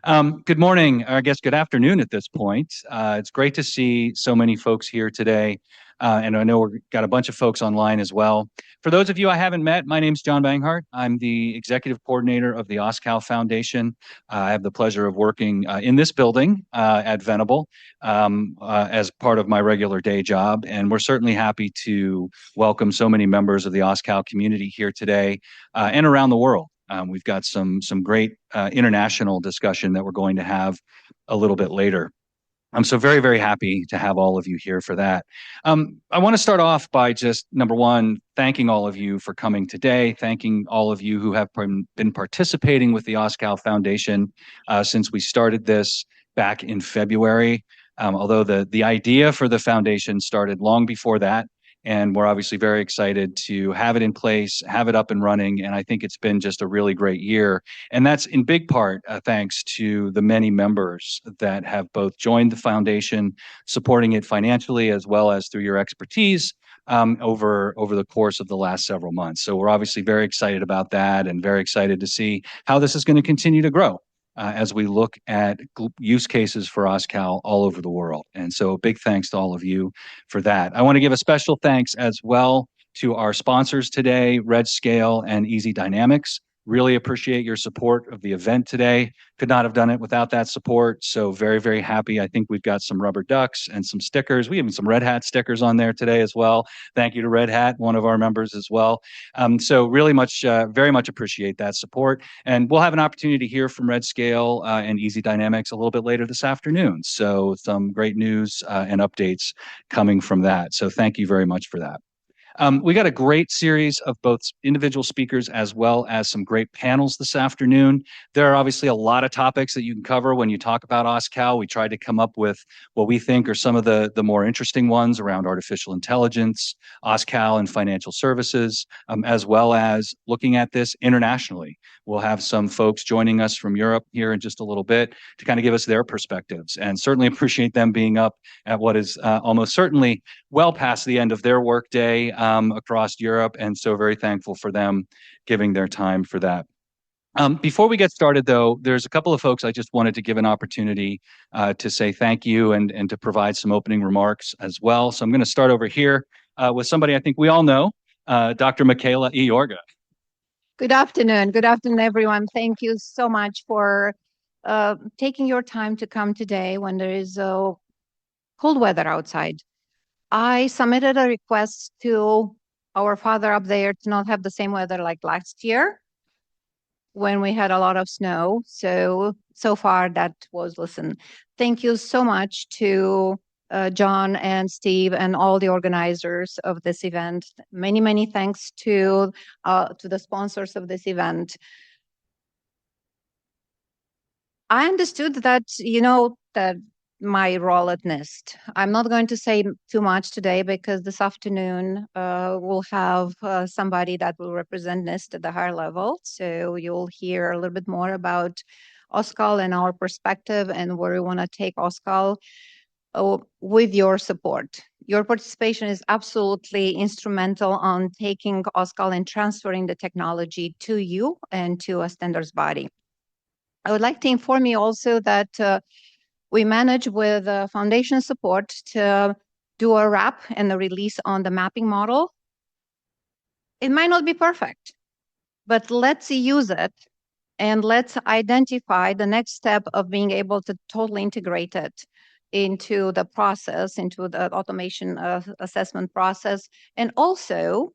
Good morning, or I guess good afternoon at this point. It's great to see so many folks here today. And I know we've got a bunch of folks online as well. For those of you I haven't met, my name's John Banghart. I'm the executive coordinator of the OSCAL Foundation. I have the pleasure of working in this building at Venable as part of my regular day job. And we're certainly happy to welcome so many members of the OSCAL community here today and around the world. We've got some great international discussion that we're going to have a little bit later. I'm so very, very happy to have all of you here for that. I want to start off by just, number one, thanking all of you for coming today, thanking all of you who have been participating with the OSCAL Foundation since we started this back in February. Although the idea for the foundation started long before that, and we're obviously very excited to have it in place, have it up and running. And I think it's been just a really great year. And that's in big part thanks to the many members that have both joined the foundation, supporting it financially, as well as through your expertise over the course of the last several months. So we're obviously very excited about that and very excited to see how this is going to continue to grow. As we look at use cases for OSCAL all over the world. And so a big thanks to all of you for that. I want to give a special thanks as well to our sponsors today, RegScale and Easy Dynamics. Really appreciate your support of the event today. Could not have done it without that support. So very, very happy. I think we've got some rubber ducks and some stickers. We have some RedHat stickers on there today as well. Thank you to RedHat, one of our members as well. So really much, very much appreciate that support. And we'll have an opportunity to hear from RegScale and Easy Dynamics a little bit later this afternoon. So some great news and updates coming from that. So thank you very much for that. We got a great series of both individual speakers as well as some great panels this afternoon. There are obviously a lot of topics that you can cover when you talk about OSCAL. We tried to come up with what we think are some of the more interesting ones around artificial intelligence, OSCAL and financial services, as well as looking at this internationally. We'll have some folks joining us from Europe here in just a little bit to kind of give us their perspectives, and certainly appreciate them being up at what is almost certainly well past the end of their workday across Europe, and so very thankful for them giving their time for that. Before we get started, though, there's a couple of folks I just wanted to give an opportunity to say thank you and to provide some opening remarks as well. So I'm going to start over here with somebody I think we all know, Dr. Michaela Iorga. Good afternoon. Good afternoon, everyone. Thank you so much for taking your time to come today when there is cold weather outside. I submitted a request to our father up there to not have the same weather like last year when we had a lot of snow. So far that was, listen, thank you so much to John and Steve and all the organizers of this event. Many, many thanks to the sponsors of this event. I understood that, that my role at NIST. I'm not going to say too much today because this afternoon we'll have somebody that will represent NIST at the higher level. So you'll hear a little bit more about OSCAL and our perspective and where we want to take OSCAL with your support. Your participation is absolutely instrumental on taking OSCAL and transferring the technology to you and to a standards body. I would like to inform you also that we manage with foundation support to do a wrap and a release on the mapping model. It might not be perfect, but let's use it and let's identify the next step of being able to totally integrate it into the process, into the automation assessment process, and also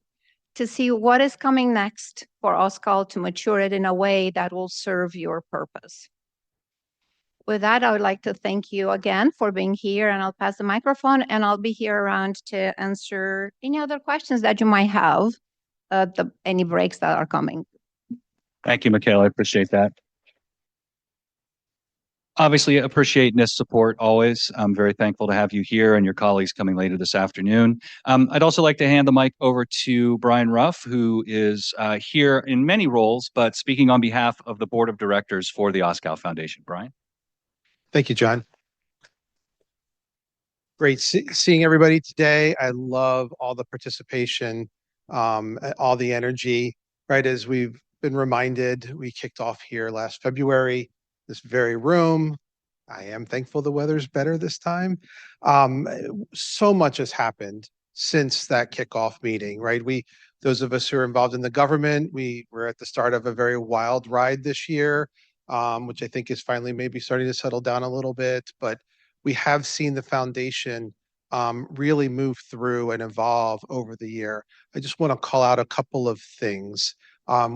to see what is coming next for OSCAL to mature it in a way that will serve your purpose. With that, I would like to thank you again for being here, and I'll pass the microphone, and I'll be here around to answer any other questions that you might have, any breaks that are coming. Thank you, Michaela. I appreciate that. Obviously, appreciate NIST support always. I'm very thankful to have you here and your colleagues coming later this afternoon. I'd also like to hand the mic over to Brian Ruff, who is here in many roles, but speaking on behalf of the Board of Directors for the OSCAL Foundation. Brian? Thank you, John. Great seeing everybody today. I love all the participation, all the energy, right? As we've been reminded, we kicked off here last February. this very room. I am thankful the weather's better this time. So much has happened since that kickoff meeting, right? Those of us who are involved in the government, we were at the start of a very wild ride this year, which I think is finally maybe starting to settle down a little bit. But we have seen the foundation really move through and evolve over the year. I just want to call out a couple of things.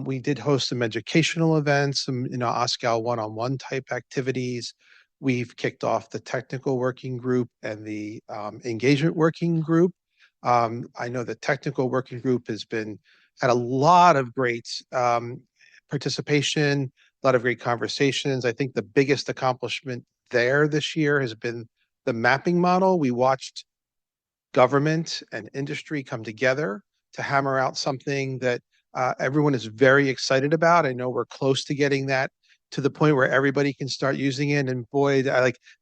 We did host some educational events, some OSCAL one-on-one type activities. We've kicked off the technical working group and the engagement working group. I know the technical working group had a lot of great participation, a lot of great conversations. I think the biggest accomplishment there this year has been the mapping model. We watched government and industry come together to hammer out something that everyone is very excited about. I know we're close to getting that to the point where everybody can start using it. And boy,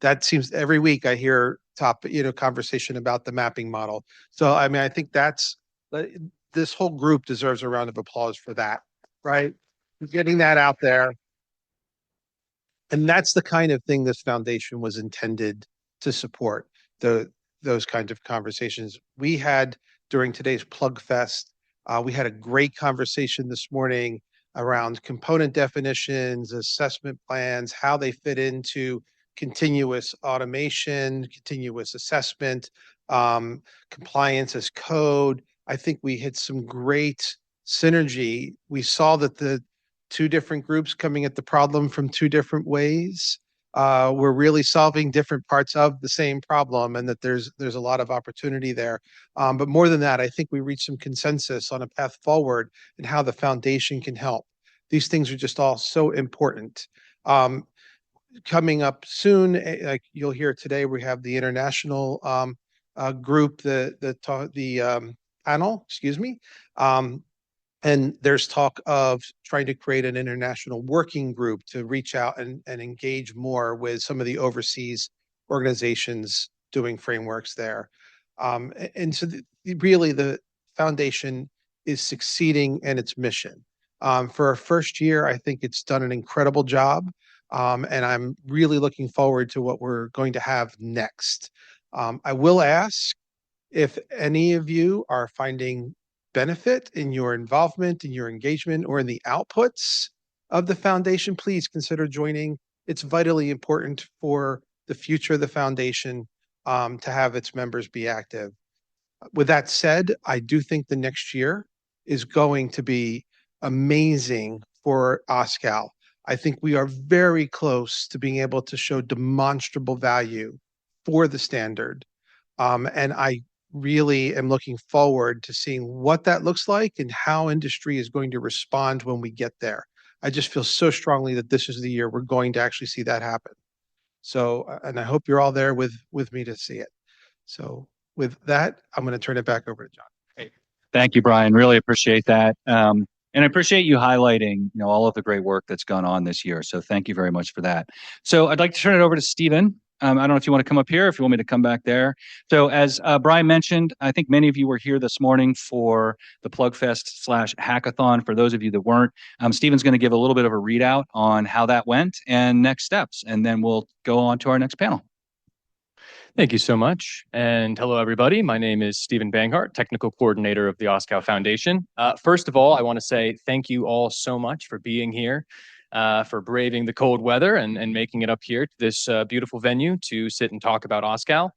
that seems every week I hear conversation about the mapping model. So, I mean, I think this whole group deserves a round of applause for that, right? Getting that out there. And that's the kind of thing this foundation was intended to support, those kinds of conversations. We had during today's PlugFest, we had a great conversation this morning around component definitions, assessment plans, how they fit into continuous automation, continuous assessment, compliance as code. I think we hit some great synergy. We saw that the two different groups coming at the problem from two different ways. We're really solving different parts of the same problem, and that there's a lot of opportunity there. But more than that, I think we reached some consensus on a path forward and how the foundation can help. These things are just all so important. Coming up soon, like you'll hear today, we have the international group, the panel, excuse me. And there's talk of trying to create an international working group to reach out and engage more with some of the overseas organizations doing frameworks there. And so really the foundation is succeeding in its mission. For our first year, I think it's done an incredible job. And I'm really looking forward to what we're going to have next. I will ask if any of you are finding benefit in your involvement, in your engagement, or in the outputs of the foundation, please consider joining. It's vitally important for the future of the foundation to have its members be active. With that said, I do think the next year is going to be amazing for OSCAL. I think we are very close to being able to show demonstrable value for the standard. And I really am looking forward to seeing what that looks like and how industry is going to respond when we get there. I just feel so strongly that this is the year we're going to actually see that happen. So, and I hope you're all there with me to see it. So with that, I'm going to turn it back over to John. Hey. Thank you, Brian. Really appreciate that. And I appreciate you highlighting, all of the great work that's gone on this year. So thank you very much for that. So I'd like to turn it over to Stephen. I don't know if you want to come up here, if you want me to come back there. So as Brian mentioned, I think many of you were here this morning for the PlugFest/Hackathon. For those of you that weren't, Stephen's going to give a little bit of a readout on how that went and next steps, and then we'll go on to our next panel. Thank you so much. And hello, everybody. My name is Stephen Banghart, Technical Coordinator of the OSCAL Foundation. First of all, I want to say thank you all so much for being here, for braving the cold weather and making it up here to this beautiful venue to sit and talk about OSCAL.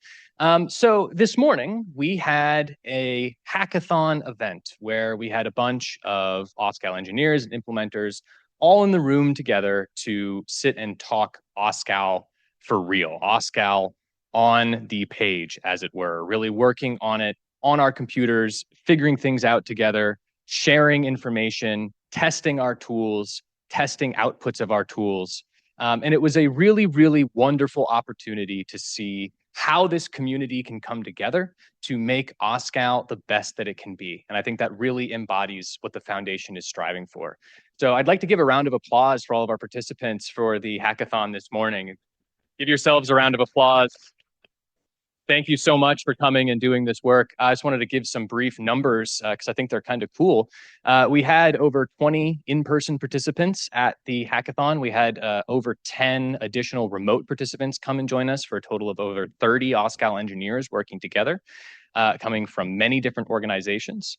So this morning, we had a hackathon event where we had a bunch of OSCAL engineers and implementers all in the room together to sit and talk OSCAL for real, OSCAL on the page, as it were, really working on it on our computers, figuring things out together, sharing information, testing our tools, testing outputs of our tools. And it was a really, really wonderful opportunity to see how this community can come together to make OSCAL the best that it can be. And I think that really embodies what the foundation is striving for. So I'd like to give a round of applause for all of our participants for the hackathon this morning. Give yourselves a round of applause. thank you so much for coming and doing this work. I just wanted to give some brief numbers because I think they're kind of cool. We had over 20 in-person participants at the hackathon. We had over 10 additional remote participants come and join us for a total of over 30 OSCAL engineers working together, coming from many different organizations.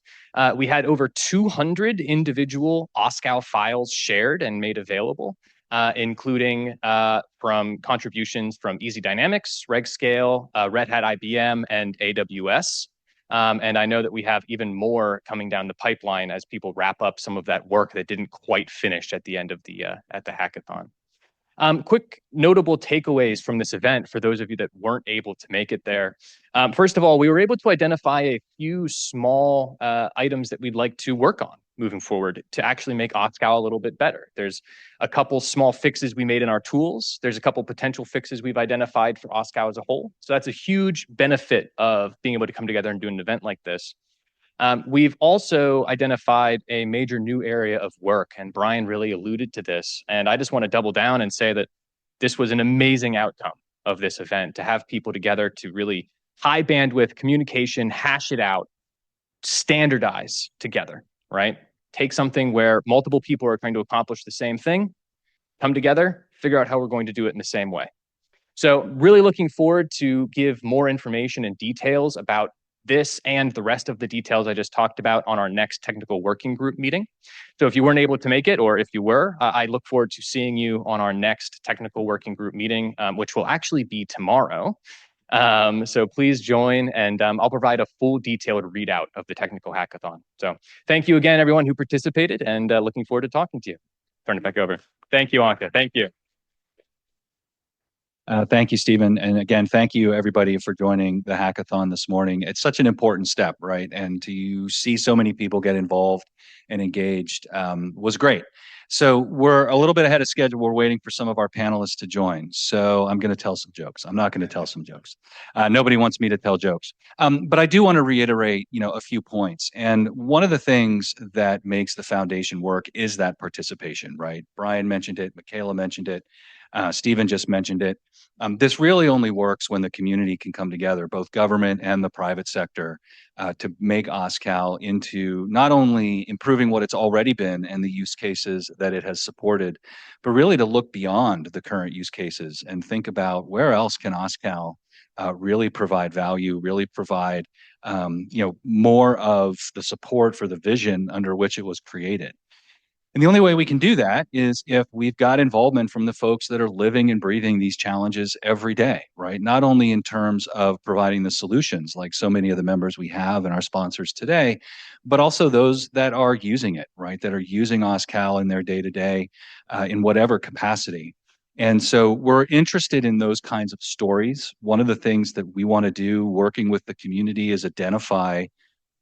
We had over 200 individual OSCAL files shared and made available, including from contributions from Easy Dynamics, RegScale, RedHat IBM, and AWS. And I know that we have even more coming down the pipeline as people wrap up some of that work that didn't quite finish at the end of the hackathon. Quick notable takeaways from this event for those of you that weren't able to make it there. First of all, we were able to identify a few small items that we'd like to work on moving forward to actually make OSCAL a little bit better. There's a couple small fixes we made in our tools. There's a couple potential fixes we've identified for OSCAL as a whole. So that's a huge benefit of being able to come together and do an event like this. We've also identified a major new area of work, and Brian really alluded to this. And I just want to double down and say that this was an amazing outcome of this event, to have people together to really high bandwidth communication, hash it out, standardize together, right? Take something where multiple people are trying to accomplish the same thing, come together, figure out how we're going to do it in the same way. So really looking forward to give more information and details about this and the rest of the details I just talked about on our next technical working group meeting. So if you weren't able to make it, or if you were, I look forward to seeing you on our next technical working group meeting, which will actually be tomorrow. So please join, and I'll provide a full detailed readout of the technical hackathon. So thank you again, everyone who participated, and looking forward to talking to you. Turn it back over. Thank you, Anka. Thank you. Thank you, Stephen. And again, thank you, everybody, for joining the hackathon this morning. It's such an important step, right? And to see so many people get involved and engaged was great. So we're a little bit ahead of schedule. We're waiting for some of our panelists to join. So I'm going to tell some jokes. I'm not going to tell some jokes. Nobody wants me to tell jokes. But I do want to reiterate, a few points. And one of the things that makes the foundation work is that participation, right? Brian mentioned it. Michaela mentioned it. Stephen just mentioned it. This really only works when the community can come together, both government and the private sector, to make OSCAL into not only improving what it's already been and the use cases that it has supported, but really to look beyond the current use cases and think about where else can OSCAL really provide value, really provide more of the support for the vision under which it was created. And the only way we can do that is if we've got involvement from the folks that are living and breathing these challenges every day, right? Not only in terms of providing the solutions, like so many of the members we have and our sponsors today, but also those that are using it, right? That are using OSCAL in their day-to-day in whatever capacity. And so we're interested in those kinds of stories. One of the things that we want to do working with the community is identify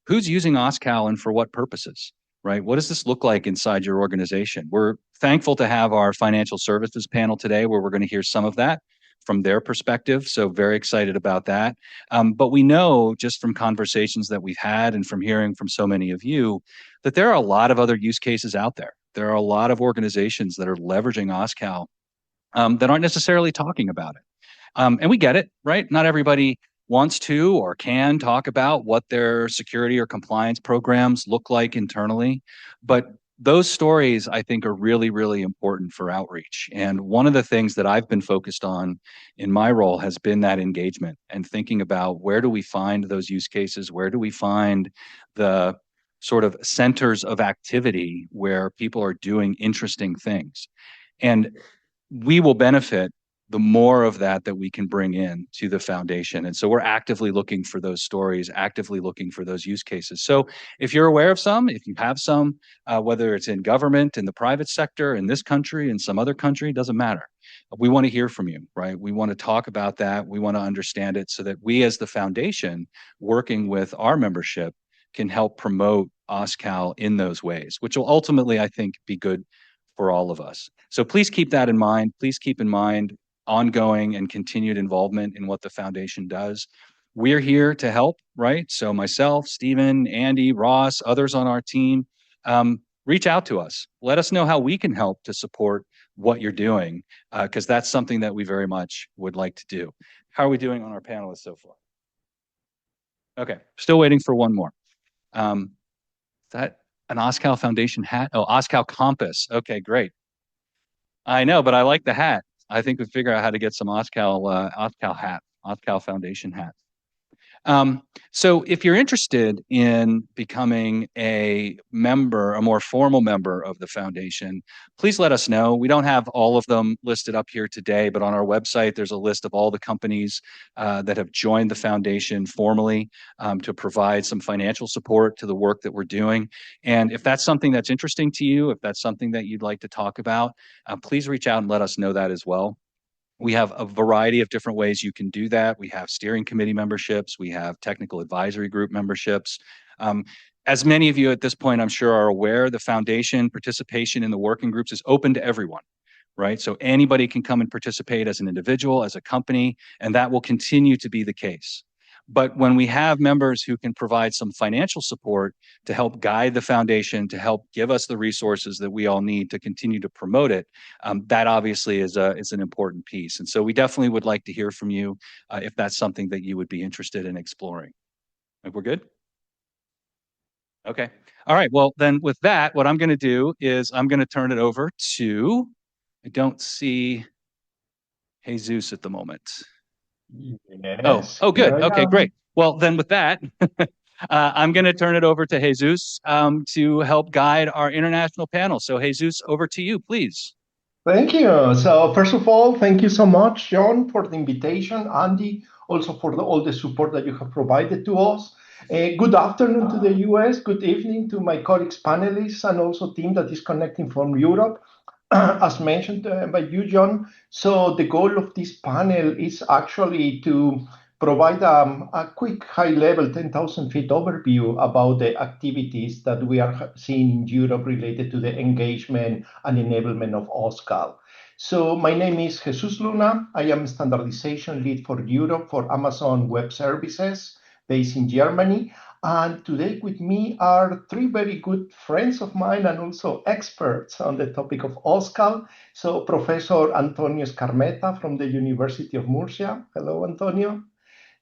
who's using OSCAL and for what purposes. Right? What does this look like inside your organization? We're thankful to have our financial services panel today where we're going to hear some of that from their perspective. So very excited about that. But we know just from conversations that we've had and from hearing from so many of you that there are a lot of other use cases out there. There are a lot of organizations that are leveraging OSCAL that aren't necessarily talking about it. And we get it, right? Not everybody wants to or can talk about what their security or compliance programs look like internally. But those stories, I think, are really, really important for outreach. And one of the things that I've been focused on in my role has been that engagement and thinking about where do we find those use cases? Where do we find the sort of centers of activity where people are doing interesting things? And we will benefit the more of that we can bring in to the foundation. And so we're actively looking for those stories, actively looking for those use cases. So if you're aware of some, if you have some, whether it's in government, in the private sector, in this country, in some other country, doesn't matter. We want to hear from you, right? We want to talk about that. We want to understand it so that we as the foundation, working with our membership, can help promote OSCAL in those ways, which will ultimately, I think, be good for all of us. So please keep that in mind. Please keep in mind ongoing and continued involvement in what the foundation does. We're here to help, right? So myself, Stephen, Andy, Ross, others on our team, reach out to us. Let us know how we can help to support what you're doing, because that's something that we very much would like to do. How are we doing on our panelists so far? Okay, still waiting for one more. Is that an OSCAL Foundation hat? Oh, OSCAL Compass. Okay, great. I know, but I like the hat. I think we figure out how to get some OSCAL Foundation hat. So if you're interested in becoming a member, a more formal member of the foundation, please let us know. We don't have all of them listed up here today, but on our website, there's a list of all the companies that have joined the foundation formally to provide some financial support to the work that we're doing. And if that's something that's interesting to you, if that's something that you'd like to talk about, please reach out and let us know that as well. We have a variety of different ways you can do that. We have steering committee memberships. We have technical advisory group memberships. As many of you at this point, I'm sure, are aware, the foundation participation in the working groups is open to everyone, right? So anybody can come and participate as an individual, as a company, and that will continue to be the case. But when we have members who can provide some financial support to help guide the foundation, to help give us the resources that we all need to continue to promote it, that obviously is an important piece. And so we definitely would like to hear from you if that's something that you would be interested in exploring. We're good? Okay. All right. Well, then with that, what I'm going to do is I'm going to turn it over to, I don't see Jesus at the moment. Yes. Oh, good. Okay, great. Well, then with that, I'm going to turn it over to Jesus to help guide our international panel. So Jesus, over to you, please. Thank you. So first of all, thank you so much, John, for the invitation. Andy, also for all the support that you have provided to us. Good afternoon to the US. Good evening to my colleagues, panelists, and also team that is connecting from Europe. As mentioned by you, John, so the goal of this panel is actually to provide a quick high-level 10,000 feet overview about the activities that we are seeing in Europe related to the engagement and enablement of OSCAL. So my name is Jesus Luna. I am standardization lead for Europe for Amazon Web Services based in Germany. And today with me are three very good friends of mine and also experts on the topic of OSCAL. So Professor Antonio Skarmeta from the University of Murcia. Hello, Antonio.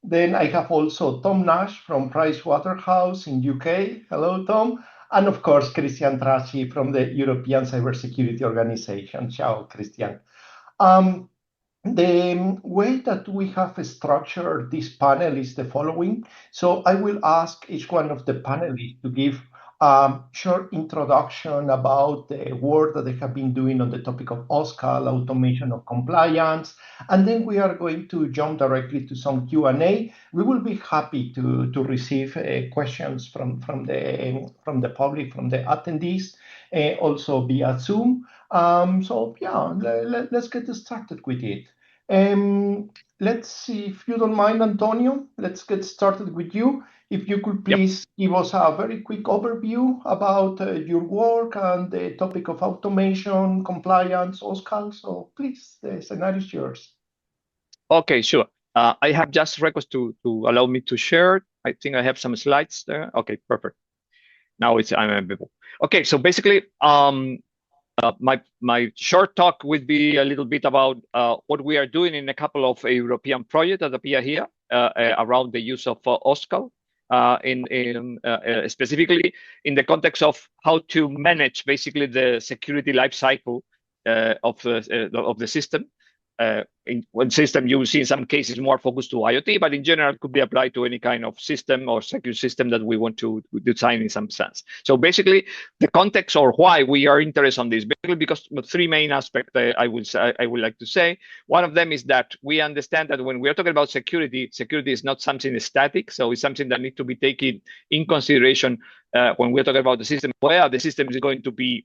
Then I have also Tom Nash from Pricewaterhouse in UK. Hello, Tom. And of course, Cristian Tracci from the European Cybersecurity Organization. Ciao, Cristian. The way that we have structured this panel is the following. So I will ask each one of the panelists to give a short introduction about the work that they have been doing on the topic of OSCAL, automation of compliance, and then we are going to jump directly to some Q&A. We will be happy to receive questions from the public, from the attendees, also via Zoom. So yeah, let's get started with it. Let's see, if you don't mind, Antonio, let's get started with you. If you could please give us a very quick overview about your work and the topic of automation, compliance, OSCAL. So please, the scenario is yours. Okay, sure. I have just request to allow me to share. I think I have some slides there. Okay, perfect. Now I'm available. Okay, so basically, my short talk would be a little bit about what we are doing in a couple of European projects that appear here around the use of OSCAL, specifically in the context of how to manage basically the security lifecycle of the system. In one system, you will see in some cases more focused to IoT, but in general, it could be applied to any kind of system or secure system that we want to design in some sense. So basically, the context or why we are interested in this, basically because three main aspects I would like to say. One of them is that we understand that when we are talking about security, security is not something static, so it's something that needs to be taken in consideration when we're talking about the system, where the system is going to be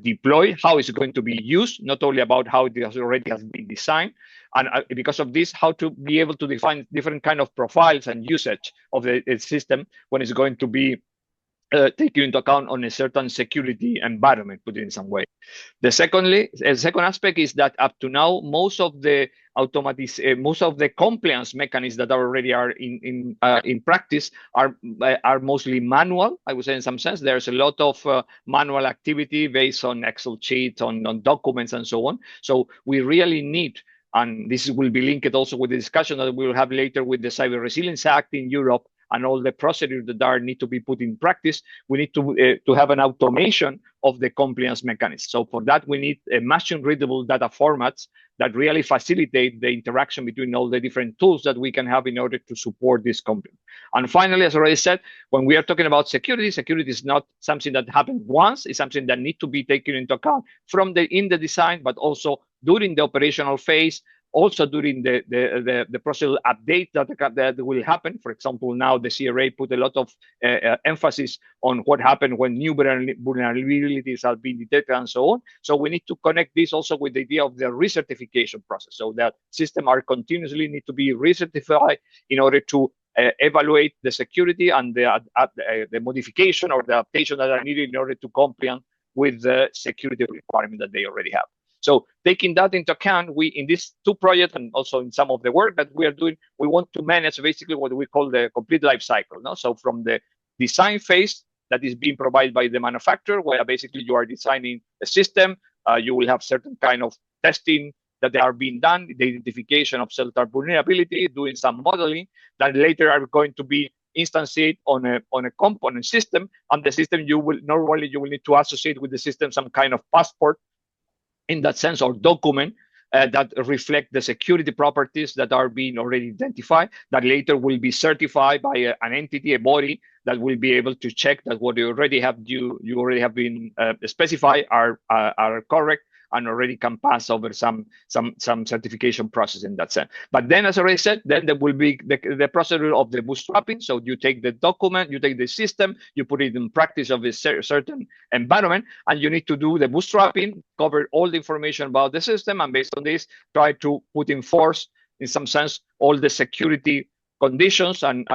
deployed, how it's going to be used, not only about how it already has been designed, and because of this, how to be able to define different kind of profiles and usage of the system when it's going to be taken into account on a certain security environment, put it in some way. The second aspect is that up to now, most of the compliance mechanisms that already are in practice are mostly manual. I would say in some sense there's a lot of manual activity based on Excel sheets, on documents, and so on. So we really need, and this will be linked also with the discussion that we will have later with the Cyber Resilience Act in Europe and all the procedures that are need to be put in practice, we need to have an automation of the compliance mechanism. So for that, we need machine-readable data formats that really facilitate the interaction between all the different tools that we can have in order to support this compliance. And finally, as I already said, when we are talking about security, security is not something that happens once. It's something that needs to be taken into account in the design, but also during the operational phase, also during the procedural update that will happen. For example, now the CRA put a lot of emphasis on what happened when new vulnerabilities are being detected and so on. So we need to connect this also with the idea of the recertification process, so that systems are continuously need to be recertified in order to evaluate the security and the modification or the adaptation that are needed in order to comply with the security requirement that they already have. So taking that into account, we in these two projects and also in some of the work that we are doing, we want to manage basically what we call the complete life cycle. No? So from the design phase that is being provided by the manufacturer, where basically you are designing a system, you will have certain kind of testing that they are being done, the identification of certain vulnerability, doing some modeling that later are going to be instantiated on a component system, and the system you will need to associate with the system some kind of passport in that sense, or document that reflect the security properties that are being already identified, that later will be certified by an entity, a body that will be able to check that what you already have been specified are correct and already can pass over some certification process in that sense. But then, as I already said, then there will be the procedure of the bootstrapping. So you take the document, you take the system, you put it in practice of a certain environment, and you need to do the bootstrapping, cover all the information about the system, and based on this, try to put in force, in some sense, all the security conditions and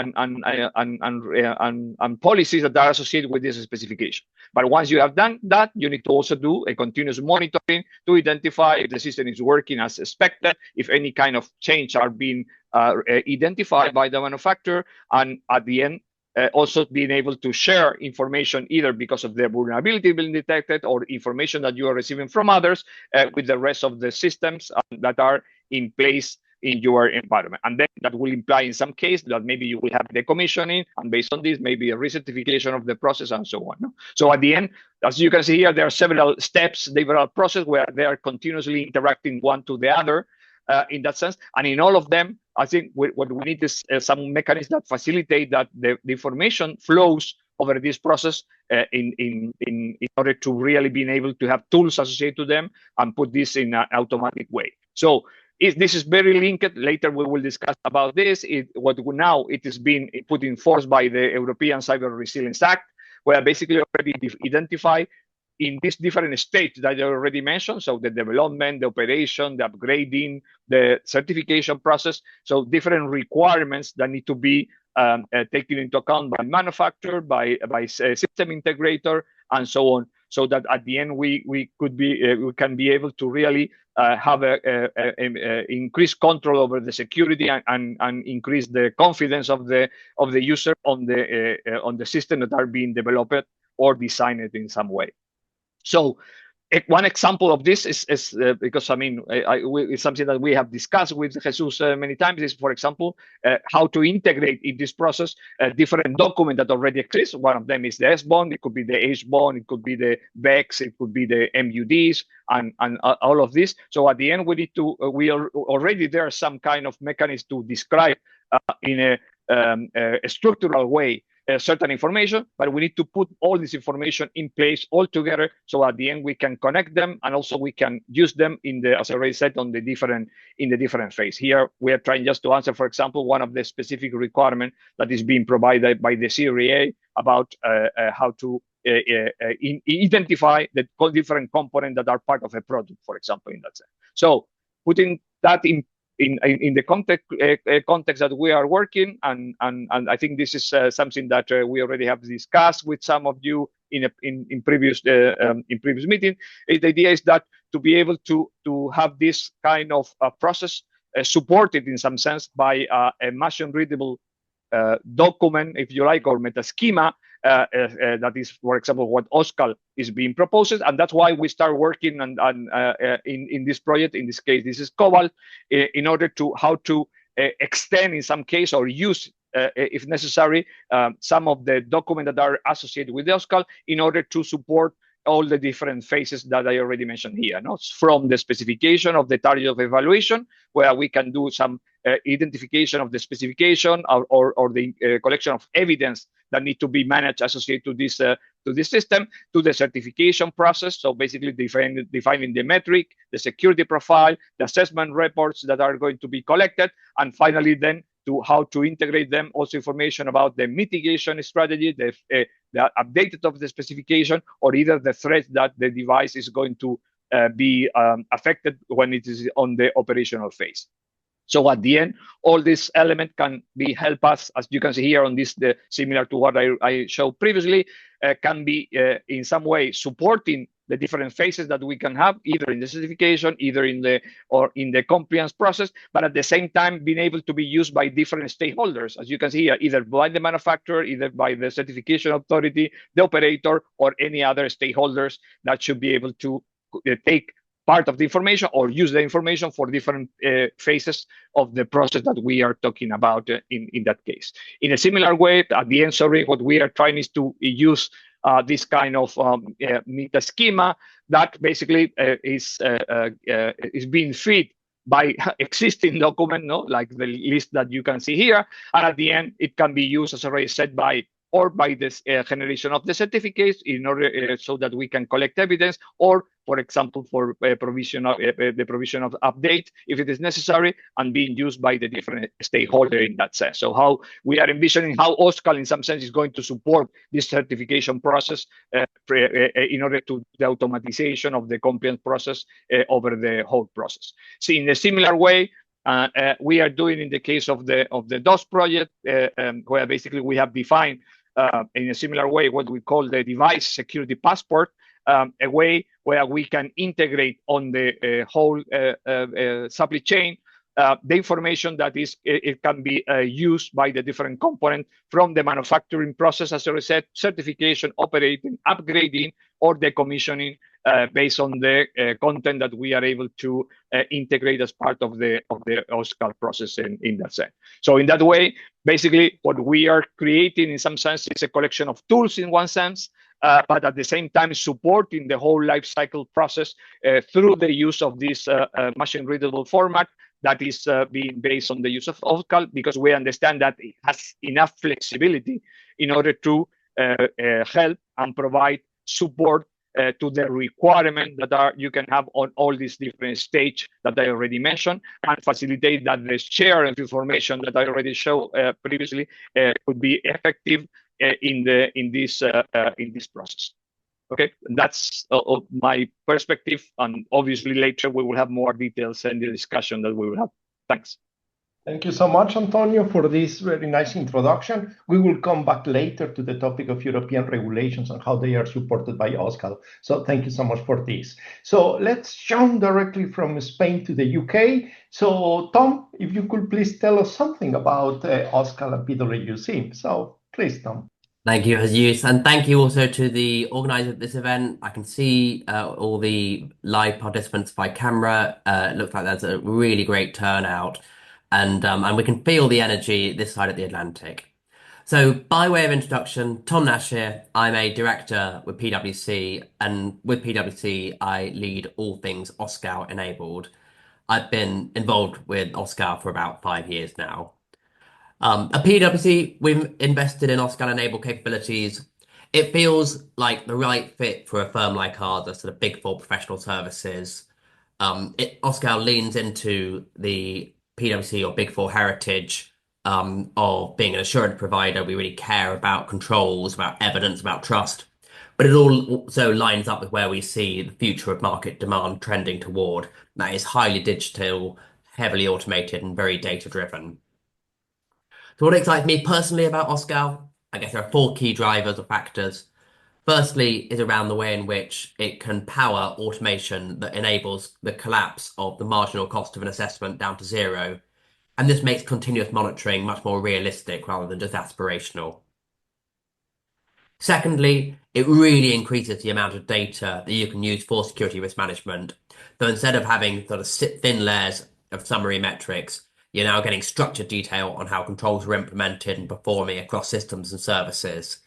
policies that are associated with this specification. But once you have done that, you need to also do a continuous monitoring to identify if the system is working as expected, if any kind of change are being identified by the manufacturer, and at the end, also being able to share information either because of the vulnerability being detected or information that you are receiving from others with the rest of the systems that are in place in your environment. And then that will imply in some case that maybe you will have decommissioning, and based on this, maybe a recertification of the process and so on. So at the end, as you can see here, there are several steps, several processes where they are continuously interacting one to the other in that sense. And in all of them, I think what we need is some mechanisms that facilitate that the information flows over this process in order to really being able to have tools associated to them and put this in an automatic way. So this is very linked. Later we will discuss about this. Now it is being put in force by the European Cyber Resilience Act, where basically already identified in these different stages that I already mentioned. So the development, the operation, the upgrading, the certification process. So different requirements that need to be taken into account by manufacturer, by system integrator, and so on. So that at the end we can be able to really have increased control over the security and increase the confidence of the user on the system that are being developed or designed in some way. So one example of this is because I mean it's something that we have discussed with Jesus many times, is, for example, how to integrate in this process different documents that already exist. One of them is the S-bond, it could be the H-bond, it could be the BEX, it could be the MUDs, and all of this. So at the end, we need to already there are some kind of mechanism to describe in a structural way certain information, but we need to put all this information in place all together. So at the end, we can connect them, and also we can use them as I already said, in the different phase. Here, we are trying just to answer, for example, one of the specific requirements that is being provided by the CRA about how to identify the different components that are part of a product, for example, in that sense. So putting that in the context that we are working, and I think this is something that we already have discussed with some of you in previous meeting. The idea is that to be able to have this kind of process supported in some sense by a machine readable document, if you like, or meta schema. That is, for example, what OSCAL is being proposed, and that's why we start working in this project. In this case, this is Cobalt, in order to how to extend, in some case, or use if necessary, some of the documents that are associated with the OSCAL in order to support all the different phases that I already mentioned here, no? From the specification of the target of evaluation, where we can do some identification of the specification or the collection of evidence that need to be managed associated to this system, to the certification process. So basically defining the metric, the security profile, the assessment reports that are going to be collected, and finally then to how to integrate them, also information about the mitigation strategy, the updated of the specification, or either the threat that the device is going to be affected when it is on the operational phase. So at the end, all these elements can help us, as you can see here on this, similar to what I showed previously, can be in some way supporting the different phases that we can have, either in the certification, either in the compliance process, but at the same time being able to be used by different stakeholders, as you can see here, either by the manufacturer, either by the certification authority, the operator, or any other stakeholders that should be able to take part of the information or use the information for different phases of the process that we are talking about in that case. In a similar way, at the end, sorry, what we are trying is to use this kind of meta schema that basically is being fed by existing document, no, like the list that you can see here. And at the end, it can be used, as already said, by this generation of the certificates in order so that we can collect evidence, or, for example, for the provision of update if it is necessary, and being used by the different stakeholders in that sense. So how we are envisioning how OSCAL in some sense is going to support this certification process in order to the automatization of the compliance process over the whole process. So in a similar way, we are doing in the case of the DOS project, where basically we have defined in a similar way what we call the device security passport, a way where we can integrate on the whole supply chain the information that it can be used by the different components from the manufacturing process, as I said, certification, operating, upgrading, or decommissioning, based on the content that we are able to integrate as part of the OSCAL process in that sense. So in that way, basically what we are creating in some sense is a collection of tools in one sense, but at the same time supporting the whole life cycle process through the use of this machine readable format that is being based on the use of OSCAL, because we understand that it has enough flexibility in order to help and provide support to the requirement that you can have on all these different stages that I already mentioned, and facilitate that the share of information that I already showed previously could be effective in this process. Okay, that's my perspective, and obviously later we will have more details in the discussion that we will have. Thanks. Thank you so much, Antonio, for this very nice introduction. We will come back later to the topic of European regulations and how they are supported by OSCAL. So thank you so much for this. So let's jump directly from Spain to the UK. So Tom, if you could please tell us something about OSCAL and PwC. So please, Tom. Thank you, Jesus, and thank you also to the organizer of this event. I can see all the live participants by camera. It looks like there's a really great turnout. And we can feel the energy this side of the Atlantic. So by way of introduction, Tom Nash here. I'm a director with PwC, and with PwC, I lead all things OSCAL enabled. I've been involved with OSCAL for about 5 years now. At PwC, we've invested in OSCAL enabled capabilities. It feels like the right fit for a firm like ours, a sort of big four professional services. OSCAL leans into the PwC or Big Four heritage of being an assurance provider. We really care about controls, about evidence, about trust. But it all also lines up with where we see the future of market demand trending toward. That is highly digital, heavily automated, and very data-driven. So what excites me personally about OSCAL? I guess there are 4 key drivers or factors. Firstly is around the way in which it can power automation that enables the collapse of the marginal cost of an assessment down to zero. And this makes continuous monitoring much more realistic rather than just aspirational. Secondly, it really increases the amount of data that you can use for security risk management. So instead of having sort of thin layers of summary metrics, You're now getting structured detail on how controls are implemented and performing across systems and services.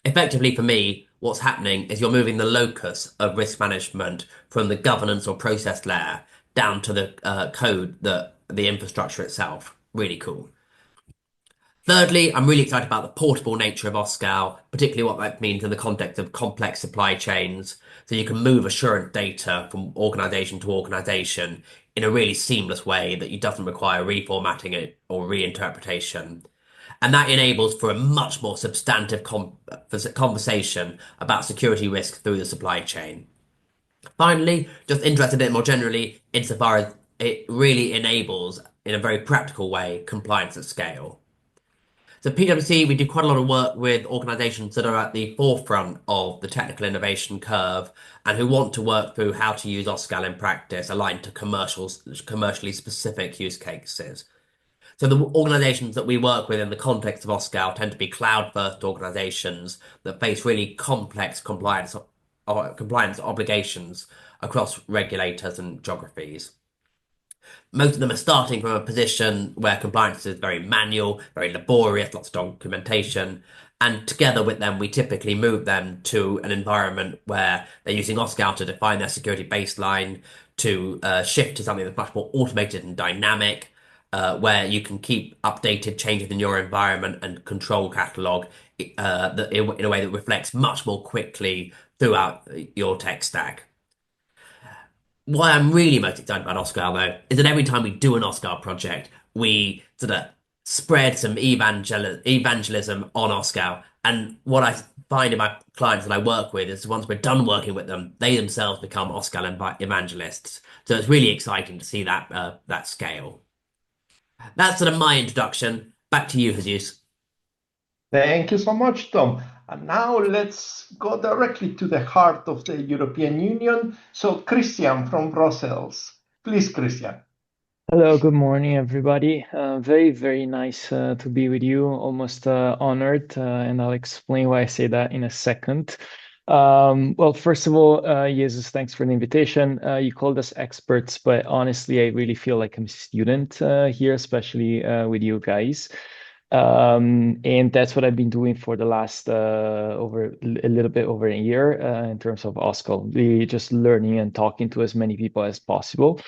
Effectively, for me, what's happening is you're moving the locus of risk management from the governance or process layer down to the code, the infrastructure itself. Really cool. Thirdly, I'm really excited about the portable nature of OSCAL, particularly what that means in the context of complex supply chains. So you can move assurance data from organization to organization in a really seamless way that it doesn't require reformatting it or reinterpretation. And that enables for a much more substantive conversation about security risk through the supply chain. Finally, just interested a bit more generally insofar as it really enables, in a very practical way, compliance at scale. So PwC, we do quite a lot of work with organizations that are at the forefront of the technical innovation curve and who want to work through how to use OSCAL in practice aligned to commercially specific use cases. So the organizations that we work with in the context of OSCAL tend to be cloud-first organizations that face really complex compliance obligations across regulators and geographies. Most of them are starting from a position where compliance is very manual, very laborious, lots of documentation. And together with them, we typically move them to an environment where they're using OSCAL to define their security baseline, to shift to something that's much more automated and dynamic, where you can keep updated changes in your environment and control catalog in a way that reflects much more quickly throughout your tech stack. Why I'm really most excited about OSCAL, though, is that every time we do an OSCAL project, we sort of spread some evangelism on OSCAL. And what I find in my clients that I work with is once we're done working with them, they themselves become OSCAL evangelists. So it's really exciting to see that scale. That's sort of my introduction. Back to you, Jesus. Thank you so much, Tom. And now let's go directly to the heart of the European Union. So Cristian from Brussels. Please, Cristian. Hello, good morning, everybody. Very, very nice to be with you. Almost honored, and I'll explain why I say that in a second. Well, first of all, Jesus, thanks for the invitation. You called us experts, but honestly, I really feel like I'm a student here, especially with you guys. And that's what I've been doing for the last a little bit over a year in terms of OSCAL, really just learning and talking to as many people as possible.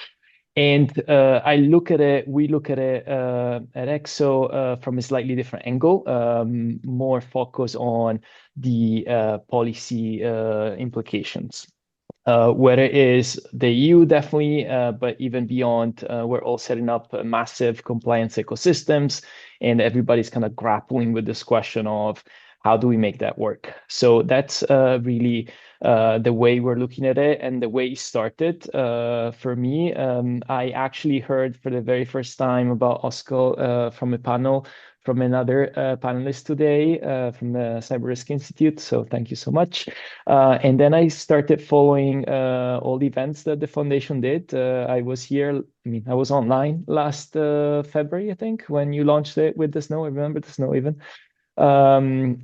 And we look at it at ECSO from a slightly different angle, more focus on the policy implications. Whether it is the EU, definitely, but even beyond, we're all setting up massive compliance ecosystems, and everybody's kind of grappling with this question of how do we make that work? So that's really the way we're looking at it and the way it started. For me, I actually heard for the very first time about OSCAL from a panel from another panelist today from the Cyber Risk Institute. So thank you so much. And then I started following all the events that the foundation did. I was here, I was online last February, I think, when you launched it with the snow. I remember the snow even. From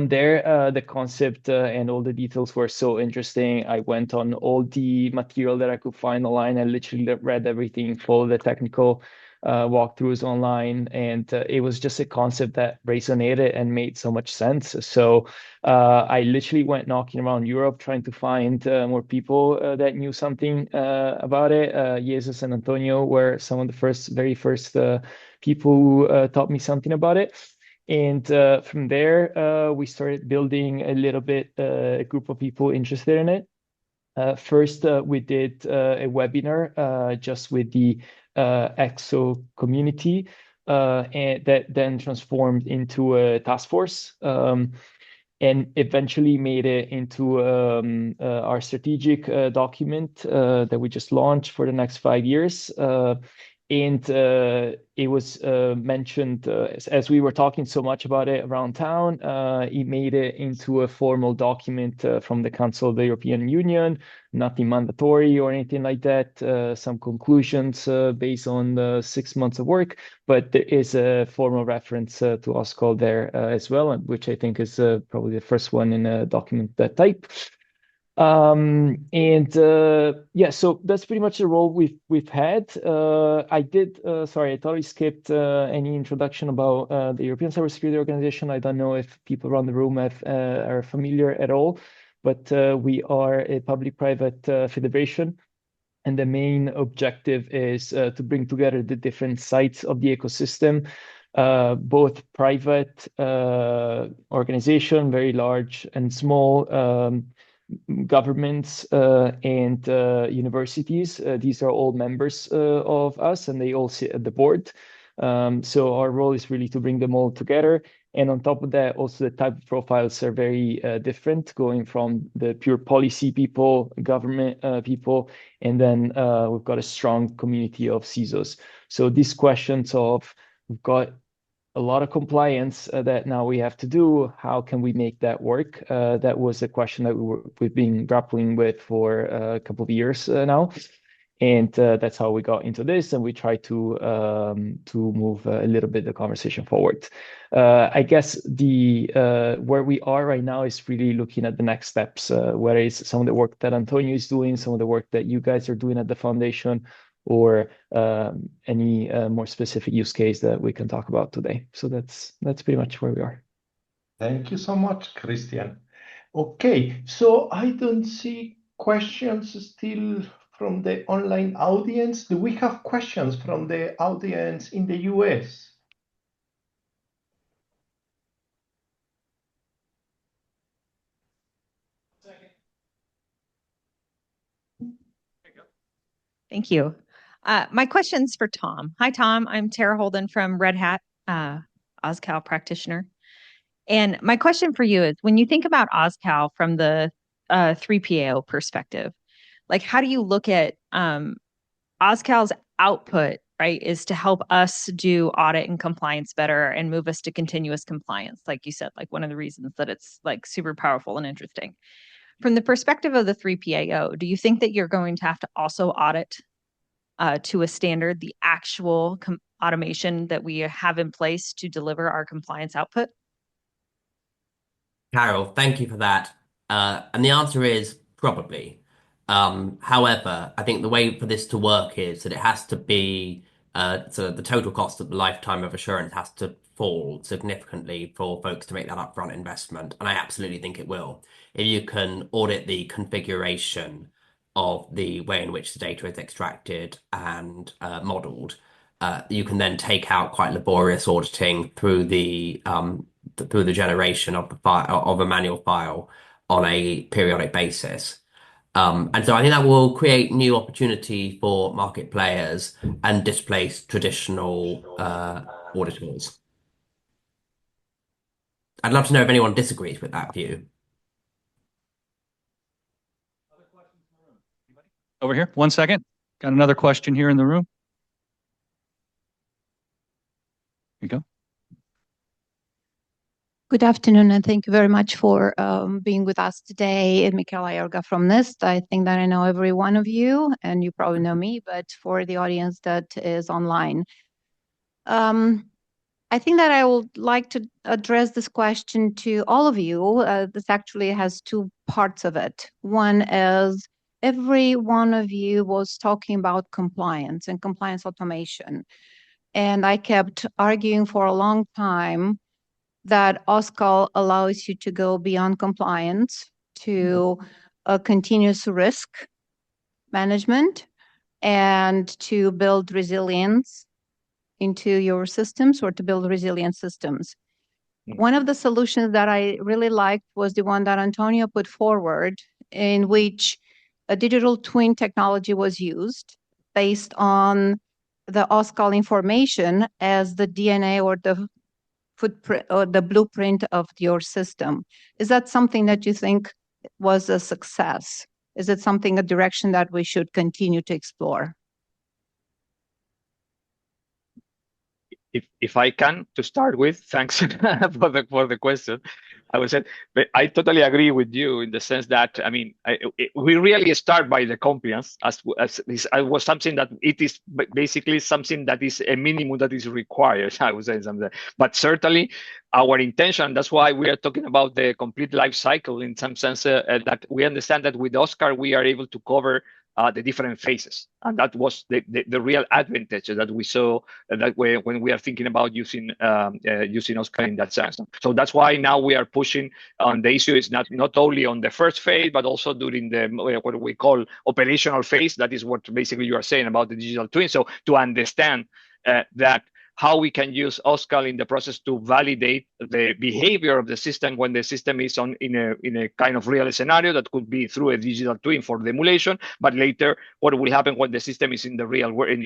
there, the concept and all the details were so interesting. I went on all the material that I could find online. I literally read everything, followed the technical walkthroughs online, and it was just a concept that resonated and made so much sense. So I literally went knocking around Europe trying to find more people that knew something about it. Jesus and Antonio were some of the very first people who taught me something about it. And from there, we started building a little bit a group of people interested in it. First, we did a webinar just with the ECSO community, and that then transformed into a task force, and eventually made it into our strategic document that we just launched for the next 5 years. And it was mentioned as we were talking so much about it around town, it made it into a formal document from the Council of the European Union, nothing mandatory or anything like that, some conclusions based on 6 months of work, but there is a formal reference to OSCAL there as well, which I think is probably the first one in a document that type. Yeah, so that's pretty much the role we've had. Sorry, I totally skipped any introduction about the European Cybersecurity Organization. I don't know if people around the room are familiar at all, but we are a public-private federation. And the main objective is to bring together the different sides of the ecosystem, both private organization, very large and small, governments and universities. These are all members of us, and they all sit at the board. So our role is really to bring them all together. And on top of that, also the type of profiles are very different, going from the pure policy people, government people, and then we've got a strong community of CISOs. So these questions of, we've got a lot of compliance that now we have to do. How can we make that work? That was a question that we've been grappling with for a couple of years now. And that's how we got into this, and we try to move a little bit the conversation forward. I guess where we are right now is really looking at the next steps, where is some of the work that Antonio is doing, some of the work that you guys are doing at the foundation, or any more specific use case that we can talk about today. So that's pretty much where we are. Thank you so much, Cristian. Okay, so I don't see questions still from the online audience. Do we have questions from the audience in the US? Thank you. My question's for Tom. Hi, Tom. I'm Tara Houlden from RedHat, OSCAL practitioner. And my question for you is, when you think about OSCAL from the 3PAO perspective, like how do you look at OSCAL's output, right, is to help us do audit and compliance better and move us to continuous compliance, like you said, like one of the reasons that it's like super powerful and interesting. From the perspective of the 3PAO, do you think that you're going to have to also audit to a standard the actual automation that we have in place to deliver our compliance output? Carol, thank you for that. And the answer is probably. However, I think the way for this to work is that it has to be, so the total cost of the lifetime of assurance has to fall significantly for folks to make that upfront investment. And I absolutely think it will. If you can audit the configuration of the way in which the data is extracted and modeled, you can then take out quite laborious auditing through the generation of the file of a manual file on a periodic basis. And so I think that will create new opportunity for market players and displace traditional auditors. I'd love to know if anyone disagrees with that view. Over here, 1 second. Got another question here in the room. Here you go. Good afternoon, and thank you very much for being with us today. And Michaela Iorga from NIST. I think that I know every one of you, and you probably know me, but for the audience that is online. I think that I would like to address this question to all of you. This actually has two parts of it. One is every one of you was talking about compliance and compliance automation. And I kept arguing for a long time that OSCAL allows you to go beyond compliance to a continuous risk management and to build resilience into your systems, or to build resilient systems. One of the solutions that I really liked was the one that Antonio put forward, in which a digital twin technology was used based on the OSCAL information as the DNA or the footprint or the blueprint of your system. Is that something that you think was a success? Is it something, a direction that we should continue to explore? if I can to start with, thanks for the question. I would say, but I totally agree with you in the sense that, I mean, we really start by the compliance as this was something that it is basically something that is a minimum that is required, I would say something. But certainly our intention, that's why we are talking about the complete life cycle in some sense, that we understand that with OSCAL, we are able to cover the different phases. And that was the real advantage that we saw that way when we are thinking about using OSCAL in that sense. So that's why now we are pushing on the issue is not only on the first phase, but also during the what we call operational phase. That is what basically you are saying about the digital twin. So to understand that how we can use OSCAL in the process to validate the behavior of the system when the system is in a kind of real scenario that could be through a digital twin for the emulation, but later what will happen when the system is in the real world, in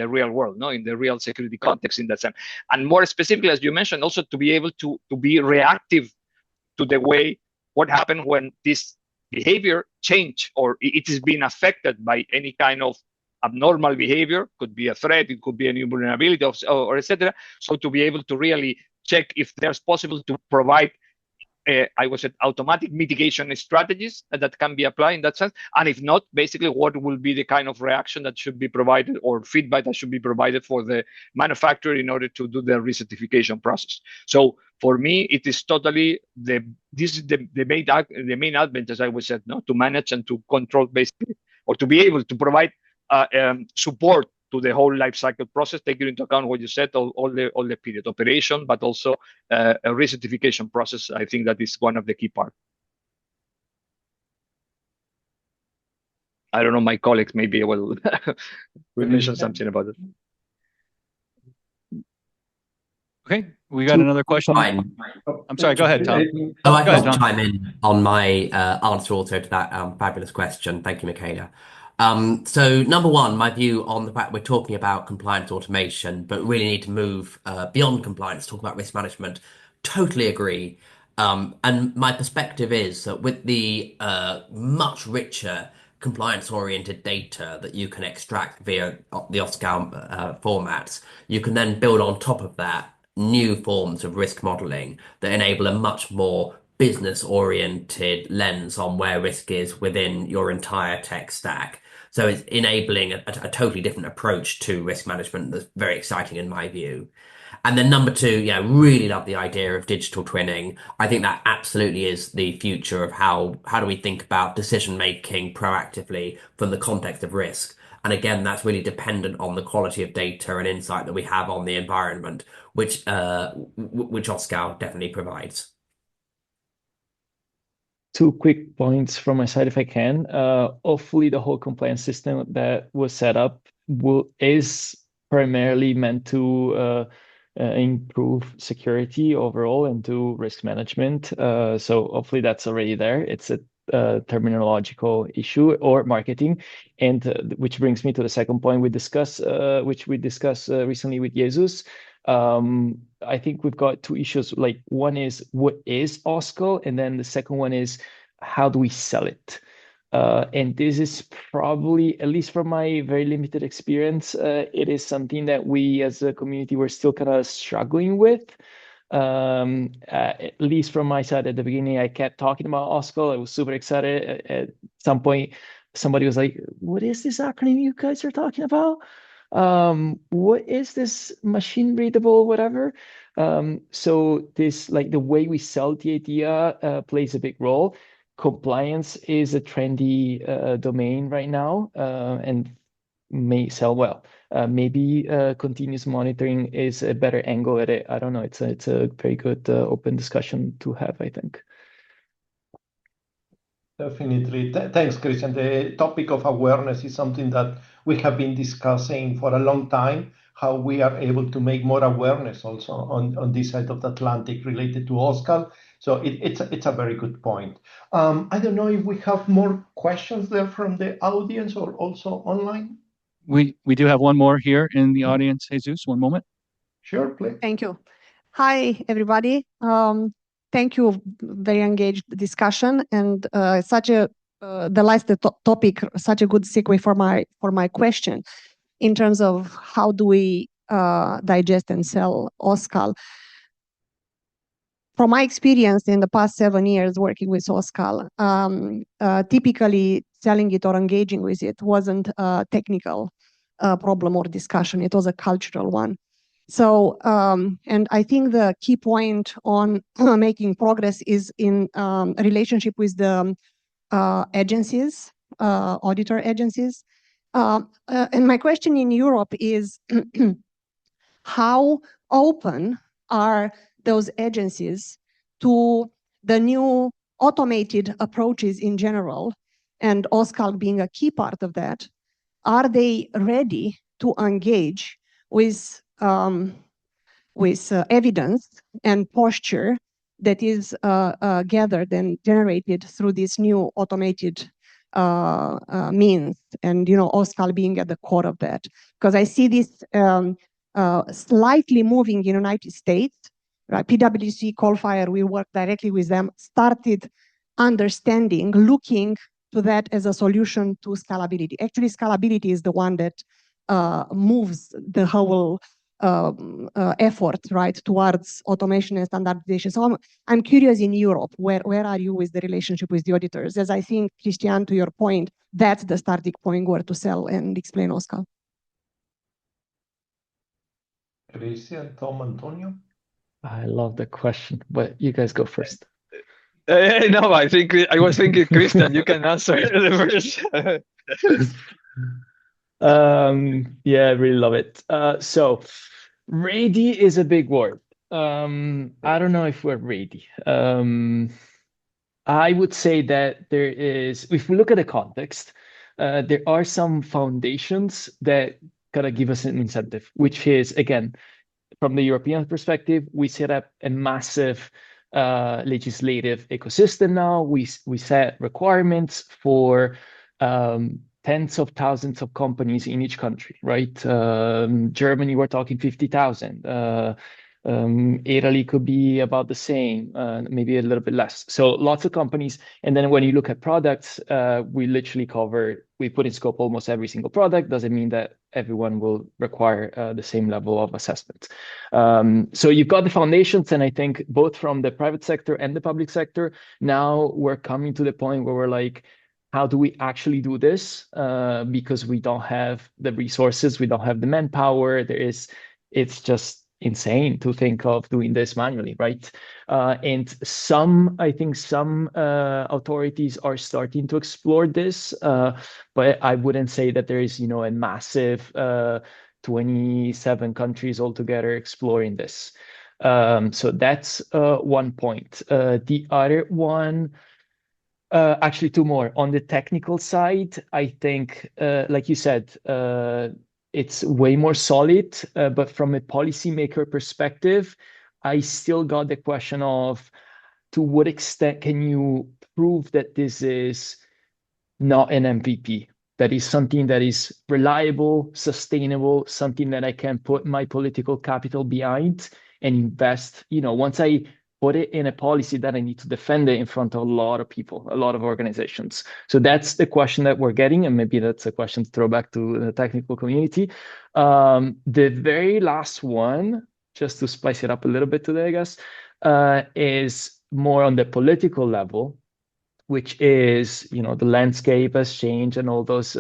the real security context in that sense. And more specifically, as you mentioned, also to be able to be reactive to the way what happened when this behavior change or it is being affected by any kind of abnormal behavior, could be a threat, it could be a new vulnerability or etc. So to be able to really check if there's possible to provide, I would say, automatic mitigation strategies that can be applied in that sense. And if not, basically what will be the kind of reaction that should be provided or feedback that should be provided for the manufacturer in order to do the recertification process. So for me, it is totally the main advantage, I would say, to manage and to control basically, or to be able to provide support to the whole life cycle process, taking into account what you said, all the period operation, but also a recertification process. I think that is one of the key parts. I don't know, my colleagues maybe will mention something about it. Okay, we got another question. I'm sorry, go ahead, Tom. I can chime in on my answer also to that fabulous question. Thank you, Michaela. So number one, my view on the fact we're talking about compliance automation, but really need to move beyond compliance, talk about risk management. Totally agree. And my perspective is that with the much richer compliance-oriented data that you can extract via the OSCAL formats, you can then build on top of that new forms of risk modeling that enable a much more business-oriented lens on where risk is within your entire tech stack. So it's enabling a totally different approach to risk management that's very exciting in my view. And then number two, really love the idea of digital twinning. I think that absolutely is the future of how do we think about decision making proactively from the context of risk. And again, that's really dependent on the quality of data and insight that we have on the environment, which OSCAL definitely provides. Two quick points from my side, if I can. Hopefully, the whole compliance system that was set up is primarily meant to improve security overall and do risk management. So hopefully that's already there. It's a terminological issue or marketing, and which brings me to the second point we discussed, recently with Jesus. I think we've got two issues. Like one is what is OSCAL, and then the second one is how do we sell it? And this is probably, at least from my very limited experience, it is something that we as a community were still kind of struggling with. At least from my side at the beginning, I kept talking about OSCAL. I was super excited. At some point, somebody was like, "What is this acronym you guys are talking about? What is this machine readable, whatever?" So this, like the way we sell the idea plays a big role. Compliance is a trendy domain right now and may sell well. Maybe continuous monitoring is a better angle at it. I don't know. It's a very good open discussion to have, I think. Definitely. Thanks, Cristian. The topic of awareness is something that we have been discussing for a long time, how we are able to make more awareness also on this side of the Atlantic related to OSCAL. So it's a very good point. I don't know if we have more questions there from the audience or also online. We do have one more here in the audience. Jesus, one moment. Sure, please. Thank you. Hi, everybody. Thank you. Very engaged discussion, and the last topic, such a good segue for my question in terms of how do we digest and sell OSCAL. From my experience in the past 7 years working with OSCAL, typically selling it or engaging with it wasn't a technical problem or discussion. It was a cultural one. So, and I think the key point on making progress is in relationship with the agencies, auditor agencies. And my question in Europe is how open are those agencies to the new automated approaches in general, and OSCAL being a key part of that? Are they ready to engage with evidence and posture that is gathered and generated through this new automated means, and OSCAL being at the core of that? Because I see this slightly moving in United States, right? PwC, Coalfire, we work directly with them, started understanding, looking to that as a solution to scalability. Actually, scalability is the one that moves the whole effort, right, towards automation and standardization. So I'm curious in Europe, where are you with the relationship with the auditors? As I think, Cristian, to your point, that's the starting point where to sell and explain OSCAL. Cristian, Tom, Antonio? I love the question, but you guys go first. No, I was thinking, Cristian, you can answer the first. Yeah, I really love it. So ready is a big word. I don't know if we're ready. I would say that there is, if we look at the context, there are some foundations that kind of give us an incentive, which is, again, from the European perspective, we set up a massive legislative ecosystem now. We set requirements for tens of thousands of companies in each country, right? Germany, we're talking 50,000. Italy could be about the same, maybe a little bit less. So lots of companies. And then when you look at products, we literally we put in scope almost every single product. Doesn't mean that everyone will require the same level of assessment. So you've got the foundations, and I think both from the private sector and the public sector, now we're coming to the point where we're like, how do we actually do this? Because we don't have the resources, we don't have the manpower. It's just insane to think of doing this manually, right? And I think some authorities are starting to explore this, but I wouldn't say that there is, a massive 27 countries altogether exploring this. So that's one point. The other one, actually two more. On the technical side, I think, like you said, it's way more solid, but from a policymaker perspective, I still got the question of, to what extent can you prove that this is not an MVP? That is something that is reliable, sustainable, something that I can put my political capital behind and invest. Once I put it in a policy, that I need to defend it in front of a lot of people, a lot of organizations. So that's the question that we're getting, and maybe that's a question to throw back to the technical community. The very last one, just to spice it up a little bit today, I guess, is more on the political level, which is, the landscape has changed and all those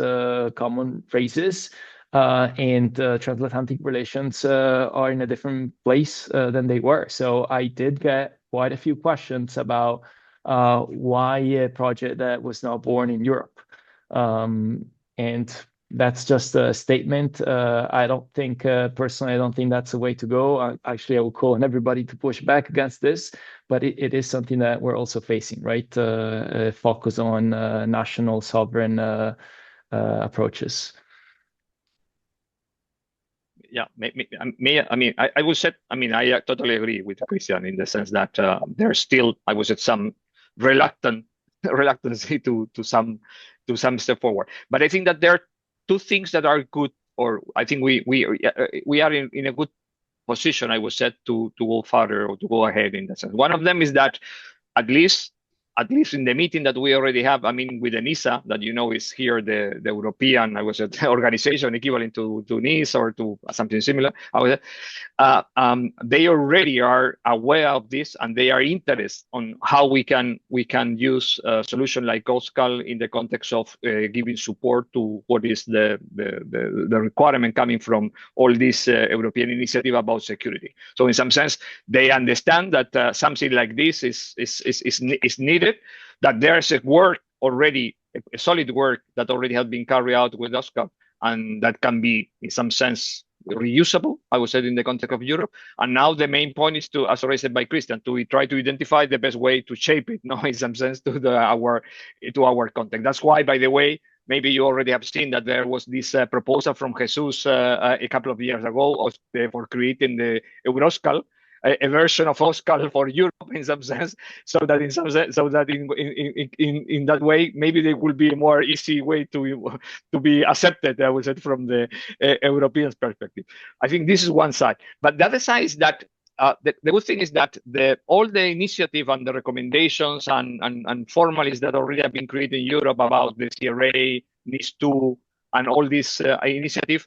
common phrases. And transatlantic relations are in a different place than they were. So I did get quite a few questions about why a project that was not born in Europe. And that's just a statement. I don't think, personally, I don't think that's the way to go. Actually, I will call on everybody to push back against this, but it is something that we're also facing, right? Focus on national sovereign approaches. Yeah, I would say, I totally agree with Cristian in the sense that there's still, I would say, some reluctancy to some step forward. But I think that there are two things that are good, or I think we are in a good position, I would say, to go further or to go ahead in that sense. One of them is that at least at least in the meeting that we already have, I mean, with the NISA, that you know is here, the European, organization equivalent to NIST or to something similar. They already are aware of this, and they are interested on how we can use a solution like OSCAL in the context of giving support to what is the requirement coming from all this European initiative about security. So in some sense, they understand that something like this is needed, that there's a work already, a solid work that already has been carried out with OSCAL, and that can be in some sense reusable, I would say, in the context of Europe. And now the main point is to, as already said by Cristian, to try to identify the best way to shape it, in some sense, to our context. That's why, by the way, maybe you already have seen that there was this proposal from Jesus a couple of years ago for creating the Euroscal, a version of OSCAL for Europe in some sense, so that in that way maybe there will be a more easy way to be accepted, I would say, from the European perspective. I think this is one side, but the other side is that the good thing is that all the initiative and the recommendations and formalities that already have been created in Europe about the CRA, NIST2, and all these initiatives,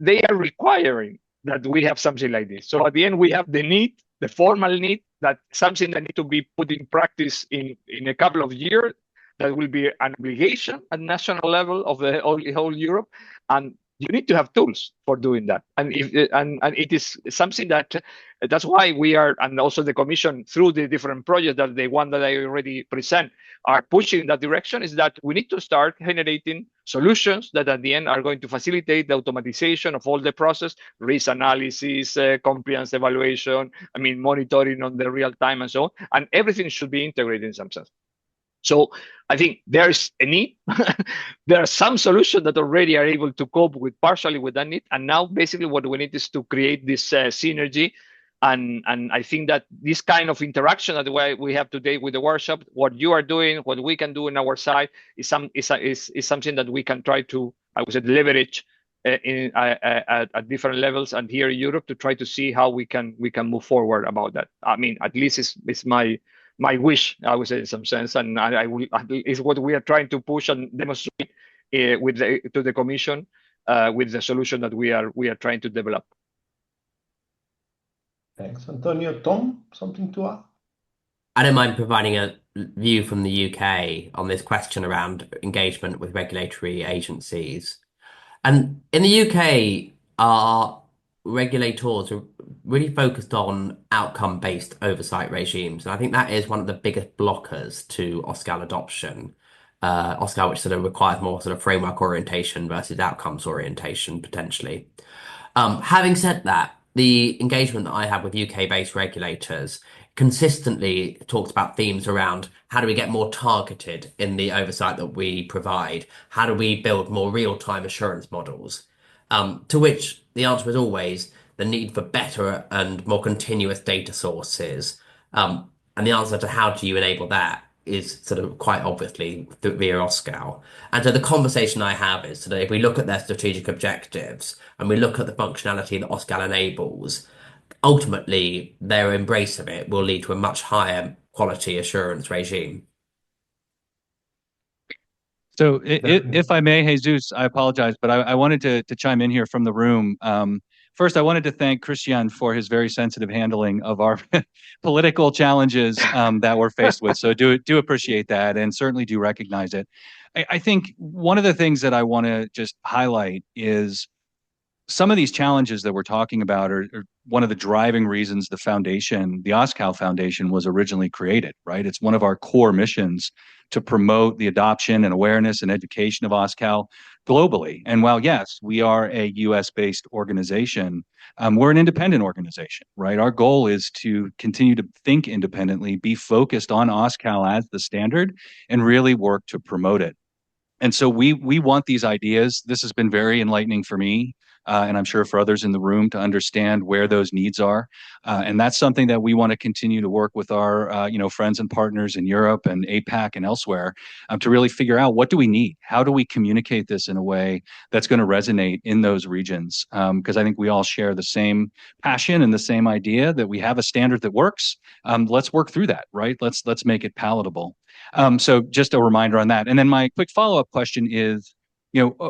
they are requiring that we have something like this. So at the end, we have the need, the formal need, that something that needs to be put in practice in a couple of years. That will be an obligation at national level of the whole Europe, and you need to have tools for doing that. And it is something that's why we are, and also the Commission through the different projects that the one that I already present are pushing in that direction, is that we need to start generating solutions that at the end are going to facilitate the automatization of all the process, risk analysis, compliance evaluation, monitoring on the real time and so on, and everything should be integrated in some sense. So I think there's a need. There are some solutions that already are able to cope partially with that need. And now basically what we need is to create this synergy. And I think that this kind of interaction that we have today with the workshop, what you are doing, what we can do on our side is something that we can try to, I would say, leverage at different levels and here in Europe to try to see how we can move forward about that. At least it's my wish, I would say, in some sense, and is what we are trying to push and demonstrate to the Commission with the solution that we are trying to develop. Thanks, Antonio. Tom, something to add? I don't mind providing a view from the UK on this question around engagement with regulatory agencies. And in the UK, our regulators are really focused on outcome-based oversight regimes. And I think that is one of the biggest blockers to OSCAL adoption. OSCAL, which sort of requires more sort of framework orientation versus outcomes orientation, potentially. Having said that, the engagement that I have with UK-based regulators consistently talks about themes around how do we get more targeted in the oversight that we provide? How do we build more real-time assurance models? To which the answer is always the need for better and more continuous data sources. And the answer to how do you enable that is sort of quite obviously via OSCAL. And so the conversation I have is that if we look at their strategic objectives and we look at the functionality that OSCAL enables, ultimately their embrace of it will lead to a much higher quality assurance regime. So if I may, Jesus, I apologize, but I wanted to chime in here from the room. First, I wanted to thank Cristian for his very sensitive handling of our political challenges that we're faced with. So do appreciate that, and certainly do recognize it. I think one of the things that I want to just highlight is some of these challenges that we're talking about are one of the driving reasons the foundation, the OSCAL Foundation, was originally created, right? It's one of our core missions to promote the adoption and awareness and education of OSCAL globally. And while, yes, we are a US-based organization, we're an independent organization, right? Our goal is to continue to think independently, be focused on OSCAL as the standard, and really work to promote it. And so we want these ideas. This has been very enlightening for me and I'm sure for others in the room to understand where those needs are. And that's something that we want to continue to work with our friends and partners in Europe and APAC and elsewhere to really figure out what do we need? How do we communicate this in a way that's going to resonate in those regions? Because I think we all share the same passion and the same idea that we have a standard that works. Let's work through that, right? Let's make it palatable. So just a reminder on that. And then my quick follow-up question is,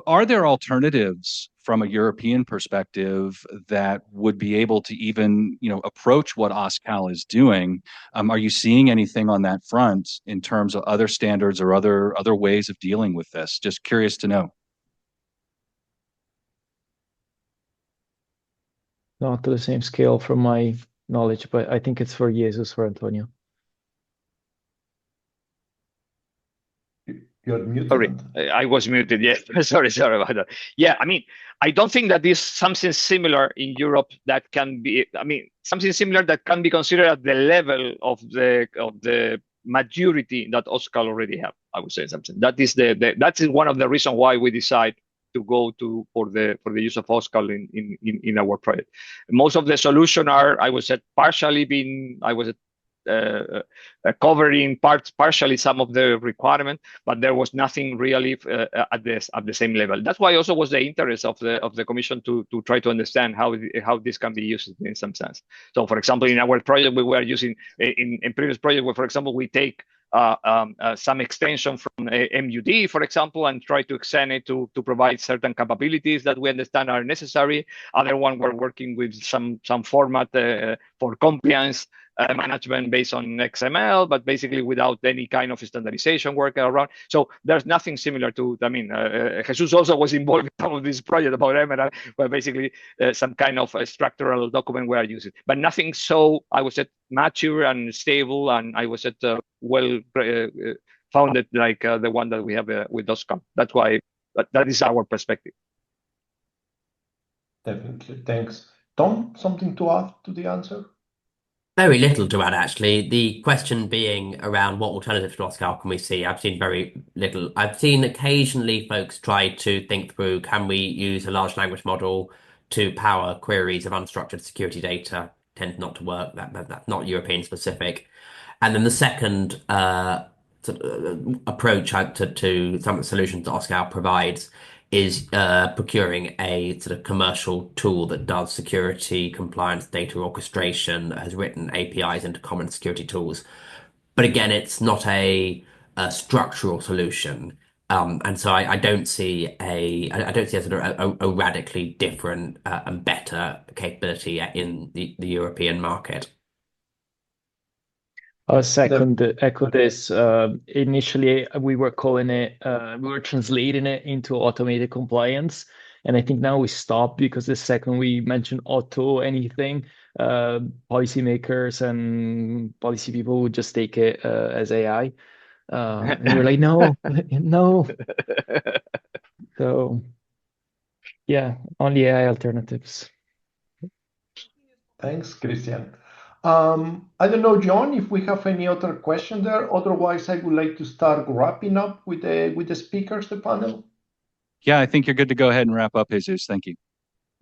are there alternatives from a European perspective that would be able to even, approach what OSCAL is doing? Are you seeing anything on that front in terms of other standards or other ways of dealing with this? Just curious to know. Not to the same scale from my knowledge, but I think it's for Jesus, for Antonio. You're muted. Sorry, I was muted. Yes, sorry about that. Yeah, I mean, I don't think that there's something similar in Europe that can be. I mean, something similar that can be considered at the level of the maturity that OSCAL already have. I would say something that is that is one of the reasons why we decide to go for the use of OSCAL in our project. Most of the solution are, I would say, partially being, covering partially some of the requirement, but there was nothing really at the same level. That's why also was the interest of the commission to try to understand how this can be used in some sense. So, for example, in our project, we were using in previous project where, for example, we take some extension from MUD, for example, and try to extend it to provide certain capabilities that we understand are necessary. Other one we're working with some format for compliance management based on XML, but basically without any kind of standardization work around. So there's nothing similar to, I mean, Jesus also was involved in some of this project about Emerald, where basically some kind of a structural document we are using, but nothing so, I would say, mature and stable, and I would say well founded like the one that we have with OSCAL. That's why, that is our perspective. Definitely, thanks. Tom, something to add to the answer? Very little to add, actually. The question being around what alternatives to OSCAL can we see? I've seen very little. I've seen occasionally folks try to think through, can we use a large language model to power queries of unstructured security data? Tends not to work. That's not European specific. And then the second approach to some of the solutions that OSCAL provides is procuring a sort of commercial tool that does security, compliance, data orchestration, that has written APIs into common security tools. But again, it's not a structural solution. And so I don't see a sort of a radically different and better capability in the European market. Second, echo this. Initially, we were calling it, we were translating it into automated compliance. And I think now we stop because the second we mention auto anything, policymakers and policy people would just take it as AI. And we're like, no, no. So, yeah, only AI alternatives. Thanks, Cristian. I don't know, John, if we have any other question there. Otherwise, I would like to start wrapping up with the speakers, the panel. Yeah, I think you're good to go ahead and wrap up, Jesus. Thank you.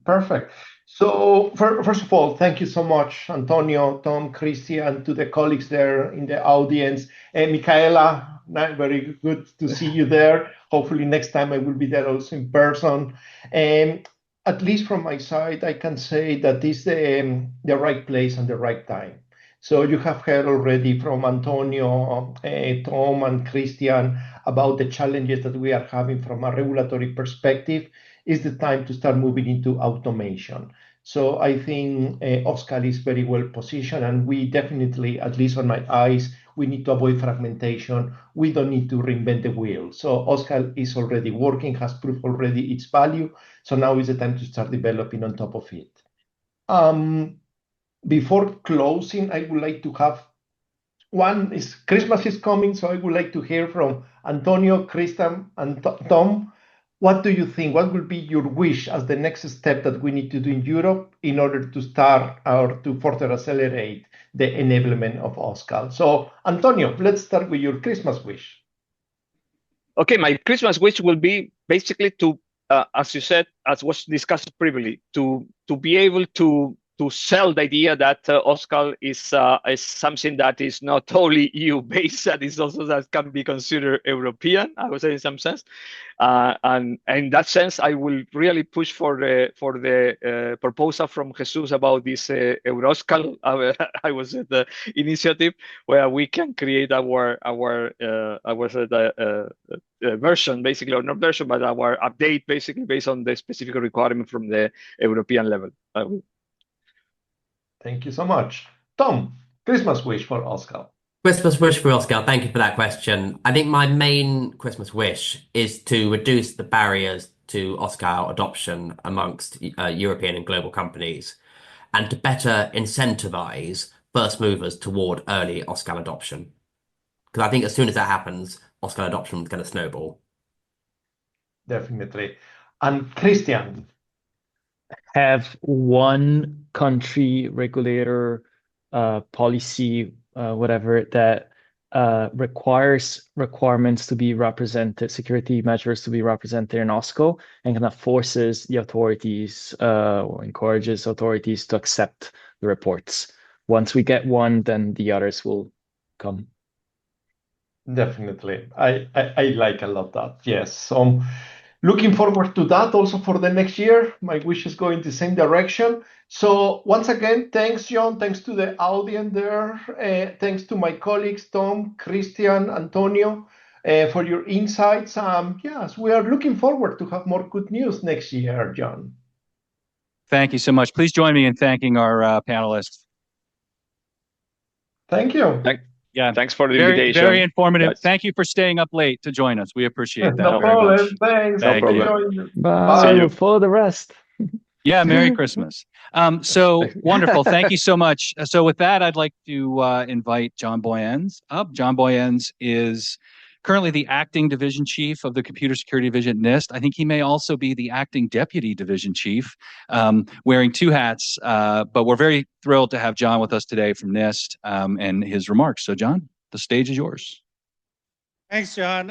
Perfect. So first of all, thank you so much, Antonio, Tom, Cristian, to the colleagues there in the audience. And Michaela, very good to see you there. Hopefully next time I will be there also in person. And at least from my side, I can say that this is the right place and the right time. So you have heard already from Antonio, Tom, and Cristian about the challenges that we are having from a regulatory perspective. It's the time to start moving into automation. So I think OSCAL is very well positioned, and we definitely, at least on my eyes, we need to avoid fragmentation. We don't need to reinvent the wheel. So OSCAL is already working, has proved already its value. So now is the time to start developing on top of it. Before closing, I would like to have Christmas is coming, so I would like to hear from Antonio, Cristian, and Tom. What do you think? What will be your wish as the next step that we need to do in Europe in order to start or to further accelerate the enablement of OSCAL? So, Antonio, let's start with your Christmas wish. Okay, my Christmas wish will be basically to as you said, as was discussed previously, to be able to sell the idea that OSCAL is something that is not only EU-based, that is also that can be considered European, I would say in some sense. And in that sense, I will really push for the proposal from Jesus about this EuroSCAL, I was at the initiative, where we can create our version, basically, or not version, but our update, basically, based on the specific requirement from the European level. Thank you so much. Tom, Christmas wish for OSCAL. Christmas wish for Oscar. Thank you for that question. I think my main Christmas wish is to reduce the barriers to OSCAL adoption amongst European and global companies, and to better incentivize first movers toward early OSCAL adoption. Because I think as soon as that happens, OSCAL adoption is going to snowball. Definitely. And Cristian. Have one country regulator, policy, whatever, that requirements to be represented, security measures to be represented in OSCAL, and kind of forces the authorities or encourages authorities to accept the reports. Once we get one, then the others will come. Definitely. I like a lot that. Yes. Looking forward to that also for the next year. My wish is going the same direction. So once again, thanks, John. Thanks to the audience there. Thanks to my colleagues, Tom, Cristian, Antonio, for your insights. Yes, we are looking forward to have more good news next year, John. Thank you so much. Please join me in thanking our panelists. Thank you. Yeah, thanks for the very, invitation. very informative. Yes. Thank you for staying up late to join us. We appreciate that No very problem. much. Thanks. Thank No you. problem. Bye. We'll follow the rest. Yeah, Merry Christmas. So wonderful. Thank you so much. So with that, I'd like to invite John Boyens up. John Boyens is currently the acting division chief of the computer security division at NIST. I think he may also be the acting deputy division chief, wearing two hats. But we're very thrilled to have John with us today from NIST and his remarks. So John, the stage is yours. Thanks, John.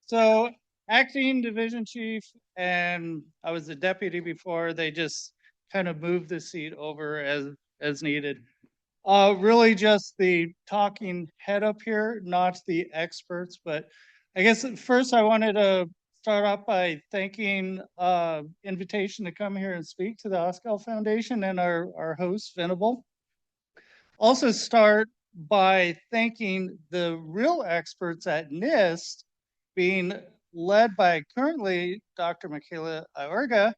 So acting division chief, and I was the deputy before. They just kind of moved the seat over as needed. Really just the talking head up here, not the experts. But I guess first I wanted to start off by thanking invitation to come here and speak to the OSCAL Foundation and our host, Venable. Also start by thanking the real experts at NIST, being led by currently Dr. Michaela Iorga,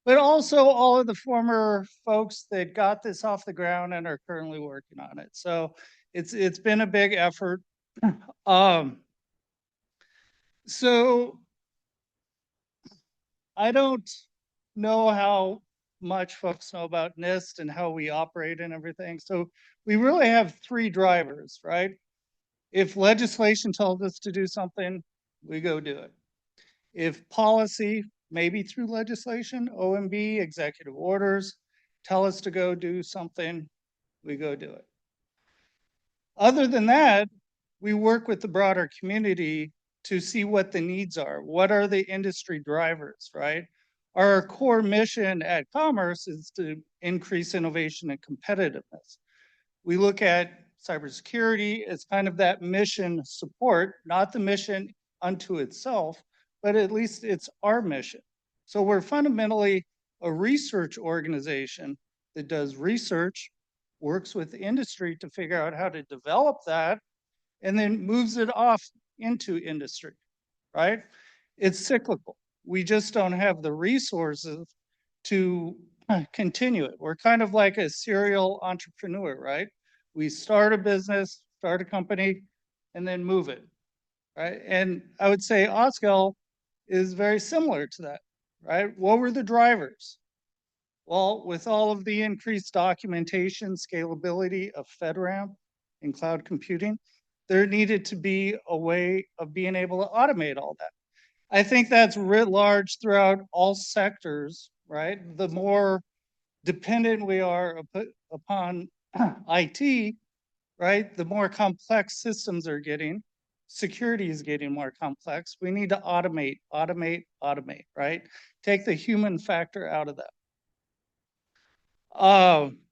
but also all of the former folks that got this off the ground and are currently working on it. So it's been a big effort. So I don't know how much folks know about NIST and how we operate and everything. So we really have three drivers, right? If legislation tells us to do something, we go do it. If policy, maybe through legislation, OMB, executive orders, tell us to go do something, we go do it. Other than that, we work with the broader community to see what the needs are. What are the industry drivers, right? Our core mission at Commerce is to increase innovation and competitiveness. We look at cybersecurity as kind of that mission support, not the mission unto itself, but at least it's our mission. So we're fundamentally a research organization that does research, works with industry to figure out how to develop that, and then moves it off into industry, right? It's cyclical. We just don't have the resources to continue it. We're kind of like a serial entrepreneur, right? We start a business, start a company, and then move it, right? And I would say OSCAL is very similar to that, right? What were the drivers? Well, with all of the increased documentation, scalability of FedRAMP and cloud computing, there needed to be a way of being able to automate all that. I think that's writ large throughout all sectors, right? The more dependent we are upon IT, right, the more complex systems are getting. security is getting more complex. We need to automate, right? Take the human factor out of that.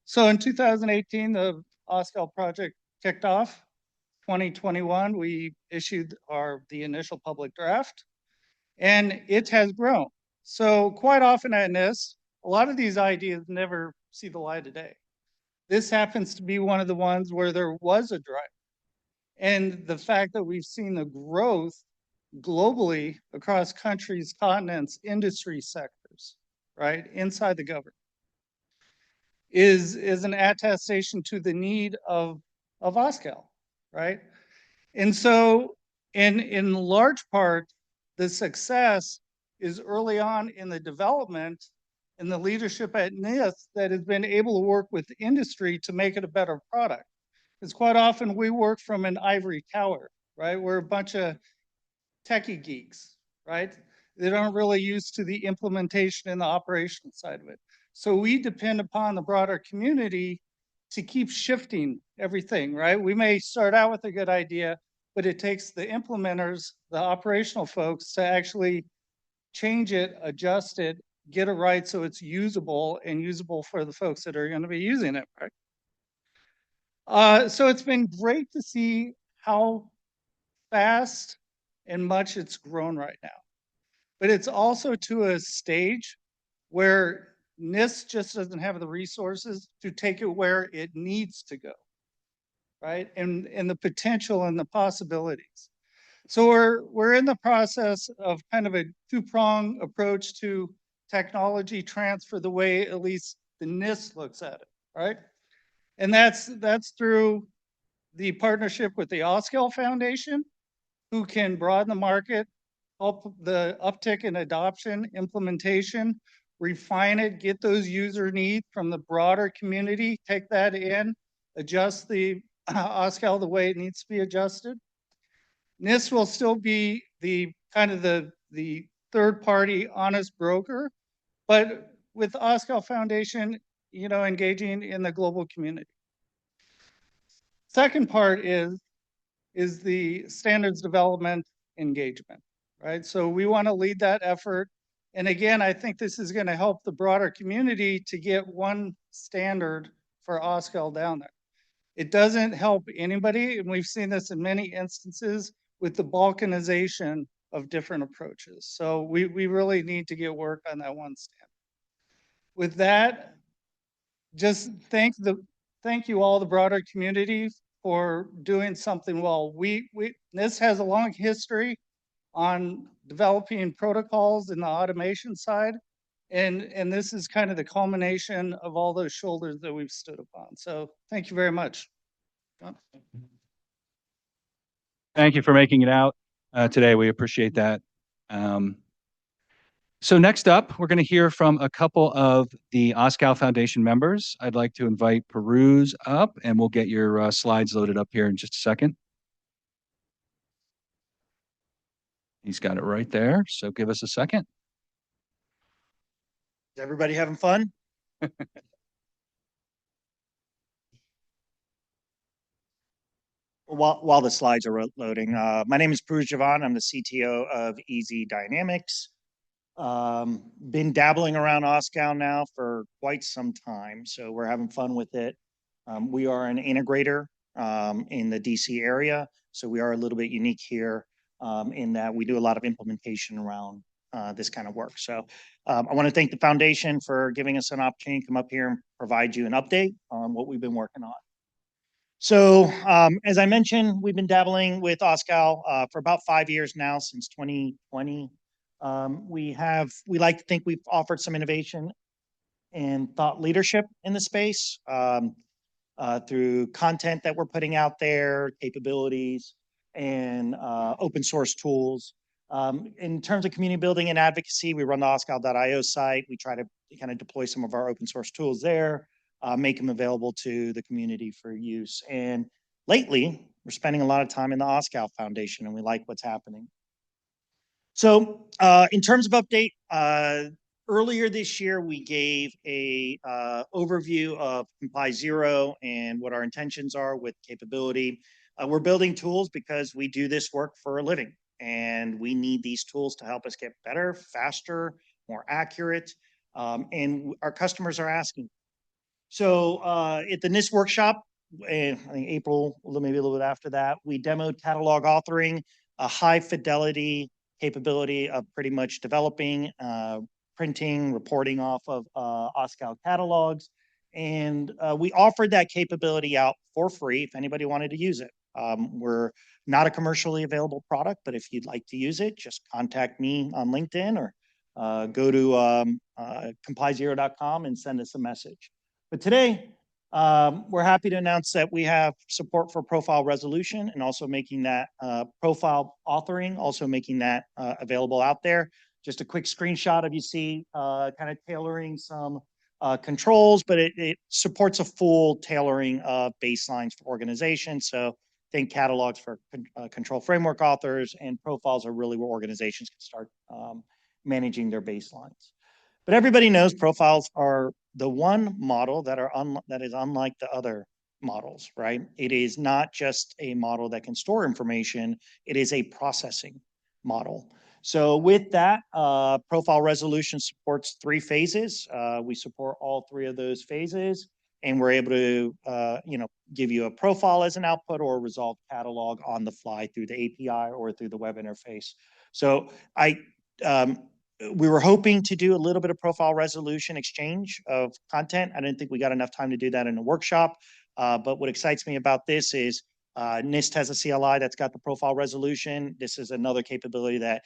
So in 2018, the OSCAL project kicked off. 2021, we issued the initial public draft, and it has grown. So quite often at NIST, a lot of these ideas never see the light of day. This happens to be one of the ones where there was a drive. And the fact that we've seen the growth globally across countries, continents, industry sectors, right, inside the government, is an attestation to the need of OSCAL, right? And so in large part, the success is early on in the development and the leadership at NIST that has been able to work with industry to make it a better product. Because quite often we work from an ivory tower, right? We're a bunch of techie geeks, right? They aren't really used to the implementation and the operational side of it. So we depend upon the broader community to keep shifting everything, right? We may start out with a good idea, but it takes the implementers, the operational folks, to actually change it, adjust it, get it right so it's usable and usable for the folks that are going to be using it, right? So it's been great to see how fast and much it's grown right now. But it's also to a stage where NIST just doesn't have the resources to take it where it needs to go, right? And the potential and the possibilities. So we're in the process of kind of a two-prong approach to technology transfer, the way at least the NIST looks at it, right? And that's through the partnership with the OSCAL Foundation, who can broaden the market, help the uptick in adoption, implementation, refine it, get those user needs from the broader community, take that in, adjust the OSCAL the way it needs to be adjusted. NIST will still be the kind of the third party honest broker, but with OSCAL Foundation, you know, engaging in the global community. Second part is the standards development engagement, right? So we want to lead that effort. And again, I think this is going to help the broader community to get one standard for OSCAL down there. It doesn't help anybody, and we've seen this in many instances with the balkanization of different approaches. So we really need to get work on that one standard. With that, just thank you all, the broader community, for doing something well. NIST has a long history on developing protocols in the automation side, and this is kind of the culmination of all those shoulders that we've stood upon. So thank you very much. Thank you for making it out today. We appreciate that. So next up, we're going to hear from a couple of the OSCAL Foundation members. I'd like to invite Pirooz up, and we'll get your slides loaded up here in just a second. He's got it right there, so give us a second. Is everybody having fun? While the slides are loading, my name is Pirooz Javan. I'm the CTO of EZ Dynamics. Been dabbling around OSCAL now for quite some time, so we're having fun with it. We are an integrator in the DC area, so we are a little bit unique here in that we do a lot of implementation around this kind of work. So I want to thank the foundation for giving us an opportunity to come up here and provide you an update on what we've been working on. So as I mentioned, we've been dabbling with OSCAL for about 5 years now, since 2020. We like to think we've offered some innovation and thought leadership in the space through content that we're putting out there, capabilities, and open source tools. In terms of community building and advocacy, we run the OSCAL.io site. We try to kind of deploy some of our open source tools there, make them available to the community for use. And lately, we're spending a lot of time in the OSCAL Foundation, and we like what's happening. So in terms of update, earlier this year, we gave a overview of Comply Zero and what our intentions are with capability. We're building tools because we do this work for a living, and we need these tools to help us get better, faster, more accurate, and our customers are asking. So at the NIST workshop, I think April, maybe a little bit after that, we demoed catalog authoring, a high fidelity capability of pretty much developing, printing, reporting off of OSCAL catalogs. And we offered that capability out for free if anybody wanted to use it. We're not a commercially available product, but if you'd like to use it, just contact me on LinkedIn or go to complyzero.com and send us a message. But today, we're happy to announce that we have support for profile resolution and also making that profile authoring, also making that available out there. Just a quick screenshot of you see kind of tailoring some controls, but it supports a full tailoring of baselines for organizations. So think catalogs for control framework authors, and profiles are really where organizations can start managing their baselines. But everybody knows profiles are the one model that is unlike the other models, right? It is not just a model that can store information, it is a processing model. So with that, profile resolution supports 3 phases. We support all 3 of those phases, and we're able to give you a profile as an output or a resolved catalog on the fly through the API or through the web interface. So we were hoping to do a little bit of profile resolution exchange of content. I didn't think we got enough time to do that in a workshop. But what excites me about this is NIST has a CLI that's got the profile resolution. This is another capability that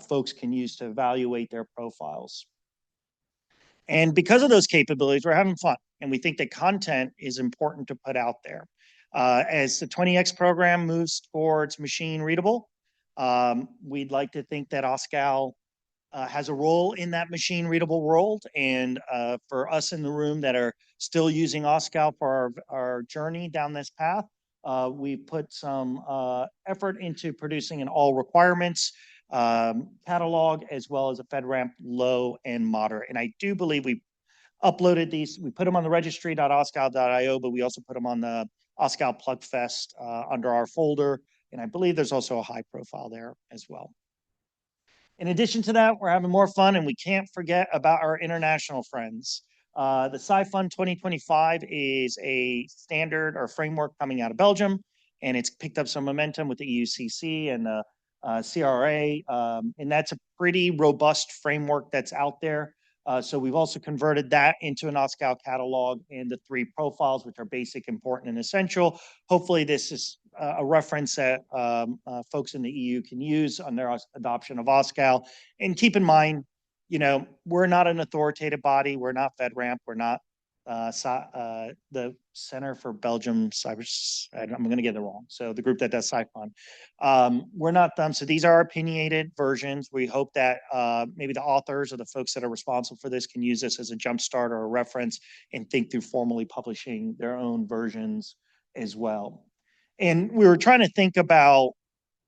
folks can use to evaluate their profiles. And because of those capabilities, we're having fun. And we think that content is important to put out there. As the 20X program moves towards machine readable, we'd like to think that OSCAL has a role in that machine readable world. And for us in the room that are still using OSCAL for our journey down this path, we put some effort into producing an all requirements catalog, as well as a FedRAMP low and moderate. And I do believe we uploaded these, we put them on the registry.oscal.io, but we also put them on the OSCAL PlugFest under our folder. And I believe there's also a high profile there as well. In addition to that, we're having more fun, and we can't forget about our international friends. The SciFund 2025 is a standard or framework coming out of Belgium, and it's picked up some momentum with the EUCC and the CRA, and that's a pretty robust framework that's out there. So we've also converted that into an OSCAL catalog and the 3 profiles, which are basic, important, and essential. Hopefully this is a reference that folks in the EU can use on their adoption of OSCAL. And keep in mind, we're not an authoritative body. We're not FedRAMP. We're not the Center for Belgium Cyber. I'm going to get it wrong. So the group that does SciFund. We're not them. So these are opinionated versions. We hope that maybe the authors or the folks that are responsible for this can use this as a jumpstart or a reference and think through formally publishing their own versions as well. And we were trying to think about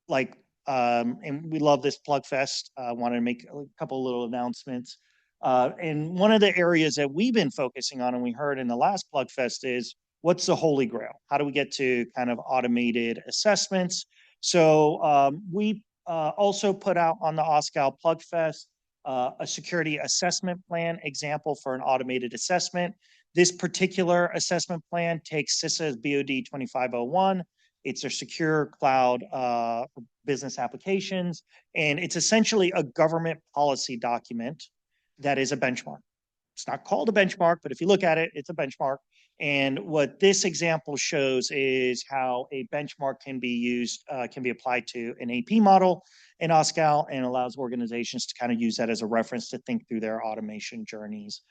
and we love this PlugFest. Wanted to make a couple of little announcements. And one of the areas that we've been focusing on, and we heard in the last PlugFest, is what's the holy grail? How do we get to kind of automated assessments? So we also put out on the OSCAL PlugFest a security assessment plan example for an automated assessment. This particular assessment plan takes CISA's BOD 2501. It's a secure cloud business applications, and it's essentially a government policy document that is a benchmark. It's not called a benchmark, but if you look at it, it's a benchmark. And what this example shows is how a benchmark can be used, can be applied to an AP model in OSCAL, and allows organizations to kind of use that as a reference to think through their automation journeys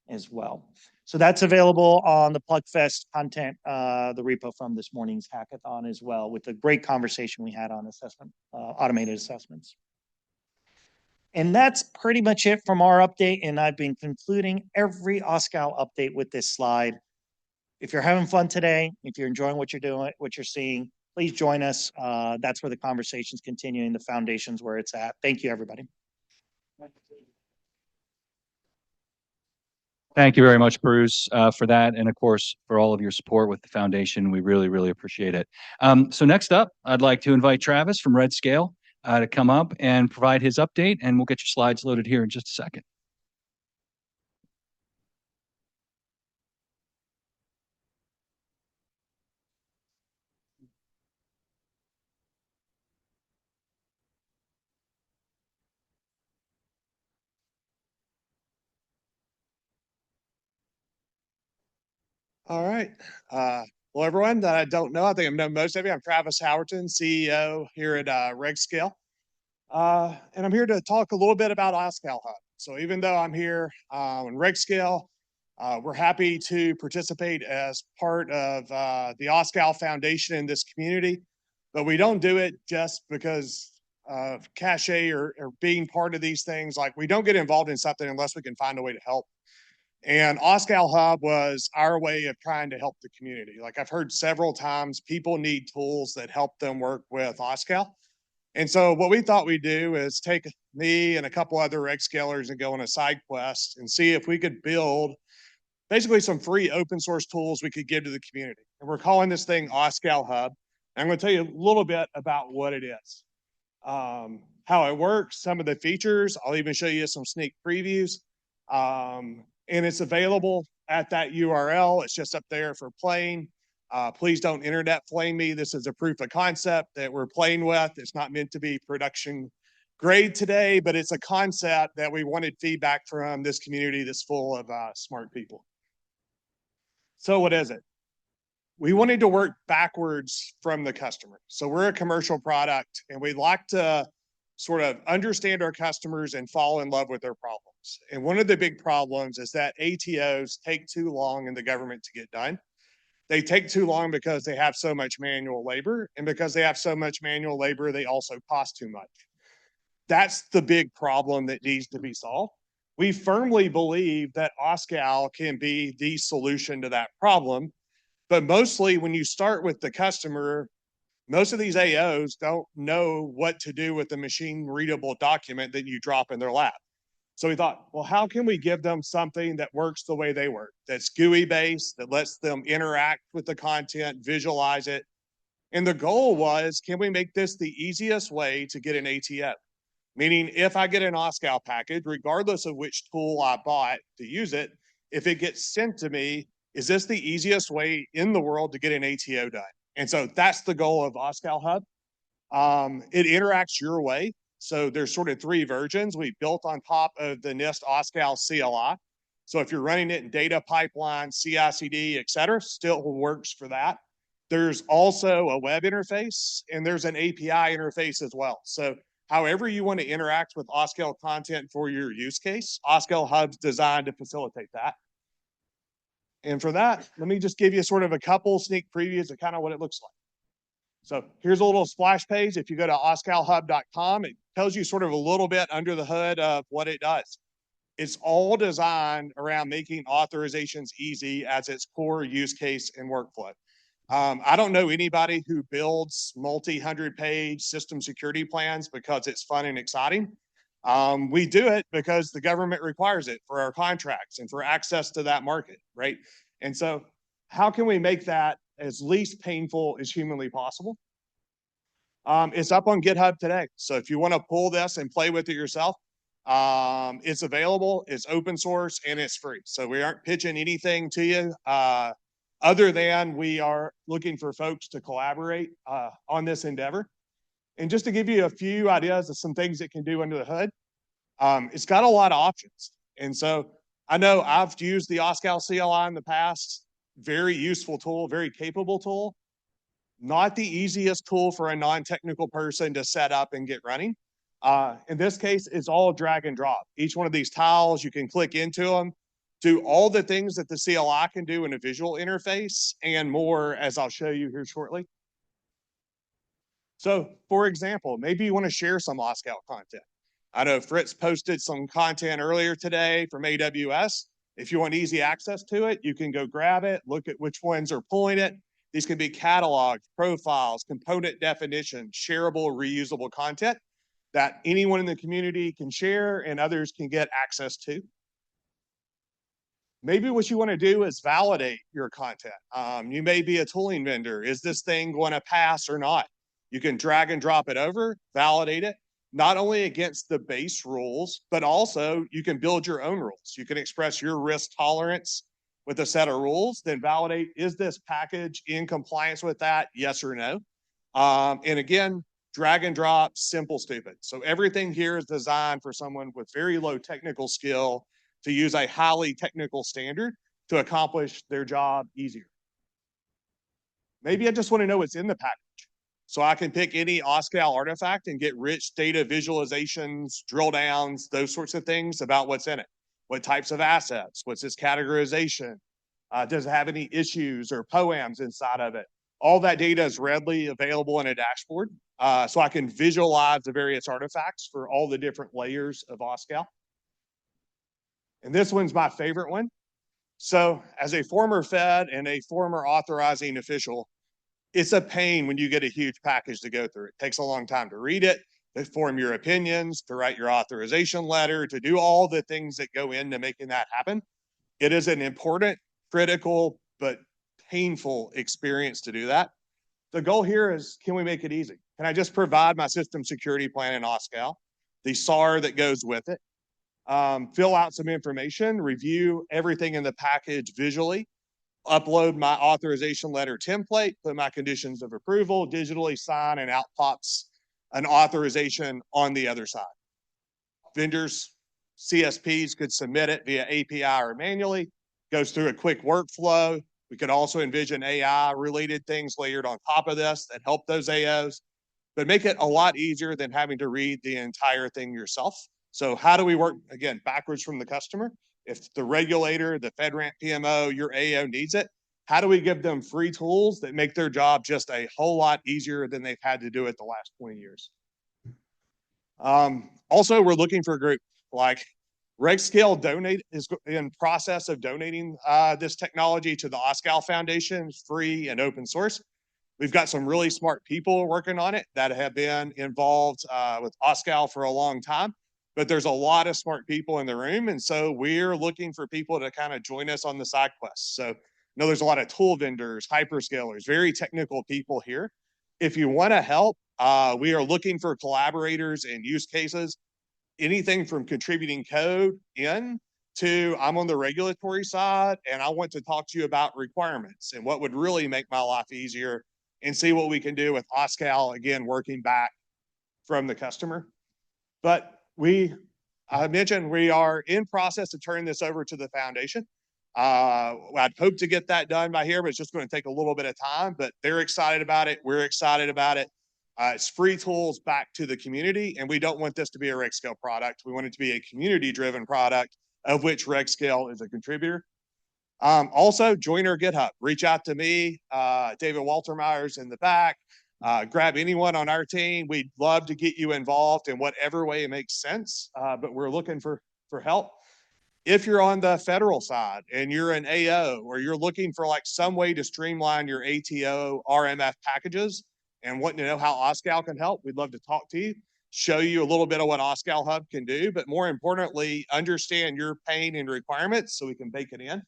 as well. So that's available on the PlugFest content, the repo from this morning's hackathon as well, with a great conversation we had on assessment, automated assessments. And that's pretty much it from our update. And I've been concluding every OSCAL update with this slide. If you're having fun today, if you're enjoying what you're doing, what you're seeing, please join us. That's where the conversation's continuing. The foundation's where it's at. Thank you, everybody. Thank you very much, Bruce, for that. And of course, for all of your support with the foundation. We really, really appreciate it. So next up, I'd like to invite Travis from RegScale to come up and provide his update, and we'll get your slides loaded here in just a second. All right. Well, everyone that I don't know, I think I've known most of you. I'm Travis Howerton, CEO here at RegScale. And I'm here to talk a little bit about OSCAL Hub. So even though I'm here in RegScale, we're happy to participate as part of the OSCAL Foundation in this community, but we don't do it just because of cachet or being part of these things. Like, we don't get involved in something unless we can find a way to help. And OSCAL Hub was our way of trying to help the community. Like, I've heard several times, people need tools that help them work with OSCAL. And so what we thought we'd do is take me and a couple other RegScalers and go on a side quest and see if we could build basically some free open source tools we could give to the community. And we're calling this thing OSCAL Hub. And I'm going to tell you a little bit about what it is, how it works, some of the features. I'll even show you some sneak previews. And it's available at that URL. It's just up there for playing. Please don't internet flame me. This is a proof of concept that we're playing with. It's not meant to be production grade today, but it's a concept that we wanted feedback from this community that's full of smart people. So what is it? We wanted to work backwards from the customer. So we're a commercial product, and we'd like to sort of understand our customers and fall in love with their problems. And one of the big problems is that ATOs take too long in the government to get done. They take too long because they have so much manual labor, and because they have so much manual labor, they also cost too much. That's the big problem that needs to be solved. We firmly believe that OSCAL can be the solution to that problem, but mostly when you start with the customer, most of these AOs don't know what to do with the machine readable document that you drop in their lap. So we thought, well, how can we give them something that works the way they work, that's GUI based, that lets them interact with the content, visualize it. And the goal was, can we make this the easiest way to get an ATO? Meaning, if I get an OSCAL package, regardless of which tool I bought to use it, if it gets sent to me, is this the easiest way in the world to get an ATO done? And so that's the goal of OSCAL Hub. It interacts your way. So there's sort of three versions. We built on top of the NIST OSCAL CLI. So if you're running it in data pipeline, CI/CD, et cetera, still works for that. There's also a web interface, and there's an API interface as well. So however you want to interact with OSCAL content for your use case, OSCAL Hub's designed to facilitate that. And for that, let me just give you sort of a couple sneak previews of kind of what it looks like. So here's a little splash page. If you go to oscalhub.com, it tells you sort of a little bit under the hood of what it does. It's all designed around making authorizations easy as its core use case and workflow. I don't know anybody who builds multi-100-page system security plans because it's fun and exciting. We do it because the government requires it for our contracts and for access to that market, right? And so how can we make that as least painful as humanly possible? It's up on GitHub today. So if you want to pull this and play with it yourself, it's available, it's open source, and it's free. So we aren't pitching anything to you other than we are looking for folks to collaborate on this endeavor. And just to give you a few ideas of some things it can do under the hood, it's got a lot of options. And so I know I've used the OSCAL CLI in the past, very useful tool, very capable tool. Not the easiest tool for a non-technical person to set up and get running. In this case, it's all drag and drop. Each one of these tiles, you can click into them, do all the things that the CLI can do in a visual interface and more, as I'll show you here shortly. So for example, maybe you want to share some OSCAL content. I know Fritz posted some content earlier today from AWS. If you want easy access to it, you can go grab it, look at which ones are pulling it. These can be catalogs, profiles, component definitions, shareable, reusable content that anyone in the community can share and others can get access to. Maybe what you want to do is validate your content. You may be a tooling vendor. Is this thing going to pass or not? You can drag and drop it over, validate it, not only against the base rules, but also you can build your own rules. You can express your risk tolerance with a set of rules, then validate, is this package in compliance with that? Yes or no? And again, drag and drop, simple, stupid. So everything here is designed for someone with very low technical skill to use a highly technical standard to accomplish their job easier. Maybe I just want to know what's in the package. So I can pick any OSCAL artifact and get rich data visualizations, drill downs, those sorts of things about what's in it. What types of assets? What's its categorization? Does it have any issues or poems inside of it? All that data is readily available in a dashboard. So I can visualize the various artifacts for all the different layers of OSCAL. And this one's my favorite one. So as a former Fed and a former authorizing official, it's a pain when you get a huge package to go through. It takes a long time to read it, to form your opinions, to write your authorization letter, to do all the things that go into making that happen. It is an important, critical, but painful experience to do that. The goal here is, can we make it easy? Can I just provide my system security plan in OSCAL, the SAR that goes with it, fill out some information, review everything in the package visually, upload my authorization letter template, put my conditions of approval, digitally sign, and out pops an authorization on the other side. Vendors, CSPs could submit it via API or manually, goes through a quick workflow. We could also envision AI-related things layered on top of this that help those AOs, but make it a lot easier than having to read the entire thing yourself. So how do we work, again, backwards from the customer? If the regulator, the FedRAMP PMO, your AO needs it, how do we give them free tools that make their job just a whole lot easier than they've had to do it the last 20 years? Also, we're looking for a group like RegScale is in process of donating this technology to the OSCAL Foundation. It's free and open source. We've got some really smart people working on it that have been involved with OSCAL for a long time. But there's a lot of smart people in the room. And so we're looking for people to kind of join us on the side quest. So there's a lot of tool vendors, hyperscalers, very technical people here. If you want to help, we are looking for collaborators and use cases, anything from contributing code in to I'm on the regulatory side and I want to talk to you about requirements and what would really make my life easier and see what we can do with OSCAL, again, working back from the customer. But I mentioned we are in process of turning this over to the foundation. I'd hope to get that done by here, but it's just going to take a little bit of time. But they're excited about it. We're excited about it. It's free tools back to the community, and we don't want this to be a RegScale product. We want it to be a community-driven product, of which RegScale is a contributor. Also, join our GitHub. Reach out to me, David Waltermeyer's in the back. Grab anyone on our team. We'd love to get you involved in whatever way it makes sense, but we're looking for help. If you're on the federal side and you're an AO or you're looking for like some way to streamline your ATO RMF packages and wanting to know how OSCAL can help, we'd love to talk to you, show you a little bit of what OSCAL Hub can do, but more importantly, understand your pain and requirements so we can bake it in.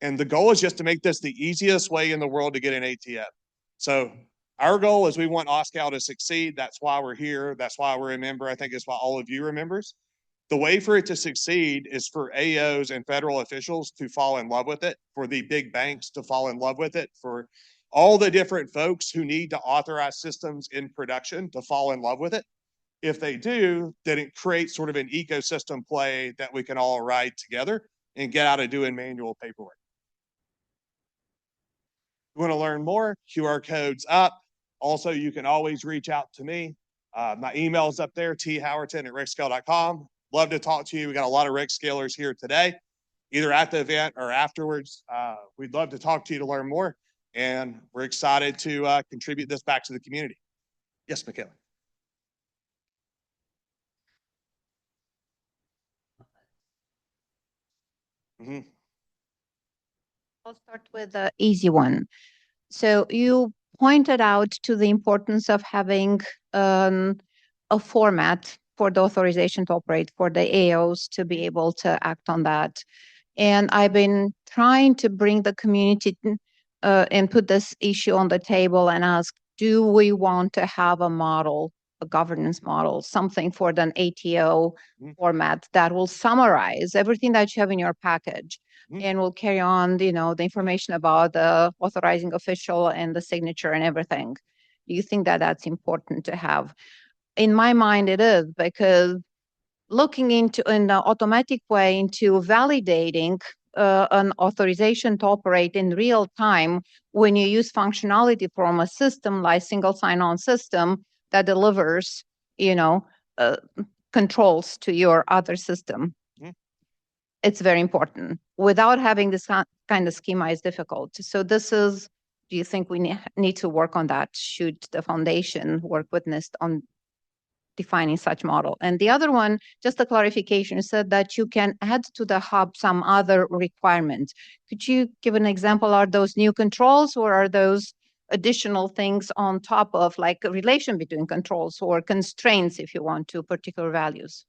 And the goal is just to make this the easiest way in the world to get an ATO. So our goal is we want OSCAL to succeed. That's why we're here. That's why we're a member. I think it's why all of you are members. The way for it to succeed is for AOs and federal officials to fall in love with it, for the big banks to fall in love with it, for all the different folks who need to authorize systems in production to fall in love with it. If they do, then it creates sort of an ecosystem play that we can all ride together and get out of doing manual paperwork. If you want to learn more, QR code's up. Also, you can always reach out to me. My email's up there, thowerton@regscale.com. Love to talk to you. We got a lot of RegScalers here today, either at the event or afterwards. We'd love to talk to you to learn more, and we're excited to contribute this back to the community. Yes, Michaela. I'll start with the easy one. So you pointed out to the importance of having a format for the authorization to operate, for the AOs to be able to act on that. And I've been trying to bring the community and put this issue on the table and ask, do we want to have a model, a governance model, something for the ATO format that will summarize everything that you have in your package and will carry on, the information about the authorizing official and the signature and everything. Do you think that that's important to have? In my mind, it is, because looking into in an automatic way into validating an authorization to operate in real time when you use functionality from a system like single sign-on system that delivers, controls to your other system. It's very important. Without having this kind of schema is difficult. So do you think we need to work on that? Should the foundation work with NIST on defining such model? And the other one, just a clarification, said that you can add to the hub some other requirements. Could you give an example? Are those new controls, or are those additional things on top of, like a relation between controls or constraints, if you want, to particular values?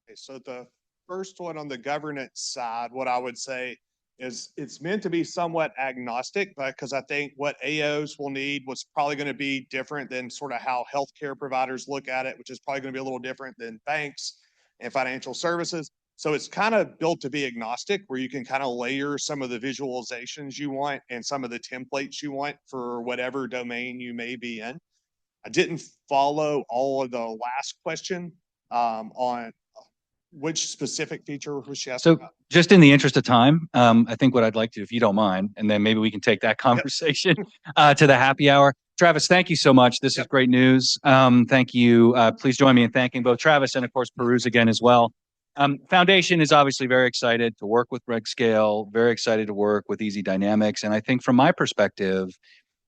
Okay, so the first one on the governance side, what I would say is it's meant to be somewhat agnostic, because I think what AOs will need was probably going to be different than sort of how healthcare providers look at it, which is probably going to be a little different than banks and financial services. So it's kind of built to be agnostic, where you can kind of layer some of the visualizations you want and some of the templates you want for whatever domain you may be in. I didn't follow all of the last question on which specific feature was she asking about? Just in the interest of time, I think what I'd like to, if you don't mind, and then maybe we can take that conversation to the happy hour. Travis, thank you so much. This is great news. Thank you. Please join me in thanking both Travis and, of course, Pirooz again as well. Foundation is obviously very excited to work with RegScale, very excited to work with Easy Dynamics. And I think from my perspective,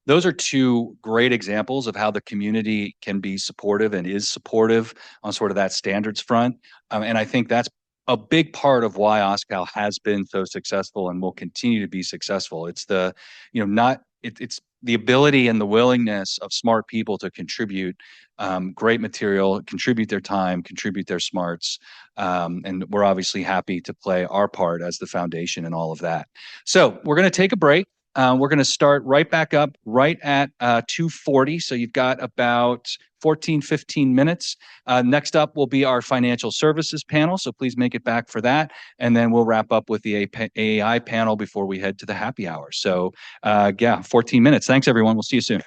those are two great examples of how the community can be supportive and is supportive on sort of that standards front. And I think that's a big part of why OSCAL has been so successful and will continue to be successful. It's the, it's the ability and the willingness of smart people to contribute great material, contribute their time, contribute their smarts. And we're obviously happy to play our part as the foundation in all of that. So we're going to take a break. We're going to start right back up right at 2:40. So you've got about 15 minutes. Next up will be our financial services panel. So please make it back for that. And then we'll wrap up with the AI panel before we head to the happy hour. So 14 minutes. Thanks, everyone. We'll see you soon.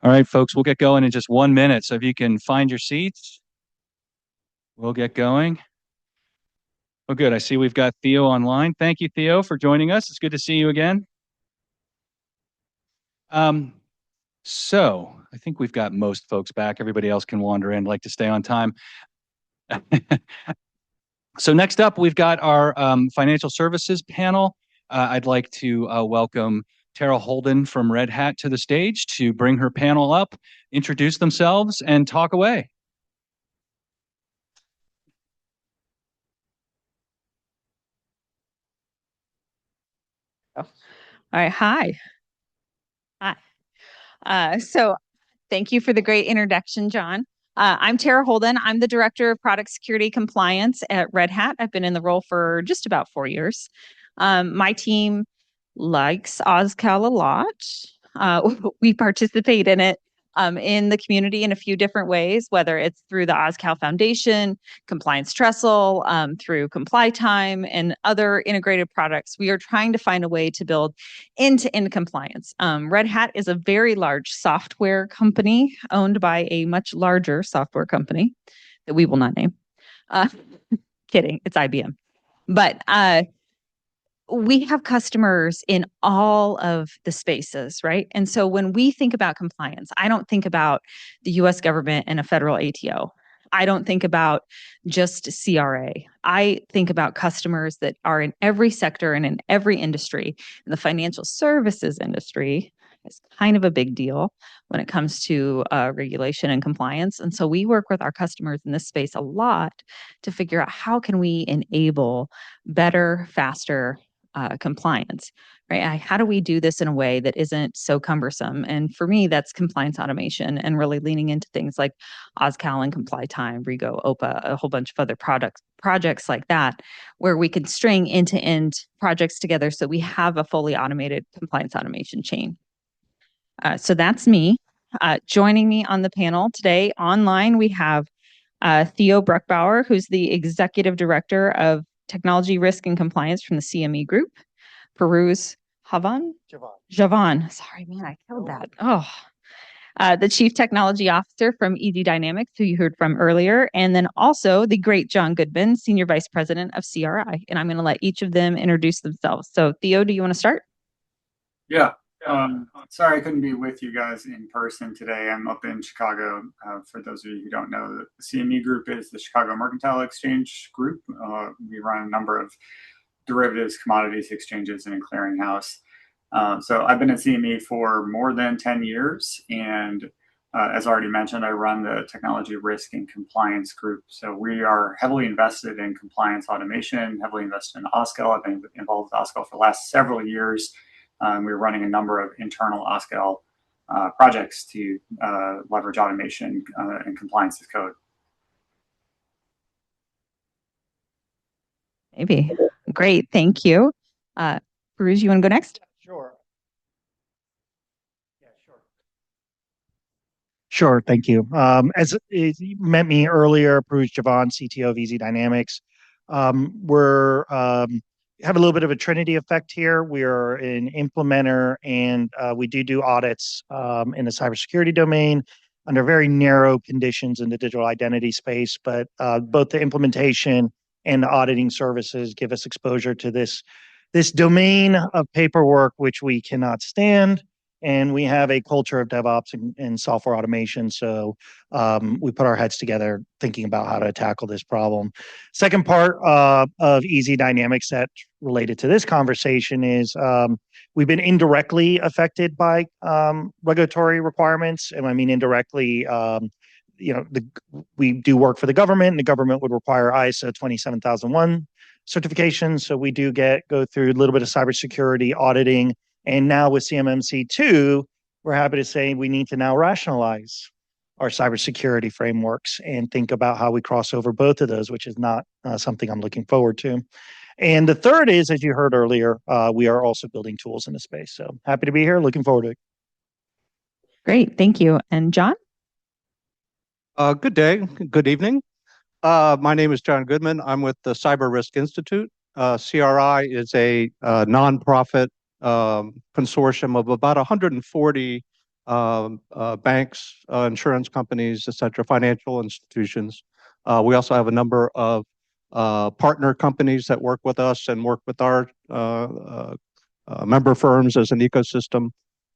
All right, folks, we'll get going in just 1 minute. So if you can find your seats, we'll get going. Oh, good. I see we've got Theo online. Thank you, Theo, for joining us. It's good to see you again. So I think we've got most folks back. Everybody else can wander in, like to stay on time. So next up, we've got our financial services panel. I'd like to welcome Tara Houlden from RedHat to the stage to bring her panel up, introduce themselves, and talk away. All right. Hi. So thank you for the great introduction, John. I'm Tara Houlden. I'm the Director of Product Security Compliance at RedHat. I've been in the role for just about 4 years. My team likes OSCAL a lot. We participate in it in the community in a few different ways, whether it's through the OSCAL Foundation, Compliance Trestle, through Comply Time, and other integrated products. We are trying to find a way to build end-to-end compliance. RedHat is a very large software company owned by a much larger software company that we will not name. Kidding, it's IBM. But we have customers in all of the spaces, right? And so when we think about compliance, I don't think about the US government and a federal ATO. I don't think about just CRA. I think about customers that are in every sector and in every industry. And the financial services industry is kind of a big deal when it comes to regulation and compliance. And so we work with our customers in this space a lot to figure out how can we enable better, faster compliance, right? How do we do this in a way that isn't so cumbersome? And for me, that's compliance automation and really leaning into things like OSCAL and Comply Time, Rego, OPA, a whole bunch of other projects like that, where we can string end-to-end projects together so we have a fully automated compliance automation chain. So that's me. Joining me on the panel today online, we have Theo Bruckbauer, who's the Executive Director of Technology Risk and Compliance from the CME Group. Pirooz Javan. Sorry, man, I killed that. Oh, the Chief Technology Officer from EZ Dynamics, who you heard from earlier, and then also the great John Goodman, Senior Vice President of CRI. And I'm going to let each of them introduce themselves. So Theo, do you want to start? Yeah. Sorry I couldn't be with you guys in person today. I'm up in Chicago. For those of you who don't know, the CME Group is the Chicago Mercantile Exchange Group. We run a number of derivatives, commodities exchanges, and a clearinghouse. So I've been at CME for more than 10 years. And as already mentioned, I run the Technology Risk and Compliance Group. So we are heavily invested in compliance automation, heavily invested in OSCAL. I've been involved with OSCAL for the last several years. We're running a number of internal OSCAL projects to leverage automation and compliance as code. Maybe. Great. Thank you. Pirooz, you want to go next? Sure. Yeah, sure. Sure. Thank you. As you met me earlier, Pirooz Javan, CTO of EZ Dynamics. We're have a little bit of a Trinity effect here. We are an implementer, and we do audits in the cybersecurity domain under very narrow conditions in the digital identity space. But both the implementation and the auditing services give us exposure to this domain of paperwork, which we cannot stand. And we have a culture of DevOps and software automation. So we put our heads together thinking about how to tackle this problem. Second part of EZ Dynamics that related to this conversation is we've been indirectly affected by regulatory requirements. And I mean indirectly, we do work for the government, and the government would require ISO 27001 certification. So we do go through a little bit of cybersecurity auditing. And now with CMMC2, we're happy to say we need to now rationalize our cybersecurity frameworks and think about how we cross over both of those, which is not something I'm looking forward to. And the third is, as you heard earlier, we are also building tools in the space. So happy to be here. Looking forward to it. Great. Thank you. And John? Good day. Good evening. My name is John Goodman. I'm with the Cyber Risk Institute. CRI is a nonprofit consortium of about 140 banks, insurance companies, et cetera, financial institutions. We also have a number of partner companies that work with us and work with our member firms as an ecosystem.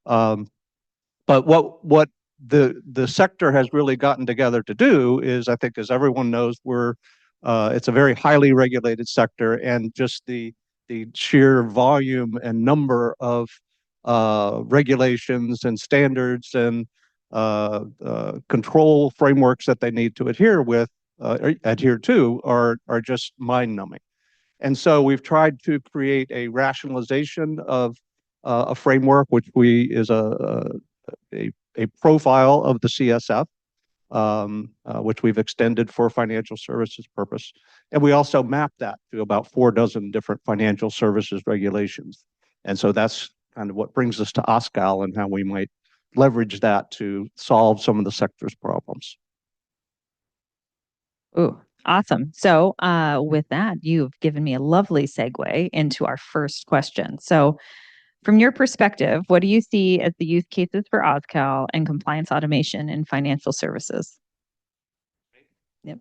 But what the sector has really gotten together to do is, I think, as everyone knows, it's a very highly regulated sector, and just the sheer volume and number of regulations and standards and control frameworks that they need to adhere to are just mind-numbing. And so we've tried to create a rationalization of a framework, which is a profile of the CSF, which we've extended for financial services purpose. And we also map that to about 4 dozen different financial services regulations. And so that's kind of what brings us to OSCAL and how we might leverage that to solve some of the sector's problems. Ooh, awesome. So with that, you've given me a lovely segue into our first question. So from your perspective, what do you see as the use cases for OSCAL and compliance automation in financial services? Yep.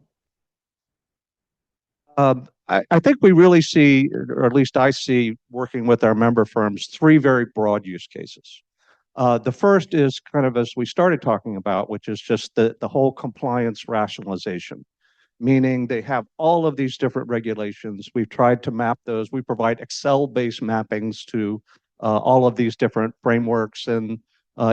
I think we really see, or at least I see, working with our member firms, 3 very broad use cases. The first is kind of as we started talking about, which is just the whole compliance rationalization, meaning they have all of these different regulations. We've tried to map those. We provide Excel-based mappings to all of these different frameworks and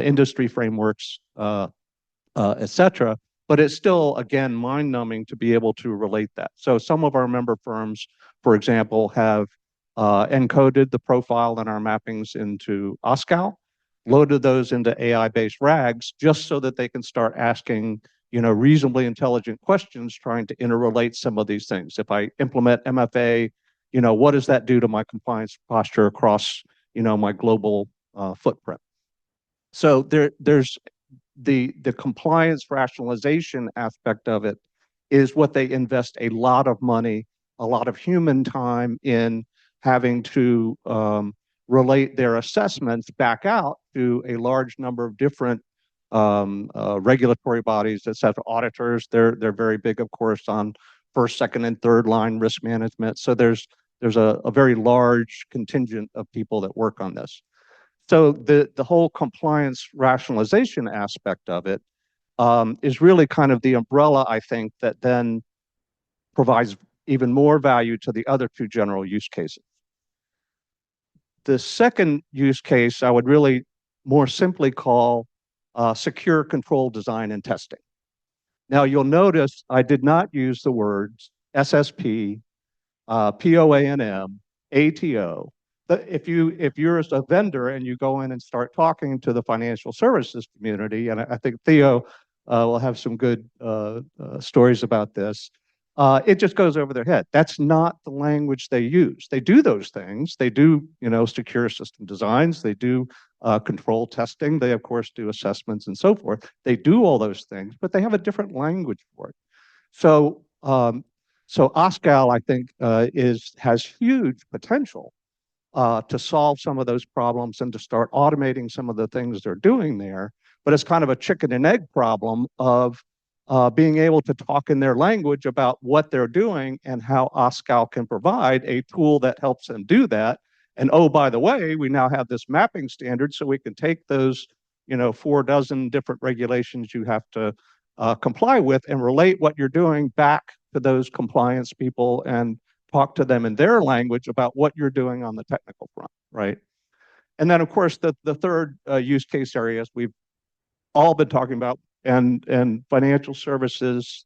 industry frameworks, et cetera. But it's still, again, mind-numbing to be able to relate that. So some of our member firms, for example, have encoded the profile in our mappings into OSCAL, loaded those into AI-based RAGs, just so that they can start asking, reasonably intelligent questions, trying to interrelate some of these things. If I implement MFA, what does that do to my compliance posture across, my global footprint? So there's the compliance rationalization aspect of it is what they invest a lot of money, a lot of human time in having to relate their assessments back out to a large number of different regulatory bodies, et cetera. Auditors, they're very big, of course, on first, second, and third line risk management. So there's a very large contingent of people that work on this. So the whole compliance rationalization aspect of it is really kind of the umbrella, I think, that then provides even more value to the other 2 general use cases. The second use case I would really more simply call secure control design and testing. Now you'll notice I did not use the words SSP, POANM, ATO. But if you're a vendor and you go in and start talking to the financial services community, and I think Theo will have some good stories about this, it just goes over their head. That's not the language they use. They do those things. They do, secure system designs. They do control testing. They, of course, do assessments and so forth. They do all those things, but they have a different language for it. So OSCAL, I think, has huge potential to solve some of those problems and to start automating some of the things they're doing there. But it's kind of a chicken and egg problem of being able to talk in their language about what they're doing and how OSCAL can provide a tool that helps them do that. And oh, by the way, we now have this mapping standard, so we can take those 4 dozen different regulations you have to comply with and relate what you're doing back to those compliance people and talk to them in their language about what you're doing on the technical front, right? And then, of course, the third use case areas we've all been talking about, and financial services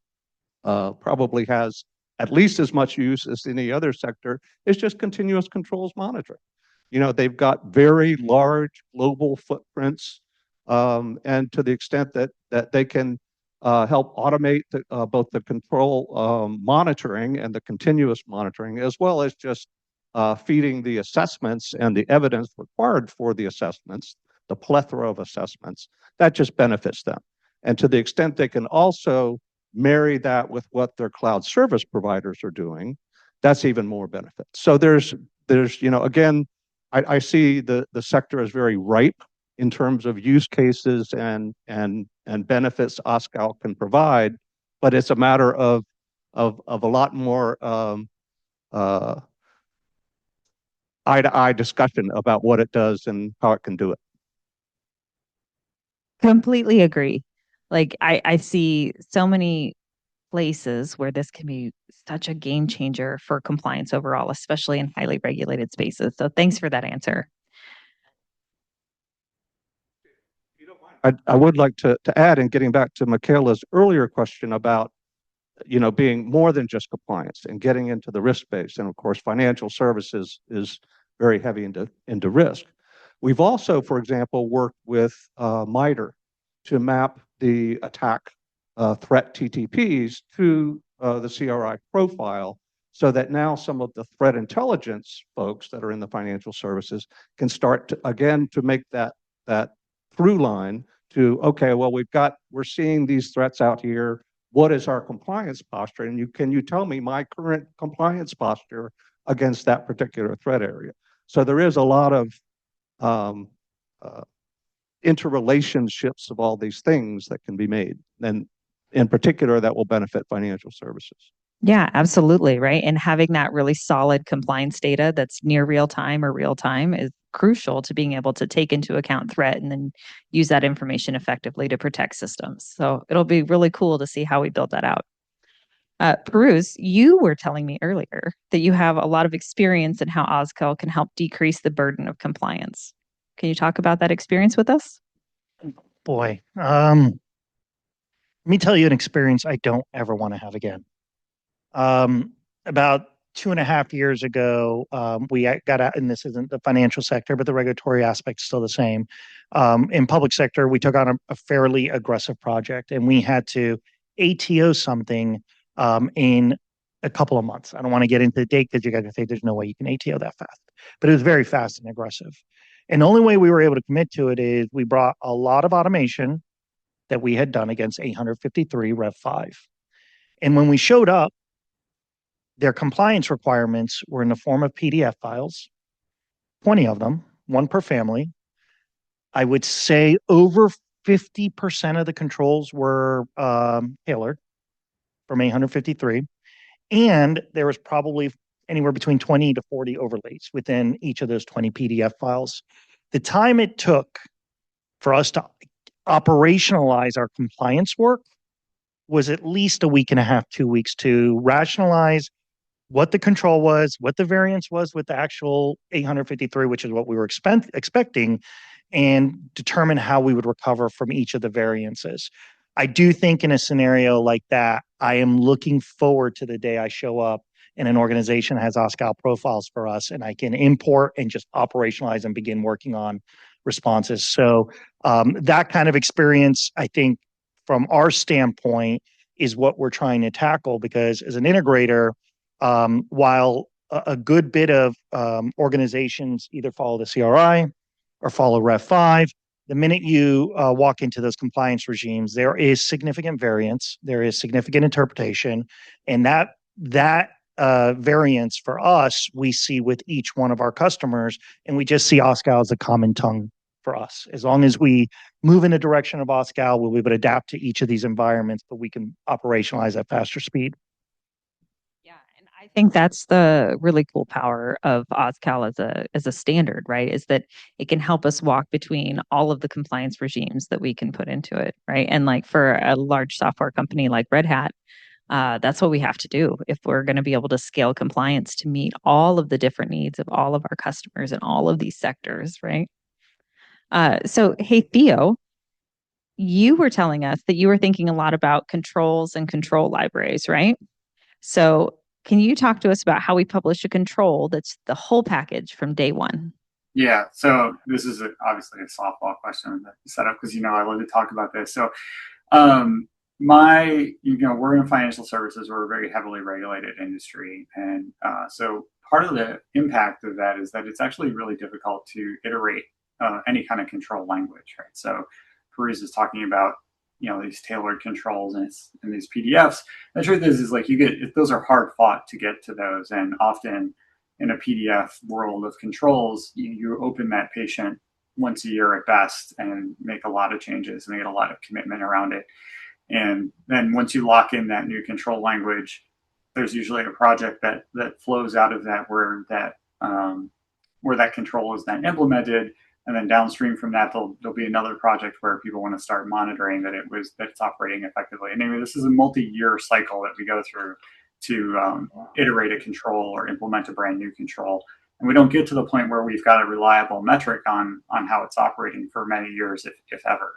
probably has at least as much use as any other sector, is just continuous controls monitoring. They've got very large global footprints, and to the extent that they can help automate both the control monitoring and the continuous monitoring, as well as just feeding the assessments and the evidence required for the assessments, the plethora of assessments, that just benefits them. And to the extent they can also marry that with what their cloud service providers are doing, that's even more benefit. So there's again, I see the sector as very ripe in terms of use cases and benefits OSCAL can provide, but it's a matter of a lot more eye-to-eye discussion about what it does and how it can do it. Completely agree. Like I see so many places where this can be such a game changer for compliance overall, especially in highly regulated spaces. So thanks for that answer. I would like to add, in getting back to Michaela's earlier question about, being more than just compliance and getting into the risk base. And of course, financial services is very heavy into risk. We've also, for example, worked with MITRE to map the attack threat TTPs to the CRI profile, so that now some of the threat intelligence folks that are in the financial services can start to, again, to make that through line to, okay, well, we're seeing these threats out here. What is our compliance posture? And can you tell me my current compliance posture against that particular threat area? So there is a lot of interrelationships of all these things that can be made, and in particular that will benefit financial services. Yeah, absolutely. Right. And having that really solid compliance data that's near real time or real time is crucial to being able to take into account threat and then use that information effectively to protect systems. So it'll be really cool to see how we build that out. Pirooz, you were telling me earlier that you have a lot of experience in how OSCAL can help decrease the burden of compliance. Can you talk about that experience with us? Boy, let me tell you an experience I don't ever want to have again. About 2.5 years ago, we got out, and this isn't the financial sector, but the regulatory aspect is still the same. In public sector, we took on a fairly aggressive project, and we had to ATO something in a couple of months. I don't want to get into the date because you guys say there's no way you can ATO that fast, but it was very fast and aggressive. And the only way we were able to commit to it is we brought a lot of automation that we had done against 853 Rev 5. And when we showed up, their compliance requirements were in the form of PDF files, 20 of them, one per family. I would say over 50% of the controls were tailored from 853. And there was probably anywhere between 20 to 40 overlays within each of those 20 PDF files. The time it took for us to operationalize our compliance work was at least a week and a half, 2 weeks, to rationalize what the control was, what the variance was with the actual 853, which is what we were expecting, and determine how we would recover from each of the variances. I do think in a scenario like that, I am looking forward to the day I show up and an organization has OSCAL profiles for us, and I can import and just operationalize and begin working on responses. So that kind of experience, I think, from our standpoint, is what we're trying to tackle, because as an integrator, while a good bit of organizations either follow the CRI or follow Rev 5, the minute you walk into those compliance regimes, there is significant variance, there is significant interpretation, and that variance for us, we see with each one of our customers, and we just see OSCAL as a common tongue for us. As long as we move in the direction of OSCAL, we'll be able to adapt to each of these environments, but we can operationalize at faster speed. I think that's the really cool power of OSCAL as a standard, right? Is that it can help us walk between all of the compliance regimes that we can put into it, right? And like for a large software company like RedHat, that's what we have to do if we're going to be able to scale compliance to meet all of the different needs of all of our customers in all of these sectors, right? So, hey, Theo, you were telling us that you were thinking a lot about controls and control libraries, right? So can you talk to us about how we publish a control that's the whole package from day one? Yeah, so this is obviously a softball question that you set up because, I love to talk about this. So we're in financial services, we're a very heavily regulated industry. And so part of the impact of that is that it's actually really difficult to iterate any kind of control language, right? So Pirooz is talking about these tailored controls and these PDFs. The truth is like those are hard fought to get to those, and often in a PDF world of controls, you open that patient once a year at best and make a lot of changes and get a lot of commitment around it. And then once you lock in that new control language, there's usually a project that flows out of that where that control is then implemented. And then downstream from that, there'll be another project where people want to start monitoring that it's operating effectively. And anyway, this is a multi-year cycle that we go through to iterate a control or implement a brand new control. And we don't get to the point where we've got a reliable metric on how it's operating for many years, if ever.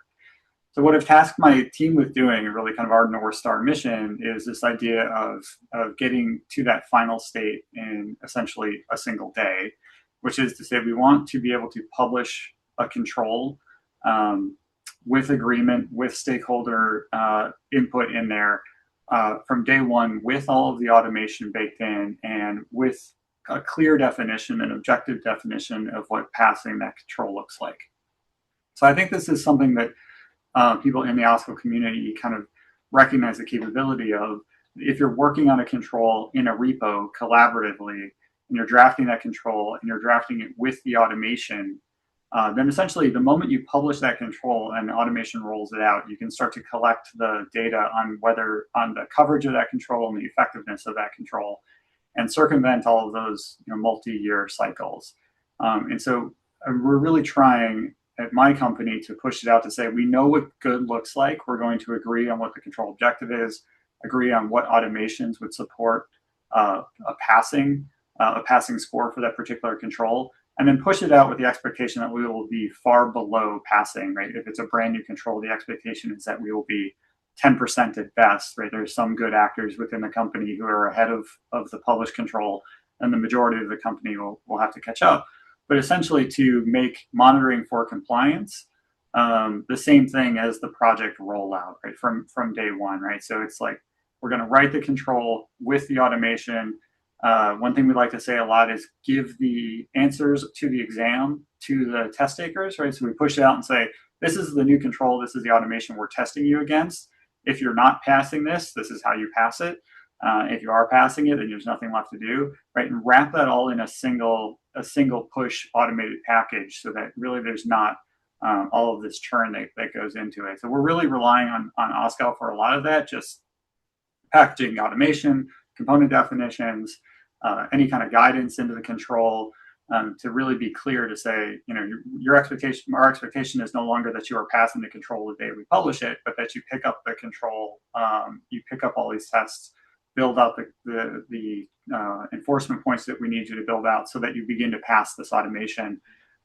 So what I've tasked my team with doing, and really kind of our North Star mission, is this idea of getting to that final state in essentially a single day, which is to say we want to be able to publish a control with agreement, with stakeholder input in there from day one, with all of the automation baked in and with a clear definition, an objective definition of what passing that control looks like. So I think this is something that people in the OSCAL community kind of recognize the capability of. If you're working on a control in a repo collaboratively, and you're drafting that control and you're drafting it with the automation, then essentially the moment you publish that control and the automation rolls it out, you can start to collect the data on the coverage of that control and the effectiveness of that control, and circumvent all of those multi-year cycles. And so we're really trying at my company to push it out to say, we know what good looks like. We're going to agree on what the control objective is, agree on what automations would support a passing score for that particular control, and then push it out with the expectation that we will be far below passing, right? If it's a brand new control, the expectation is that we will be 10% at best, right? There's some good actors within the company who are ahead of the published control, and the majority of the company will have to catch up. But essentially to make monitoring for compliance the same thing as the project rollout, right? From day one, right? So it's like, we're going to write the control with the automation. One thing we like to say a lot is give the answers to the exam to the test takers, right? So we push it out and say, this is the new control, this is the automation we're testing you against. If you're not passing this, this is how you pass it. If you are passing it, then there's nothing left to do, right? And wrap that all in a single push automated package, so that really there's not all of this churn that goes into it. So we're really relying on OSCAL for a lot of that, just packaging automation, component definitions, any kind of guidance into the control, to really be clear to say, our expectation is no longer that you are passing the control the day we publish it, but that you pick up the control, you pick up all these tests, build out the enforcement points that we need you to build out, so that you begin to pass this automation,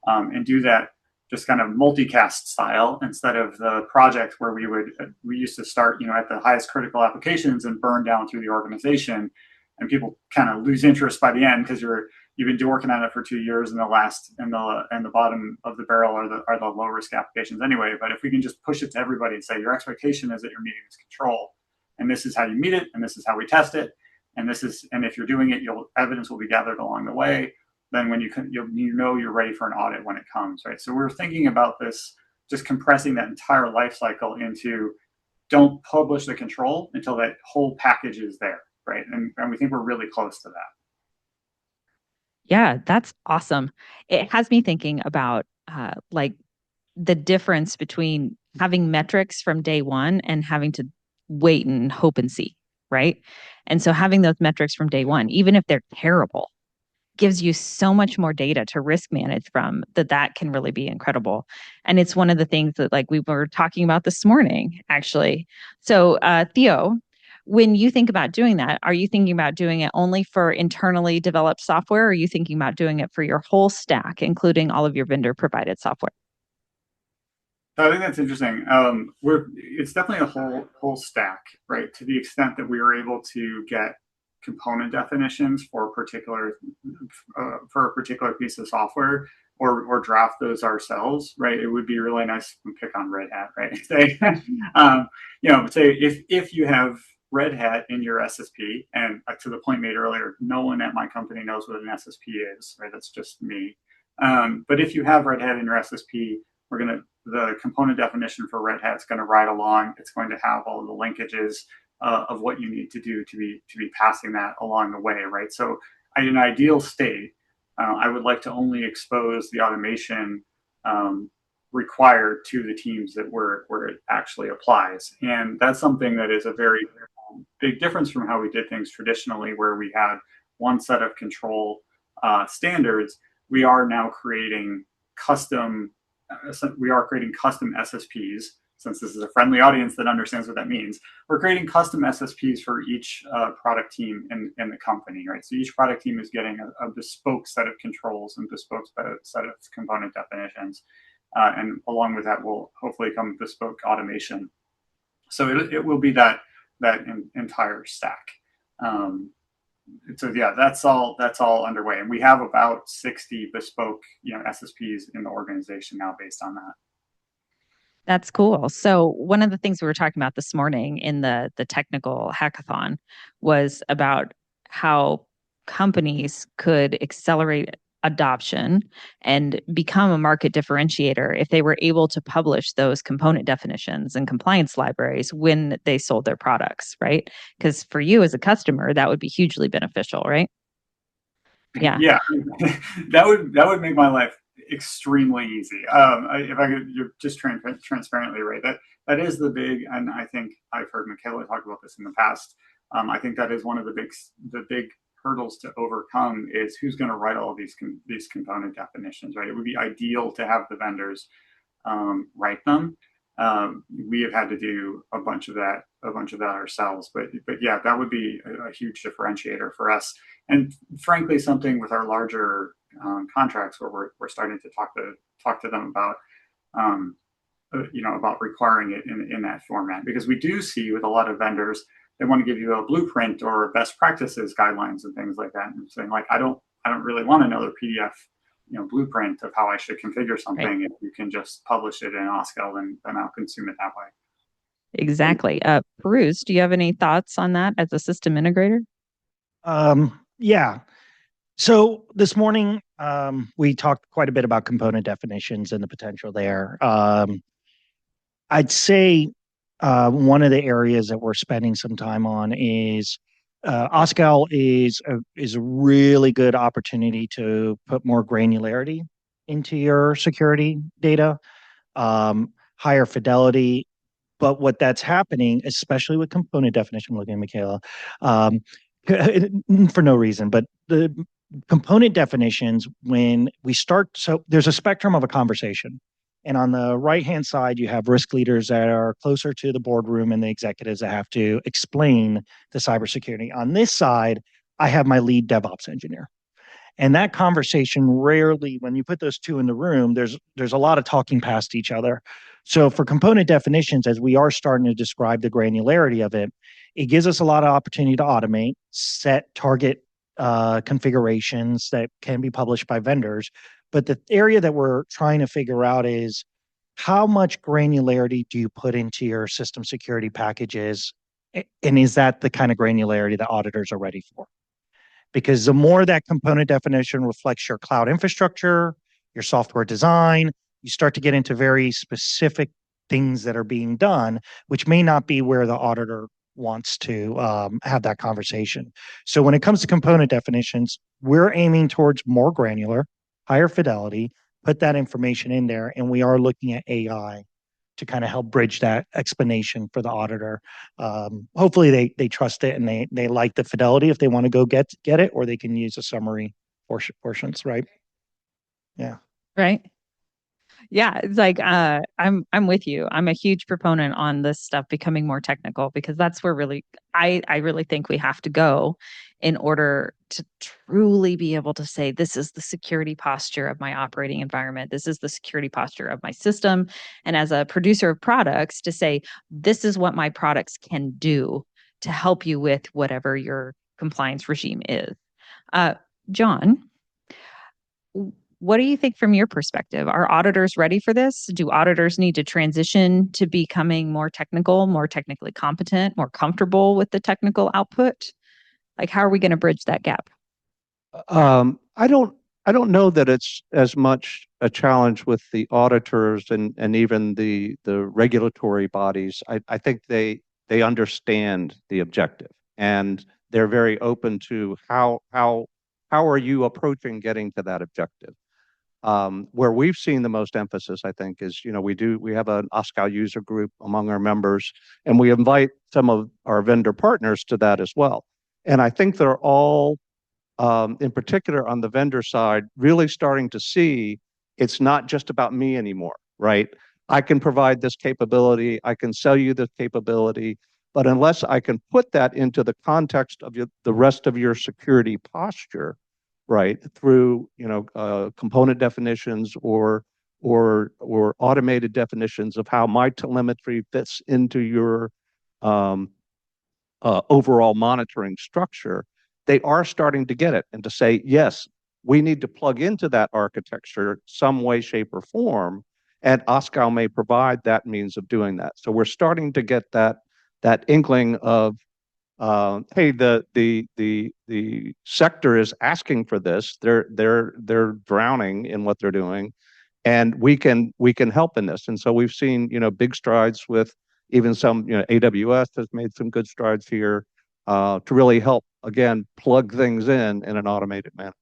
and do that just kind of multicast style, instead of the project where we used to start at the highest critical applications and burn down through the organization, and people kind of lose interest by the end because you've been working on it for 2 years, and the bottom of the barrel are the low risk applications anyway. But if we can just push it to everybody and say, your expectation is that you're meeting this control, and this is how you meet it, and this is how we test it, and if you're doing it, evidence will be gathered along the way. Then when you're ready for an audit when it comes, right? So we're thinking about this, just compressing that entire life cycle into, don't publish the control until that whole package is there, right? And we think we're really close to that. Yeah, that's awesome. It has me thinking about like the difference between having metrics from day one and having to wait and hope and see, right? And so having those metrics from day one, even if they're terrible, gives you so much more data to risk manage from, that can really be incredible. And it's one of the things that we were talking about this morning, actually. So Theo, when you think about doing that, are you thinking about doing it only for internally developed software, or are you thinking about doing it for your whole stack, including all of your vendor provided software? I think that's interesting. It's definitely a whole stack, right? To the extent that we are able to get component definitions for a particular piece of software, or draft those ourselves, right? It would be really nice to pick on RedHat, right? Say, say if you have RedHat in your SSP, and to the point made earlier, no one at my company knows what an SSP is, right? That's just me. But if you have RedHat in your SSP, the component definition for RedHat is going to ride along. It's going to have all of the linkages of what you need to do to be passing that along the way, right? So in an ideal state, I would like to only expose the automation required to the teams where it actually applies. And that's something that is a very big difference from how we did things traditionally, where we had one set of control standards. We are now creating custom SSPs. Since this is a friendly audience that understands what that means, we're creating custom SSPs for each product team in the company, right? So each product team is getting a bespoke set of controls and bespoke set of component definitions. And along with that will hopefully come bespoke automation. So it will be that entire stack. So yeah, that's all underway, and we have about 60 bespoke SSPs in the organization now based on that. That's cool. So one of the things we were talking about this morning in the technical hackathon was about how companies could accelerate adoption and become a market differentiator if they were able to publish those component definitions and compliance libraries when they sold their products, right? Because for you as a customer, that would be hugely beneficial, right? Yeah. Yeah, that would make my life extremely easy. If I could, you're just transparently right. That is the big, and I think I've heard Michaela talk about this in the past. I think that is one of the big hurdles to overcome is who's going to write all of these component definitions, right? It would be ideal to have the vendors write them. We have had to do a bunch of that ourselves, but yeah, that would be a huge differentiator for us. And frankly, something with our larger contracts where we're starting to talk to them about about requiring it in that format, because we do see with a lot of vendors, they want to give you a blueprint or best practices guidelines and things like that, and saying like, I don't really want another PDF blueprint of how I should configure something. Right. If you can just publish it in OSCAL, then I'll consume it that way. Exactly. Pirooz, do you have any thoughts on that as a system integrator? Yeah. So this morning, we talked quite a bit about component definitions and the potential there. I'd say one of the areas that we're spending some time on is OSCAL is a really good opportunity to put more granularity into your security data, higher fidelity. But what that's happening, especially with component definition, looking at Michaela, for no reason, but the component definitions, when we start, so there's a spectrum of a conversation. And on the right-hand side, you have risk leaders that are closer to the boardroom and the executives that have to explain the cybersecurity. On this side, I have my lead DevOps engineer. And that conversation rarely, when you put those two in the room, there's a lot of talking past each other. So for component definitions, as we are starting to describe the granularity of it, it gives us a lot of opportunity to automate, set target configurations that can be published by vendors. But the area that we're trying to figure out is how much granularity do you put into your system security packages? And is that the kind of granularity that auditors are ready for? Because the more that component definition reflects your cloud infrastructure, your software design, you start to get into very specific things that are being done, which may not be where the auditor wants to have that conversation. So when it comes to component definitions, we're aiming towards more granular, higher fidelity, put that information in there, and we are looking at AI to kind of help bridge that explanation for the auditor. Hopefully they trust it and they like the fidelity if they want to go get it, or they can use a summary portions, right? Yeah. Right. Yeah, it's like I'm with you. I'm a huge proponent on this stuff becoming more technical, because that's where really I really think we have to go in order to truly be able to say, this is the security posture of my operating environment. This is the security posture of my system. And as a producer of products, to say, this is what my products can do to help you with whatever your compliance regime is. John, what do you think from your perspective? Are auditors ready for this? Do auditors need to transition to becoming more technical, more technically competent, more comfortable with the technical output? Like, how are we going to bridge that gap? I don't know that it's as much a challenge with the auditors and even the regulatory bodies. I think they understand the objective, and they're very open to how are you approaching getting to that objective. Where we've seen the most emphasis, I think, is, we have an OSCAL user group among our members, and we invite some of our vendor partners to that as well. And I think they're all, in particular on the vendor side, really starting to see it's not just about me anymore, right? I can provide this capability, I can sell you this capability, but unless I can put that into the context of the rest of your security posture, right, through component definitions or automated definitions of how my telemetry fits into your overall monitoring structure, they are starting to get it and to say, yes, we need to plug into that architecture some way, shape, or form, and OSCAL may provide that means of doing that. So we're starting to get that inkling of, hey, the sector is asking for this. They're drowning in what they're doing, and we can help in this. And so we've seen big strides with even some AWS has made some good strides here to really help again plug things in an automated manner.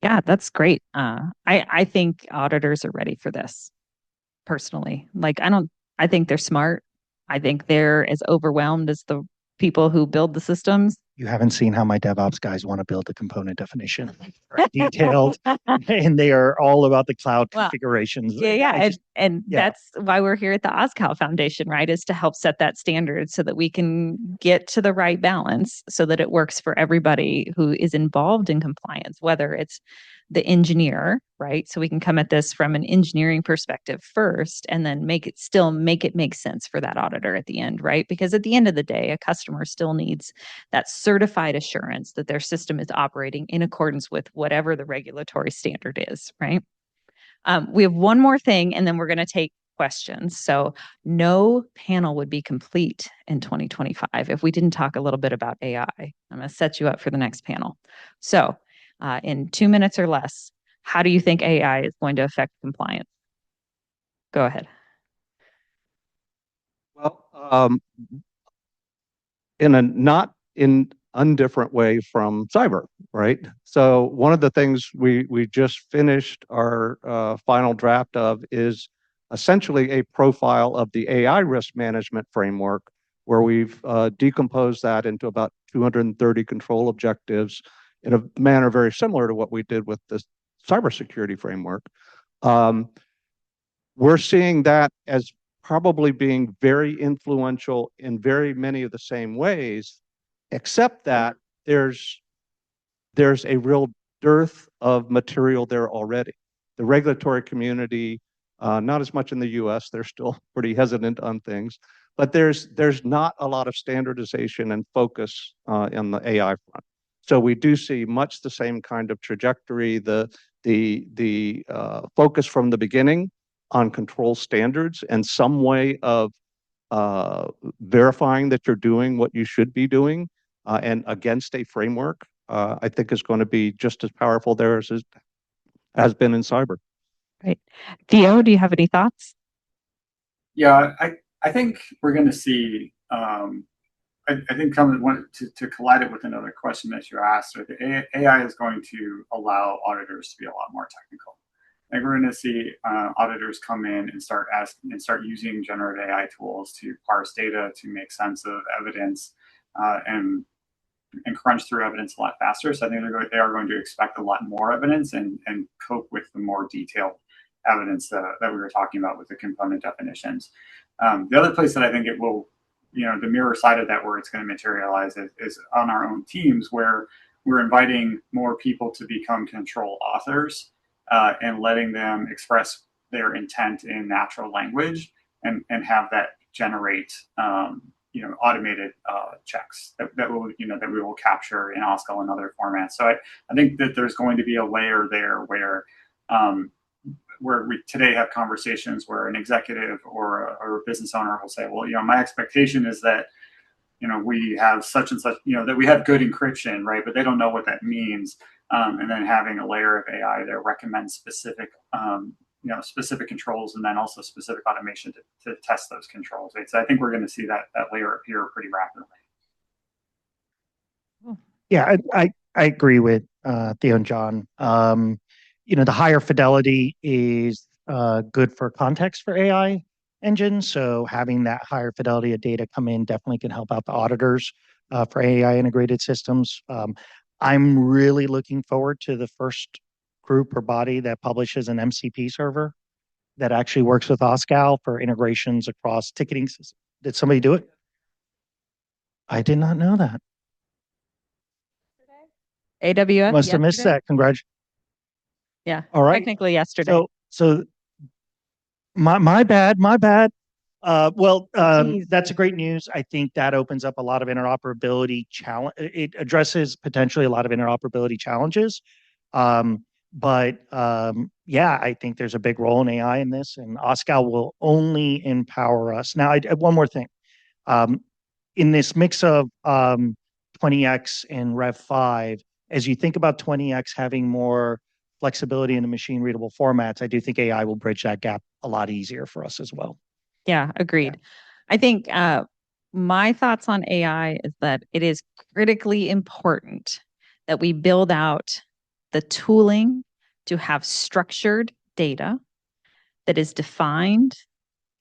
Yeah, that's great. I think auditors are ready for this personally. I think they're smart. I think they're as overwhelmed as the people who build the systems. You haven't seen how my DevOps guys want to build a component definition. Detailed, and they are all about the cloud configurations. That's why we're here at the OSCAL Foundation, right? Is to help set that standard so that we can get to the right balance so that it works for everybody who is involved in compliance, whether it's the engineer, right? So we can come at this from an engineering perspective first and then make it make sense for that auditor at the end, right? Because at the end of the day, a customer still needs that certified assurance that their system is operating in accordance with whatever the regulatory standard is, right? We have one more thing, and then we're going to take questions. So no panel would be complete in 2025 if we didn't talk a little bit about AI. I'm going to set you up for the next panel. So in 2 minutes or less, how do you think AI is going to affect compliance? Go ahead. Well, in a not in undifferent way from cyber, right? So one of the things we just finished our final draft of is essentially a profile of the AI risk management framework, where we've decomposed that into about 230 control objectives in a manner very similar to what we did with the cybersecurity framework. We're seeing that as probably being very influential in very many of the same ways, except that there's a real dearth of material there already. The regulatory community, not as much in the US, they're still pretty hesitant on things, but there's not a lot of standardization and focus on the AI front. So we do see much the same kind of trajectory, the focus from the beginning on control standards and some way of verifying that you're doing what you should be doing and against a framework, I think is going to be just as powerful there as it has been in cyber. Right. Theo, do you have any thoughts? Yeah, I think we're going to see, I think to collide it with another question that you asked, AI is going to allow auditors to be a lot more technical. I think we're going to see auditors come in and start using generative AI tools to parse data, to make sense of evidence, and crunch through evidence a lot faster. So I think they are going to expect a lot more evidence and cope with the more detailed evidence that we were talking about with the component definitions. The other place that I think it will, the mirror side of that where it's going to materialize is on our own teams, where we're inviting more people to become control authors and letting them express their intent in natural language and have that generate automated checks that we will capture in OSCAL and other formats. So I think that there's going to be a layer there where we today have conversations where an executive or a business owner will say, well, my expectation is that we have such and such, that we have good encryption, right? But they don't know what that means. And then having a layer of AI that recommends specific controls and then also specific automation to test those controls. Right? So I think we're going to see that layer appear pretty rapidly. Yeah, I agree with Theo and John. the higher fidelity is good for context for AI engines. So having that higher fidelity of data come in definitely can help out the auditors for AI integrated systems. I'm really looking forward to the first group or body that publishes an MCP server that actually works with OSCAL for integrations across ticketing systems. Did somebody do it? I did not know that. AWS Must have missed yesterday? that. Congratulations. Yeah, All right. technically yesterday. So my bad. That's a great news. I think that opens up a lot of interoperability challenge. It addresses potentially a lot of interoperability challenges. Yeah, I think there's a big role in AI in this, and OSCAL will only empower us. Now, one more thing. In this mix of 20x and Rev 5, as you think about 20x having more flexibility in the machine readable formats, I do think AI will bridge that gap a lot easier for us as well. Yeah, agreed. I think my thoughts on AI is that it is critically important that we build out the tooling to have structured data that is defined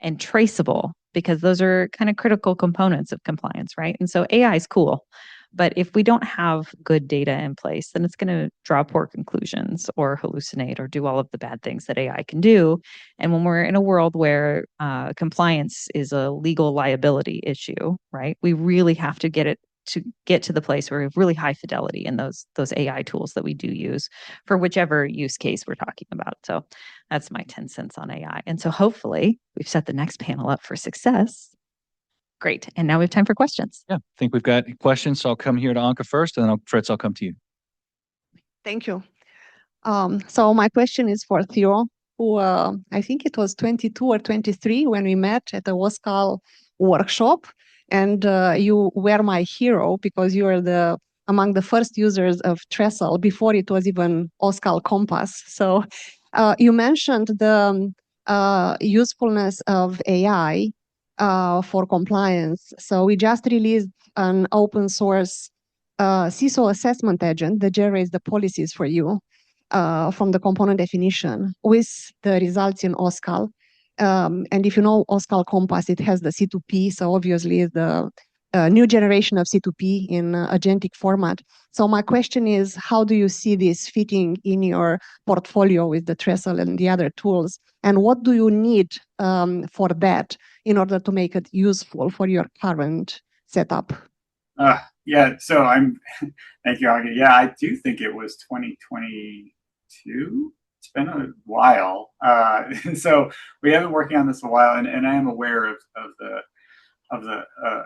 and traceable, because those are kind of critical components of compliance, right? And so AI is cool, but if we don't have good data in place, then it's going to draw poor conclusions or hallucinate or do all of the bad things that AI can do. And when we're in a world where compliance is a legal liability issue, right, we really have to get to the place where we have really high fidelity in those AI tools that we do use for whichever use case we're talking about. So that's my 10 cents on AI. And so hopefully we've set the next panel up for success. Great. And now we have time for questions. Yeah, I think we've got questions. So I'll come here to Anka first, and then Fritz, I'll come to you. Thank you. So my question is for Theo, who I think it was 22 or 23 when we met at the OSCAL workshop. And you were my hero because you are among the first users of Trestle before it was even OSCAL Compass. So you mentioned the usefulness of AI for compliance. So we just released an open source CISO assessment agent that generates the policies for you from the component definition with the results in OSCAL. And if you know OSCAL Compass, it has the C2P, so obviously the new generation of C2P in agentic format. So my question is, how do you see this fitting in your portfolio with the Trestle and the other tools? And what do you need for that in order to make it useful for your current setup? Yeah, so thank you, Augie. Yeah, I do think it was 2022. It's been a while. So we have been working on this a while, and I am aware of the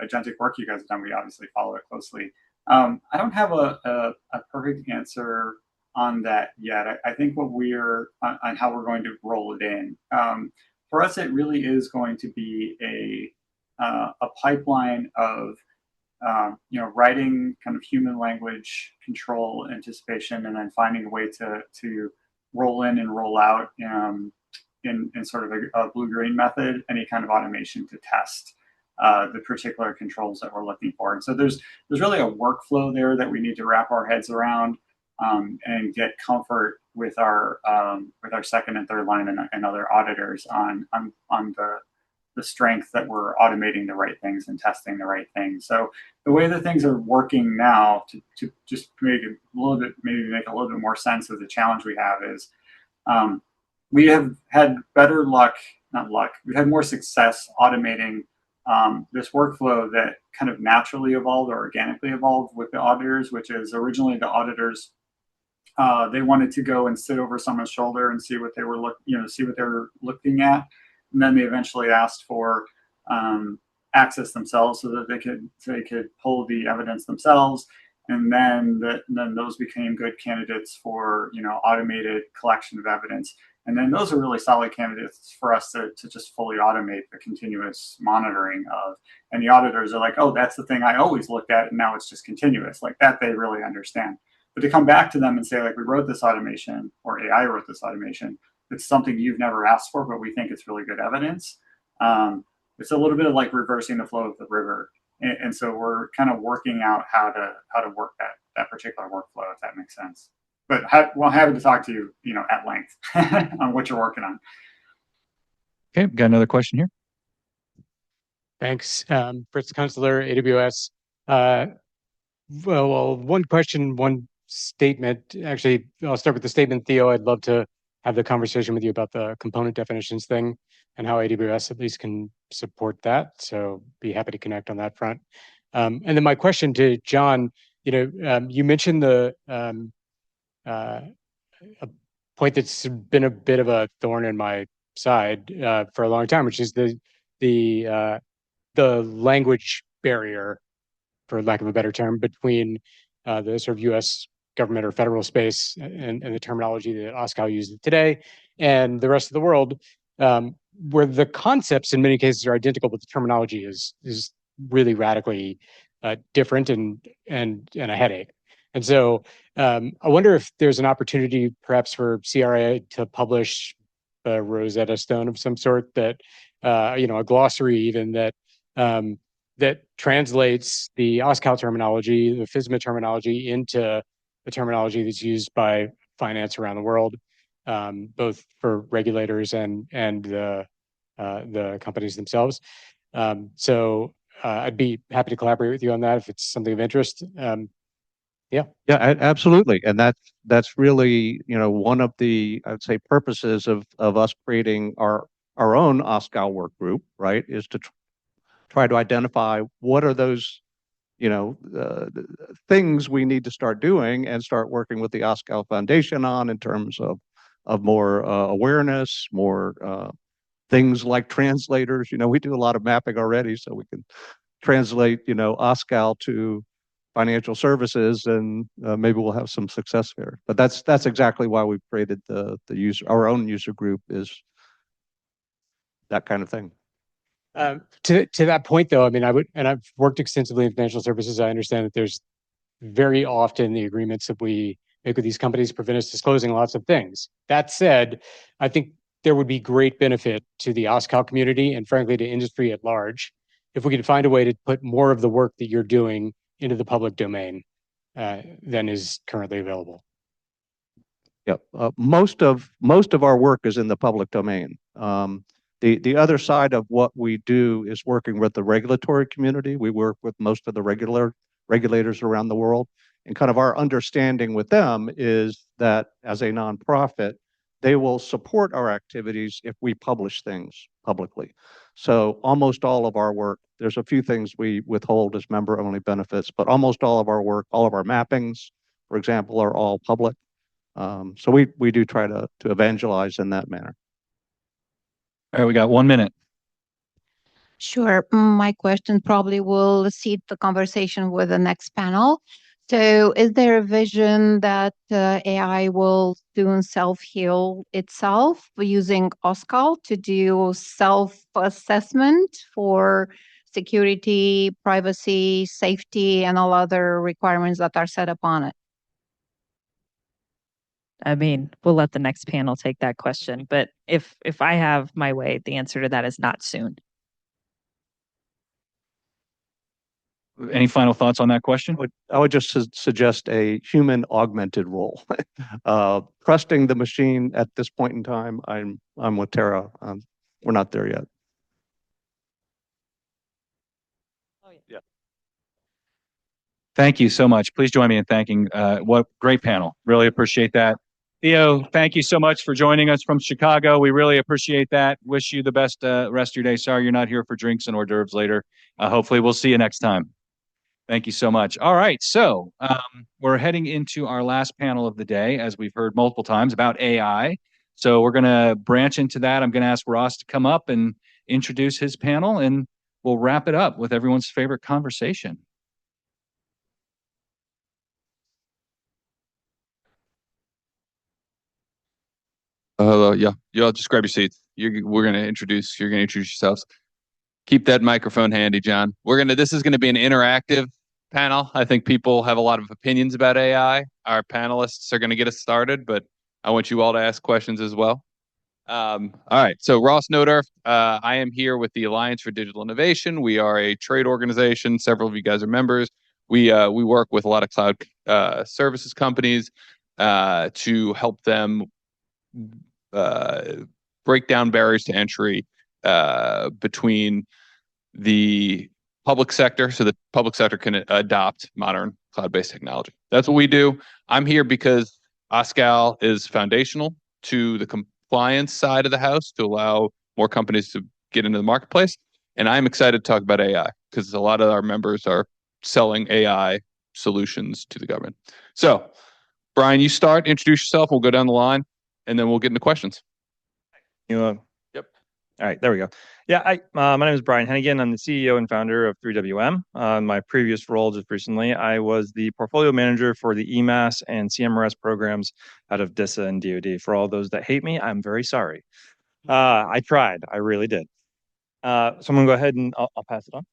agentic work you guys have done. We obviously follow it closely. I don't have a perfect answer on that yet. I think what on how we're going to roll it in. For us, it really is going to be a pipeline of writing kind of human language control anticipation, and then finding a way to roll in and roll out in sort of a blue-green method, any kind of automation to test the particular controls that we're looking for. And so there's really a workflow there that we need to wrap our heads around and get comfort with our second and third line and other auditors on the strength that we're automating the right things and testing the right things. So the way that things are working now, to just make a little bit more sense of the challenge we have, is we have had we've had more success automating this workflow that kind of naturally evolved or organically evolved with the auditors, which is originally the auditors, they wanted to go and sit over someone's shoulder and see what they were looking at. And then they eventually asked for access themselves so that they could pull the evidence themselves. And then those became good candidates for automated collection of evidence. And then those are really solid candidates for us to just fully automate the continuous monitoring of. And the auditors are like, oh, that's the thing I always looked at, and now it's just continuous. Like that, they really understand. But to come back to them and say, like, we wrote this automation, or AI wrote this automation, it's something you've never asked for, but we think it's really good evidence. It's a little bit of like reversing the flow of the river. And so we're kind of working out how to work that particular workflow, if that makes sense. but well, happy to talk to you, at length on what you're working on. Okay, got another question here. Thanks. Fritz Kunstler, AWS. Well, one question, one statement. Actually, I'll start with the statement, Theo. I'd love to have the conversation with you about the component definitions thing and how AWS at least can support that. So be happy to connect on that front. And then my question to John, you mentioned a point that's been a bit of a thorn in my side for a long time, which is the language barrier, for lack of a better term, between the sort of U.S. government or federal space and the terminology that OSCAL uses today and the rest of the world, where the concepts in many cases are identical, but the terminology is really radically different and a headache. And so I wonder if there's an opportunity perhaps for CRA to publish a Rosetta Stone of some sort that, a glossary even that translates the OSCAL terminology, the FSMA terminology into the terminology that's used by finance around the world, both for regulators and the companies themselves. So I'd be happy to collaborate with you on that if it's something of interest. Yeah, absolutely. And that's really, one of the, I would say, purposes of us creating our own OSCAL work group, right, is to try to identify what are those, things we need to start doing and start working with the OSCAL Foundation on in terms of more awareness, more things like translators. We do a lot of mapping already, so we can translate, OSCAL to financial services, and maybe we'll have some success there. But that's exactly why we've created our own user group, is that kind of thing. To that point, though, I mean, I've worked extensively in financial services. I understand that there's very often the agreements that we make with these companies prevent us disclosing lots of things. That said, I think there would be great benefit to the OSCAL community and frankly to industry at large if we could find a way to put more of the work that you're doing into the public domain than is currently available. Yeah, most of our work is in the public domain. The other side of what we do is working with the regulatory community. We work with most of the regulators around the world, and kind of our understanding with them is that as a nonprofit, they will support our activities if we publish things publicly. So almost all of our work, there's a few things we withhold as member-only benefits, but almost all of our work, all of our mappings, for example, are all public. So we do try to evangelize in that manner. All right, we got 1 minute. Sure. My question probably will seed the conversation with the next panel. So is there a vision that AI will soon self-heal itself using OSCAL to do self-assessment for security, privacy, safety, and all other requirements that are set upon it? I mean, we'll let the next panel take that question. But if I have my way, the answer to that is not soon. Any final thoughts on that question? I would just suggest a human augmented role. Trusting the machine at this point in time, I'm with Tara. We're not there yet. Yeah. Thank you so much. Please join me in thanking. What great panel. Really appreciate that. Theo, thank you so much for joining us from Chicago. We really appreciate that. Wish you the best rest of your day. Sorry you're not here for drinks and hors d'oeuvres later. Hopefully we'll see you next time. Thank you so much. All right, so we're heading into our last panel of the day, as we've heard multiple times, about AI. So we're going to branch into that. I'm going to ask Ross to come up and introduce his panel, and we'll wrap it up with everyone's favorite conversation. Hello, yeah, y'all just grab your seats. We're going to introduce yourselves. Keep that microphone handy, John. This is going to be an interactive panel. I think people have a lot of opinions about AI. Our panelists are going to get us started, but I want you all to ask questions as well. All right, so Ross Nodurft. I am here with the Alliance for Digital Innovation. We are a trade organization. Several of you guys are members. We work with a lot of cloud services companies. to help them break down barriers to entry between the public sector so the public sector can adopt modern cloud-based technology. That's what we do. I'm here because OSCAL is foundational to the compliance side of the house to allow more companies to get into the marketplace. And I'm excited to talk about AI because a lot of our members are selling AI solutions to the government. So, Brian, you start, introduce yourself. We'll go down the line, and then we'll get into questions. Yep. All right, there we go. Yeah, my name is Brian Hennigan. I'm the CEO and founder of 3WM. My previous role just recently, I was the portfolio manager for the EMAS and CMRS programs out of DISA and DoD. For all those that hate me, I'm very sorry. I tried. I really did. So I'm going to go ahead and I'll pass it on.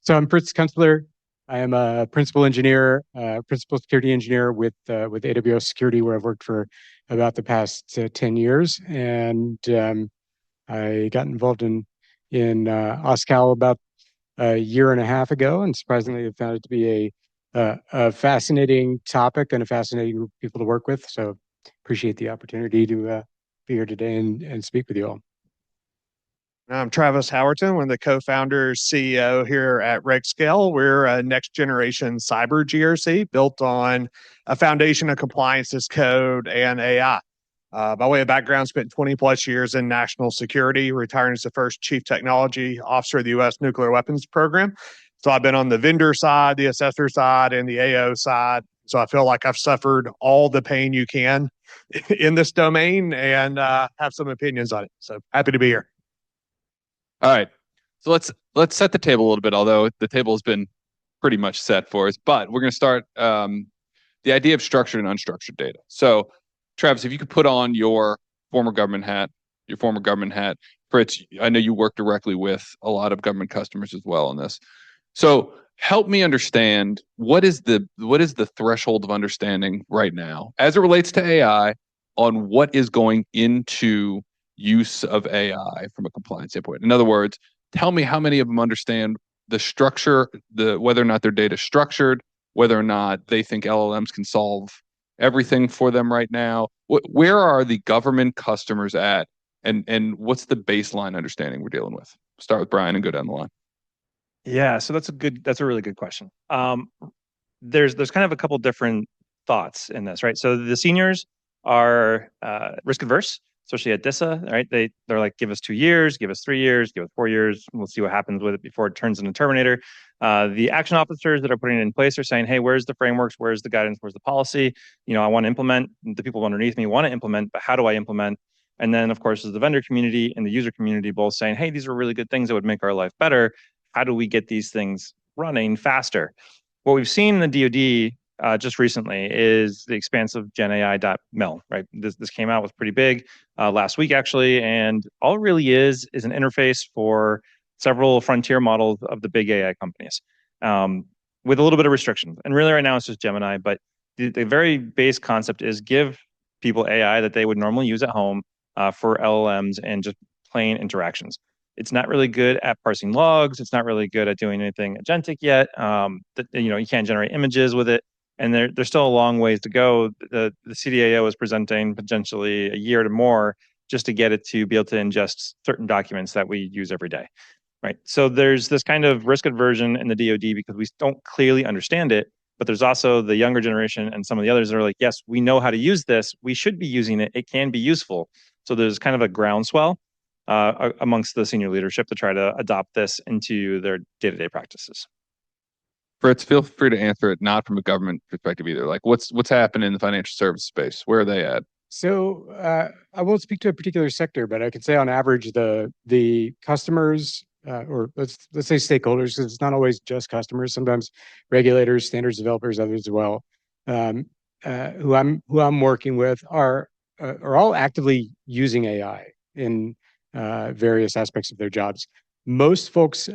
So I'm Fritz Kunstler. I am a principal engineer, principal security engineer with AWS Security, where I've worked for about the past 10 years. And I got involved in OSCAL about a year and a half ago, and surprisingly, I found it to be a fascinating topic and a fascinating group of people to work with. So appreciate the opportunity to be here today and speak with you all. I'm Travis Howerton, one of the co-founders, CEO here at RegScale. We're a next generation cyber GRC built on a foundation of compliance as code and AI. By way of background, spent 20 plus years in national security, retiring as the first chief technology officer of the U.S. nuclear weapons program. So I've been on the vendor side, the assessor side, and the AO side. So I feel like I've suffered all the pain you can in this domain and have some opinions on it. So happy to be here. All right, so let's set the table a little bit, although the table has been pretty much set for us, but we're going to start the idea of structured and unstructured data. So Travis, if you could put on your former government hat, Fritz, I know you work directly with a lot of government customers as well on this. So help me understand what is the threshold of understanding right now as it relates to AI on what is going into use of AI from a compliance standpoint. In other words, tell me how many of them understand the structure, whether or not their data is structured, whether or not they think LLMs can solve everything for them right now. Where are the government customers at, and what's the baseline understanding we're dealing with? Start with Brian and go down the line. Yeah, so that's a really good question. There's kind of a couple different thoughts in this, right? So the seniors are risk adverse, especially at DISA, right? They're like, give us 2 years, give us 3 years, give us 4 years. We'll see what happens with it before it turns into Terminator. The action officers that are putting it in place are saying, hey, where's the frameworks? Where's the guidance? Where's the policy? I want to implement. The people underneath me want to implement, but how do I implement? And then, of course, is the vendor community and the user community both saying, hey, these are really good things that would make our life better. How do we get these things running faster? What we've seen in the DoD just recently is the expansive GenAI.mil, right? This came out, was pretty big last week, actually. And all it really is an interface for several frontier models of the big AI companies with a little bit of restrictions. And really right now it's just Gemini, but the very base concept is give people AI that they would normally use at home for LLMs and just plain interactions. It's not really good at parsing logs. It's not really good at doing anything agentic yet. You can't generate images with it. And there's still a long ways to go. The CDAO is presenting potentially a year to more just to get it to be able to ingest certain documents that we use every day, right? So there's this kind of risk aversion in the DoD because we don't clearly understand it, but there's also the younger generation and some of the others that are like, yes, we know how to use this. We should be using it. It can be useful. So there's kind of a groundswell amongst the senior leadership to try to adopt this into their day-to-day practices. Fritz, feel free to answer it not from a government perspective either. Like what's happening in the financial service space? Where are they at? So I won't speak to a particular sector, but I can say on average the customers or let's say stakeholders, because it's not always just customers. Sometimes regulators, standards developers, others as well, who I'm working with are all actively using AI in various aspects of their jobs. Most folks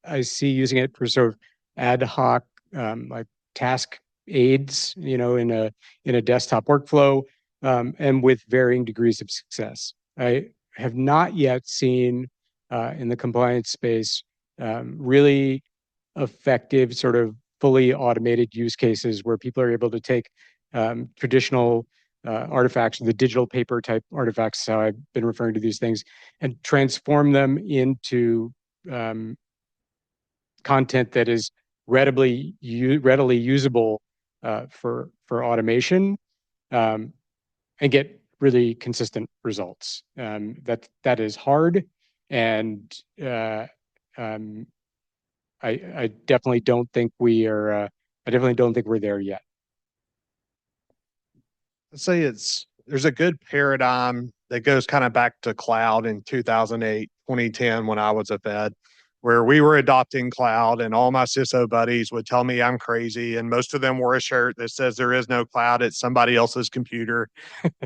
I see using it for sort of ad hoc like task aids, in a desktop workflow, and with varying degrees of success. I have not yet seen in the compliance space really effective sort of fully automated use cases where people are able to take traditional artifacts, the digital paper type artifacts, how I've been referring to these things, and transform them into content that is readily usable for automation, and get really consistent results. That is hard, and I definitely don't think we are. I definitely don't think we're there yet. I'd say there's a good paradigm that goes kind of back to cloud in 2008, 2010 when I was a Fed, where we were adopting cloud and all my CISO buddies would tell me I'm crazy. And most of them wore a shirt that says there is no cloud, it's somebody else's computer.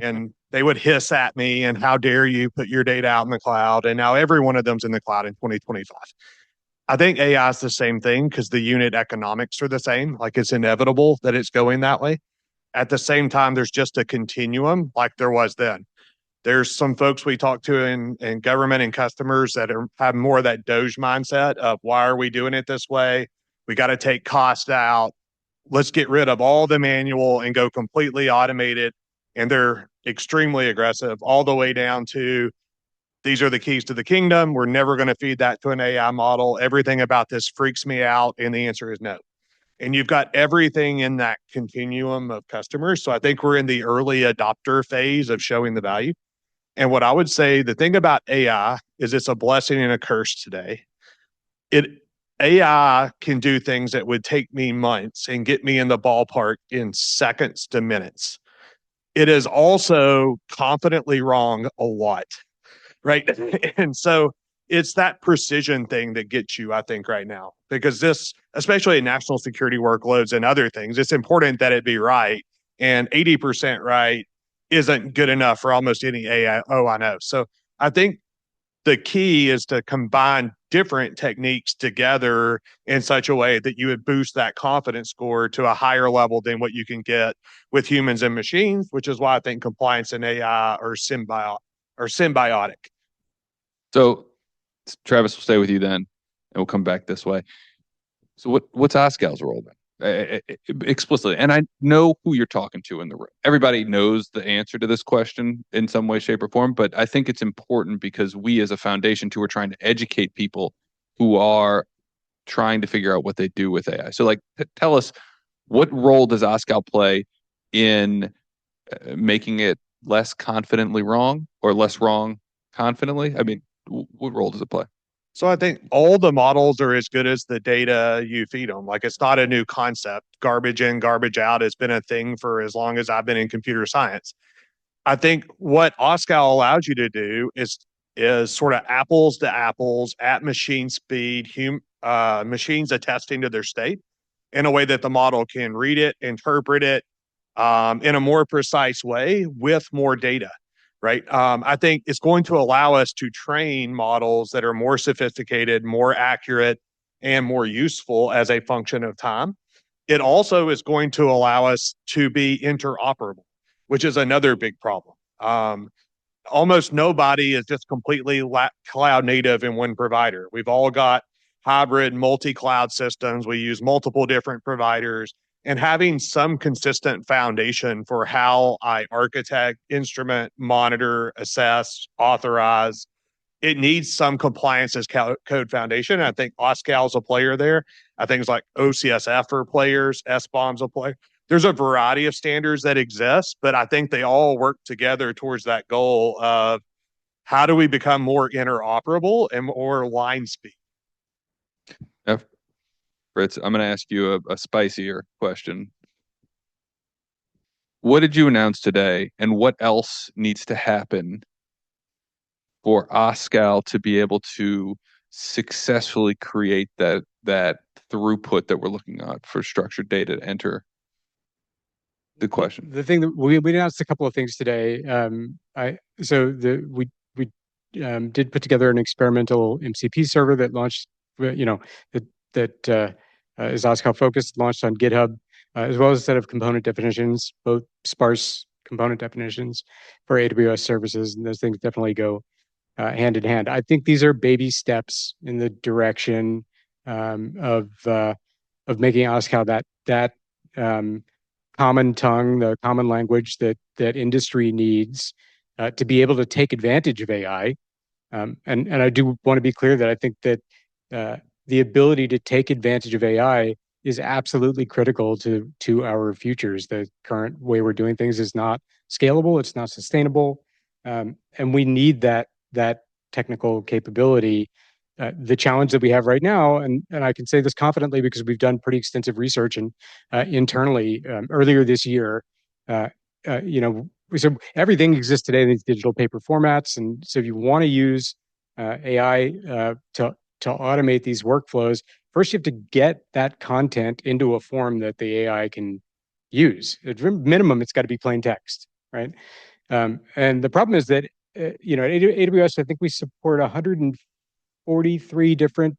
And they would hiss at me and how dare you put your data out in the cloud. And now every one of them's in the cloud in 2025. I think AI is the same thing because the unit economics are the same. Like it's inevitable that it's going that way. At the same time, there's just a continuum like there was then. There's some folks we talk to in government and customers that have more of that Doge mindset of why are we doing it this way? We got to take cost out. Let's get rid of all the manual and go completely automated. And they're extremely aggressive all the way down to these are the keys to the kingdom. We're never going to feed that to an AI model. Everything about this freaks me out. And the answer is no. And you've got everything in that continuum of customers. So I think we're in the early adopter phase of showing the value. And what I would say, the thing about AI is it's a blessing and a curse today. AI can do things that would take me months and get me in the ballpark in seconds to minutes. It is also confidently wrong a lot, right? And so it's that precision thing that gets you, I think, right now, because this, especially in national security workloads and other things, it's important that it be right. And 80% right isn't good enough for almost any AI. Oh, I know. So I think the key is to combine different techniques together in such a way that you would boost that confidence score to a higher level than what you can get with humans and machines, which is why I think compliance and AI are symbiotic. So Travis will stay with you then, and we'll come back this way. So what's OSCAL's role then? Explicitly, and I know who you're talking to in the room. Everybody knows the answer to this question in some way, shape, or form, but I think it's important because we as a foundation too are trying to educate people who are trying to figure out what they do with AI. So tell us, what role does OSCAL play in making it less confidently wrong or less wrong confidently? I mean, what role does it play? So I think all the models are as good as the data you feed them. Like it's not a new concept. Garbage in, garbage out has been a thing for as long as I've been in computer science. I think what OSCAL allows you to do is sort of apples to apples at machine speed, machines attesting to their state in a way that the model can read it, interpret it in a more precise way with more data. Right. I think it's going to allow us to train models that are more sophisticated, more accurate, and more useful as a function of time. It also is going to allow us to be interoperable, which is another big problem. Almost nobody is just completely cloud native in one provider. We've all got hybrid multi-cloud systems. We use multiple different providers. And having some consistent foundation for how I architect, instrument, monitor, assess, authorize, it needs some compliance as code foundation. I think OSCAL is a player there. I think it's like OCSF are players, SBOM's a player. There's a variety of standards that exist, but I think they all work together towards that goal of how do we become more interoperable and more line speed? Fritz, I'm going to ask you a spicier question. What did you announce today, and what else needs to happen for OSCAL to be able to successfully create that throughput that we're looking at for structured data to enter the question? The thing that we announced a couple of things today. We did put together an experimental MCP server that launched, that is OSCAL focused, launched on GitHub, as well as a set of component definitions, both sparse component definitions for AWS services, and those things definitely go hand in hand. I think these are baby steps in the direction of making OSCAL that common tongue, the common language that industry needs to be able to take advantage of AI. And I do want to be clear that I think that the ability to take advantage of AI is absolutely critical to our futures. The current way we're doing things is not scalable, it's not sustainable, and we need that technical capability. The challenge that we have right now, and I can say this confidently because we've done pretty extensive research and internally earlier this year, so everything exists today in these digital paper formats, and so if you want to use AI to automate these workflows, first you have to get that content into a form that the AI can use. At minimum, it's got to be plain text, right? And the problem is that at AWS, I think we support 143 different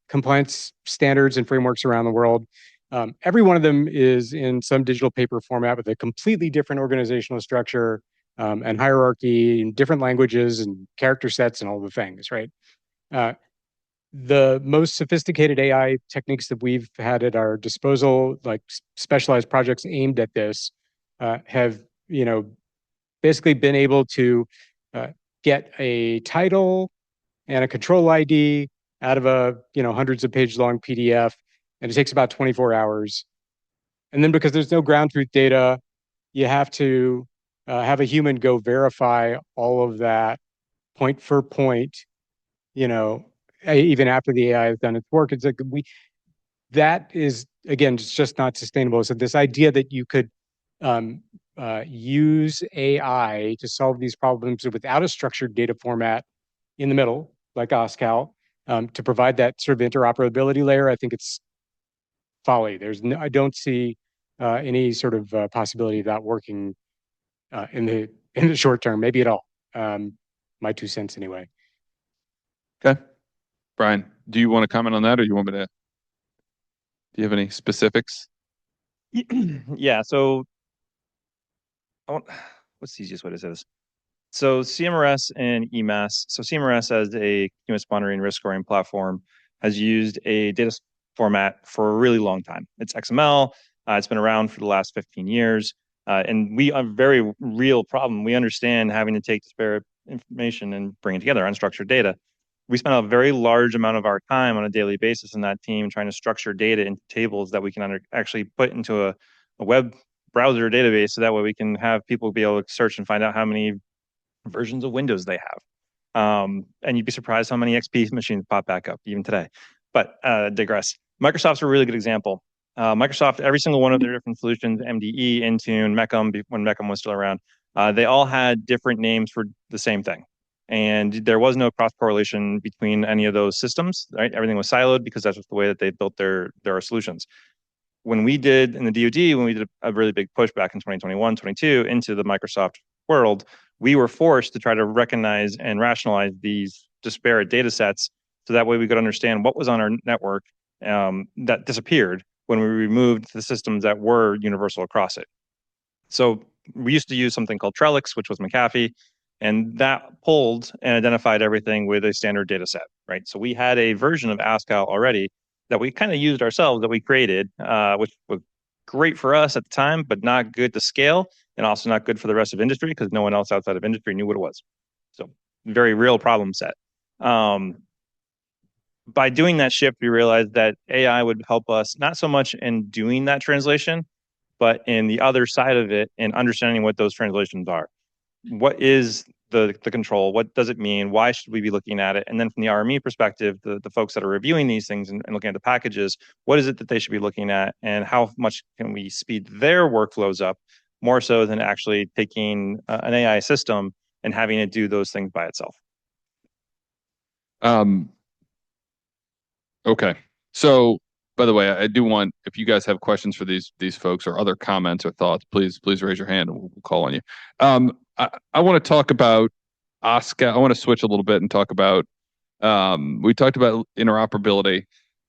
compliance standards and frameworks around the world. Every one of them is in some digital paper format with a completely different organizational structure and hierarchy and different languages and character sets and all the things, right? The most sophisticated AI techniques that we've had at our disposal, like specialized projects aimed at this, have basically been able to get a title and a control ID out of a hundreds of page long PDF, and it takes about 24 hours. And then because there's no ground truth data, you have to have a human go verify all of that point for point, even after the AI has done its work. It's like that is, again, it's just not sustainable. So this idea that you could use AI to solve these problems without a structured data format in the middle, like OSCAL, to provide that sort of interoperability layer, I think it's folly. I don't see any sort of possibility of that working in the short term, maybe at all. My 2 cents anyway. Okay. Brian, do you want to comment on that, or you want me to? Do you have any specifics? Yeah. So, what's the easiest way to say this? So CMRS and EMAS. So CMRS as a continuous monitoring risk scoring platform has used a data format for a really long time. It's XML. It's been around for the last 15 years. And we have a very real problem. We understand having to take disparate information and bring it together, unstructured data. We spend a very large amount of our time on a daily basis in that team trying to structure data into tables that we can actually put into a web browser database, so that way we can have people be able to search and find out how many versions of Windows they have. And you'd be surprised how many XP machines pop back up even today. But digress. Microsoft's a really good example. Microsoft, every single one of their different solutions, MDE, Intune, Mecum, when Mecum was still around, they all had different names for the same thing. And there was no cross-correlation between any of those systems, right? Everything was siloed because that's just the way that they built their solutions. When we did in the DoD, when we did a really big push back in 2021, 22 into the Microsoft world, we were forced to try to recognize and rationalize these disparate data sets, so that way we could understand what was on our network that disappeared when we removed the systems that were universal across it. So we used to use something called Trellix, which was McAfee, and that pulled and identified everything with a standard data set, right? So we had a version of OSCAL already that we kind of used ourselves, that we created, which was great for us at the time, but not good to scale, and also not good for the rest of industry because no one else outside of industry knew what it was. So very real problem set. By doing that shift, we realized that AI would help us not so much in doing that translation, but in the other side of it and understanding what those translations are. What is the control? What does it mean? Why should we be looking at it? And then from the RME perspective, the folks that are reviewing these things and looking at the packages, what is it that they should be looking at, and how much can we speed their workflows up, more so than actually taking an AI system and having it do those things by itself? Okay. So, by the way, I do want, if you guys have questions for these folks or other comments or thoughts, please raise your hand and we'll call on you. I want to talk about OSCAL. I want to switch a little bit and talk about, we talked about interoperability,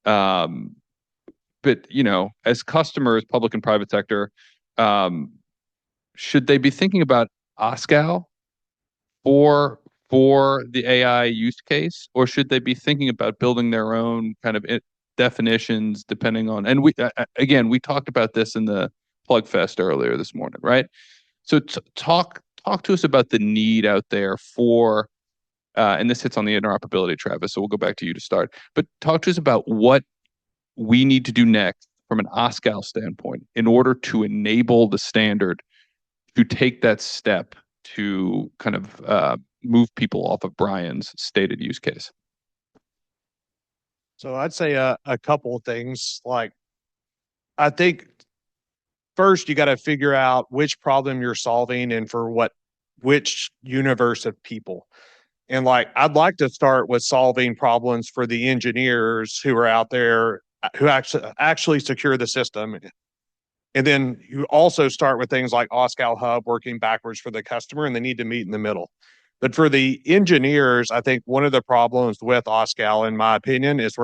but as customers, public and private sector, should they be thinking about OSCAL for the AI use case, or should they be thinking about building their own kind of definitions depending on, and we again, we talked about this in the PlugFest earlier this morning, right? So talk to us about the need out there for, and this hits on the interoperability, Travis, so we'll go back to you to start, but talk to us about what we need to do next from an OSCAL standpoint in order to enable the standard to take that step to kind of move people off of Brian's stated use case. So I'd say a couple of things. Like, I think first you got to figure out which problem you're solving and for which universe of people. And like, I'd like to start with solving problems for the engineers who are out there who actually secure the system. And then you also start with things like OSCAL Hub working backwards for the customer, and they need to meet in the middle. But for the engineers, I think one of the problems with OSCAL, in my opinion, is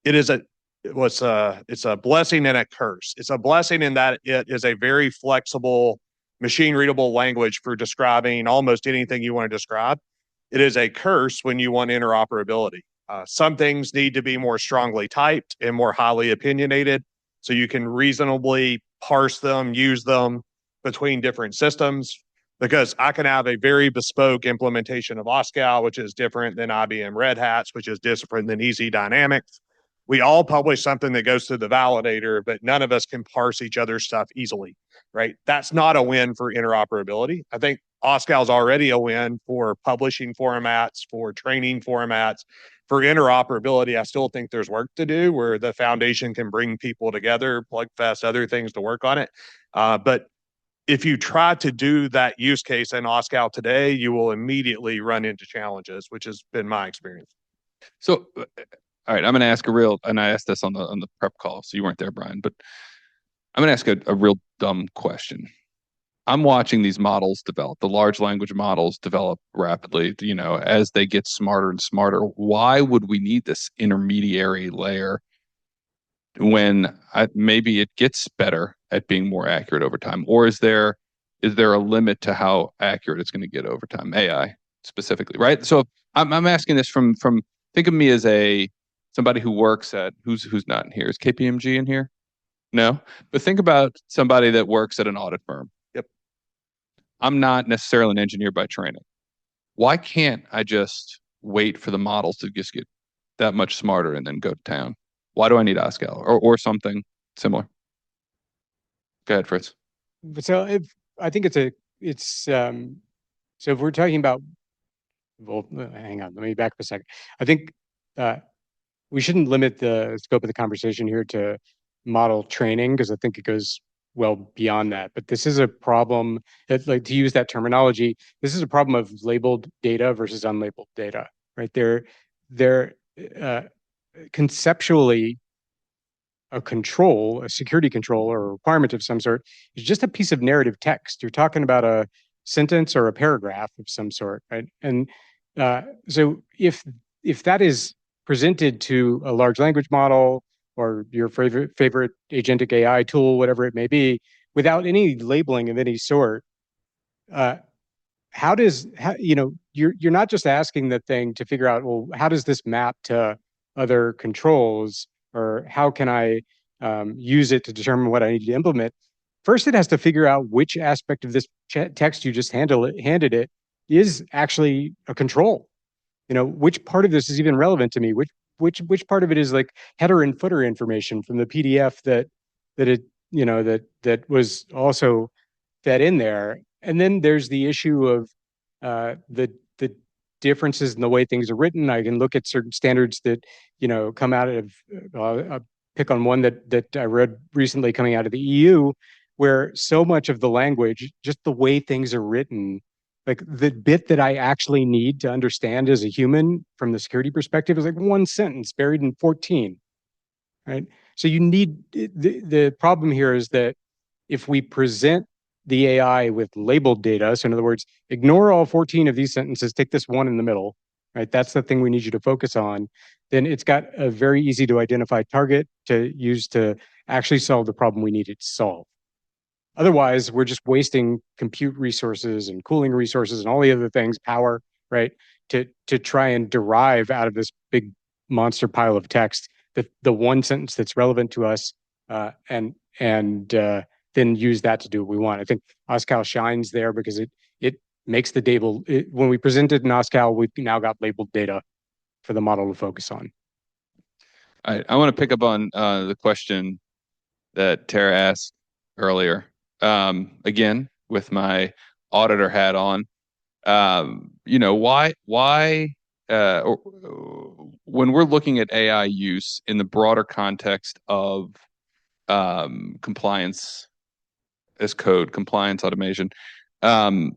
it's a blessing and a curse. It's a blessing in that it is a very flexible, machine readable language for describing almost anything you want to describe. It is a curse when you want interoperability. Some things need to be more strongly typed and more highly opinionated, so you can reasonably parse them, use them between different systems. Because I can have a very bespoke implementation of OSCAL, which is different than IBM RedHat's, which is different than EZ Dynamics. We all publish something that goes through the validator, but none of us can parse each other's stuff easily, right? That's not a win for interoperability. I think OSCAL is already a win for publishing formats, for training formats. For interoperability, I still think there's work to do where the foundation can bring people together, PlugFest, other things to work on it. But if you try to do that use case in OSCAL today, you will immediately run into challenges, which has been my experience. So, all right, I'm going to ask and I asked this on the prep call, so you weren't there, Brian, but I'm going to ask a real dumb question. I'm watching these models develop, the large language models develop rapidly, as they get smarter and smarter. Why would we need this intermediary layer when maybe it gets better at being more accurate over time? Or is there a limit to how accurate it's going to get over time? AI specifically, right? So I'm asking this from think of me as somebody who works at who's not in here. Is KPMG in here? No, but think about somebody that works at an audit firm. Yep. I'm not necessarily an engineer by training. Why can't I just wait for the models to just get that much smarter and then go to town? Why do I need OSCAL or something similar? Go ahead, Fritz. So I think so if we're talking about, well, hang on, let me back up a second. I think we shouldn't limit the scope of the conversation here to model training, because I think it goes well beyond that. But this is a problem that, like, to use that terminology, this is a problem of labeled data versus unlabeled data, right? They're conceptually a security control or a requirement of some sort is just a piece of narrative text. You're talking about a sentence or a paragraph of some sort, right? And so if that is presented to a large language model or your favorite agentic AI tool, whatever it may be, without any labeling of any sort, you're not just asking the thing to figure out, well, how does this map to other controls, or how can I use it to determine what I need to implement? First, it has to figure out which aspect of this text you just handed it is actually a control. Which part of this is even relevant to me? Which part of it is like header and footer information from the PDF that was also fed in there. And then there's the issue of the differences in the way things are written. I can look at certain standards that come out of I'll pick on one that I read recently coming out of the EU, where so much of the language, just the way things are written, like the bit that I actually need to understand as a human from the security perspective is like one sentence buried in 14, right? So you need, the problem here is that if we present the AI with labeled data, so in other words, ignore all 14 of these sentences, take this one in the middle, right? That's the thing we need you to focus on. Then it's got a very easy to identify target to use to actually solve the problem we need it to solve. Otherwise, we're just wasting compute resources and cooling resources and all the other things, power, right, to try and derive out of this big monster pile of text the one sentence that's relevant to us, and then use that to do what we want. I think OSCAL shines there because it makes the table. When we present it in OSCAL, we've now got labeled data for the model to focus on. I want to pick up on the question that Tara asked earlier. Again, with my auditor hat on, why when we're looking at AI use in the broader context of compliance as code, compliance automation, and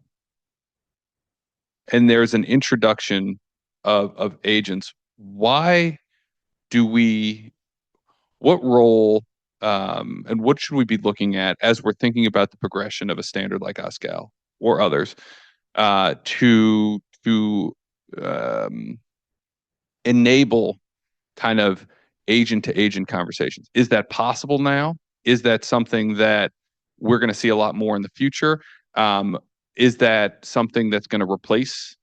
there's an introduction of agents, what role and what should we be looking at as we're thinking about the progression of a standard like OSCAL or others to enable kind of agent-to-agent conversations? Is that possible now? Is that something that we're going to see a lot more in the future? Is that something that's going to replace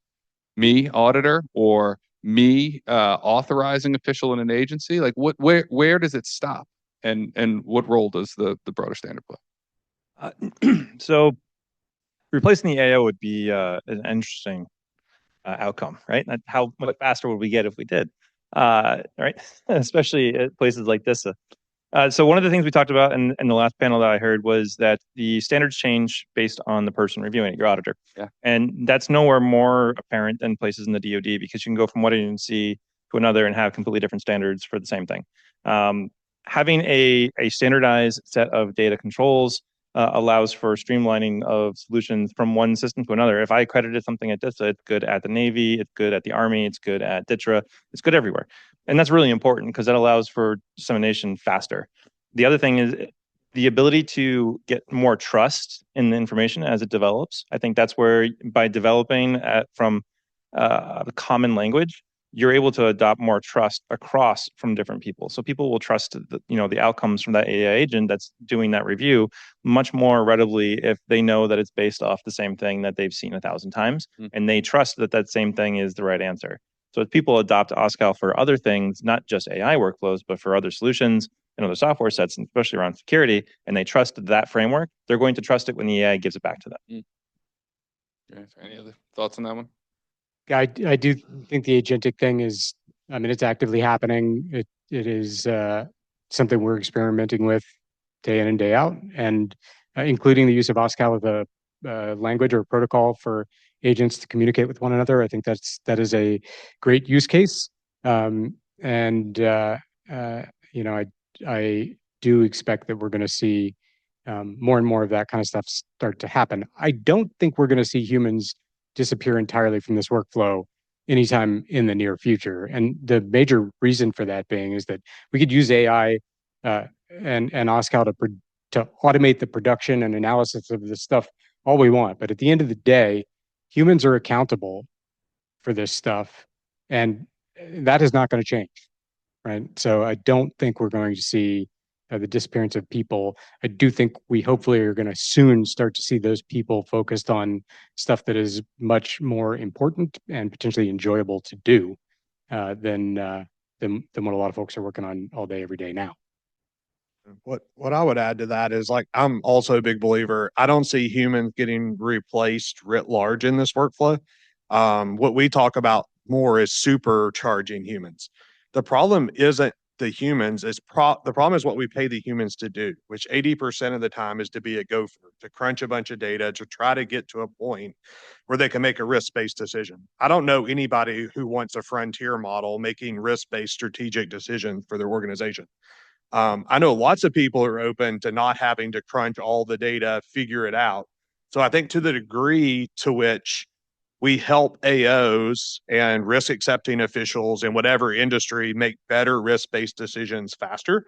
me, auditor, or me, authorizing official in an agency? Like, where does it stop, and what role does the broader standard play? So, replacing the AO would be an interesting outcome, right? How much faster would we get if we did, right? Especially at places like this. So one of the things we talked about in the last panel that I heard was that the standards change based on the person reviewing it, your auditor. Yeah. And that's nowhere more apparent than places in the DoD, because you can go from one agency to another and have completely different standards for the same thing. Having a standardized set of data controls allows for streamlining of solutions from one system to another. If I accredited something at DISA, it's good at the Navy, it's good at the Army, it's good at DITRA, it's good everywhere. And that's really important because that allows for dissemination faster. The other thing is the ability to get more trust in the information as it develops. I think that's where, by developing from a common language, you're able to adopt more trust across from different people. So people will trust the outcomes from that AI agent that's doing that review much more readily if they know that it's based off the same thing that they've seen 1,000 times, and they trust that that same thing is the right answer. So if people adopt OSCAL for other things, not just AI workflows, but for other solutions and other software sets, and especially around security, and they trust that framework, they're going to trust it when the AI gives it back to them. Any other thoughts on that one? I do think the agentic thing is, I mean, it's actively happening. It is something we're experimenting with day in and day out, and including the use of OSCAL as a language or protocol for agents to communicate with one another. I think that is a great use case. I do expect that we're going to see more and more of that kind of stuff start to happen. I don't think we're going to see humans disappear entirely from this workflow anytime in the near future. And the major reason for that being is that we could use AI and OSCAL to automate the production and analysis of this stuff all we want. But at the end of the day, humans are accountable for this stuff, and that is not going to change, right? So I don't think we're going to see the disappearance of people. I do think we hopefully are going to soon start to see those people focused on stuff that is much more important and potentially enjoyable to do than what a lot of folks are working on all day, every day now. What I would add to that is, like, I'm also a big believer. I don't see humans getting replaced writ large in this workflow. What we talk about more is supercharging humans. The problem isn't the humans, the problem is what we pay the humans to do, which 80% of the time is to be a gopher, to crunch a bunch of data, to try to get to a point where they can make a risk-based decision. I don't know anybody who wants a frontier model making risk-based strategic decisions for their organization. I know lots of people are open to not having to crunch all the data, figure it out. So I think to the degree to which we help AOs and risk accepting officials in whatever industry make better risk-based decisions faster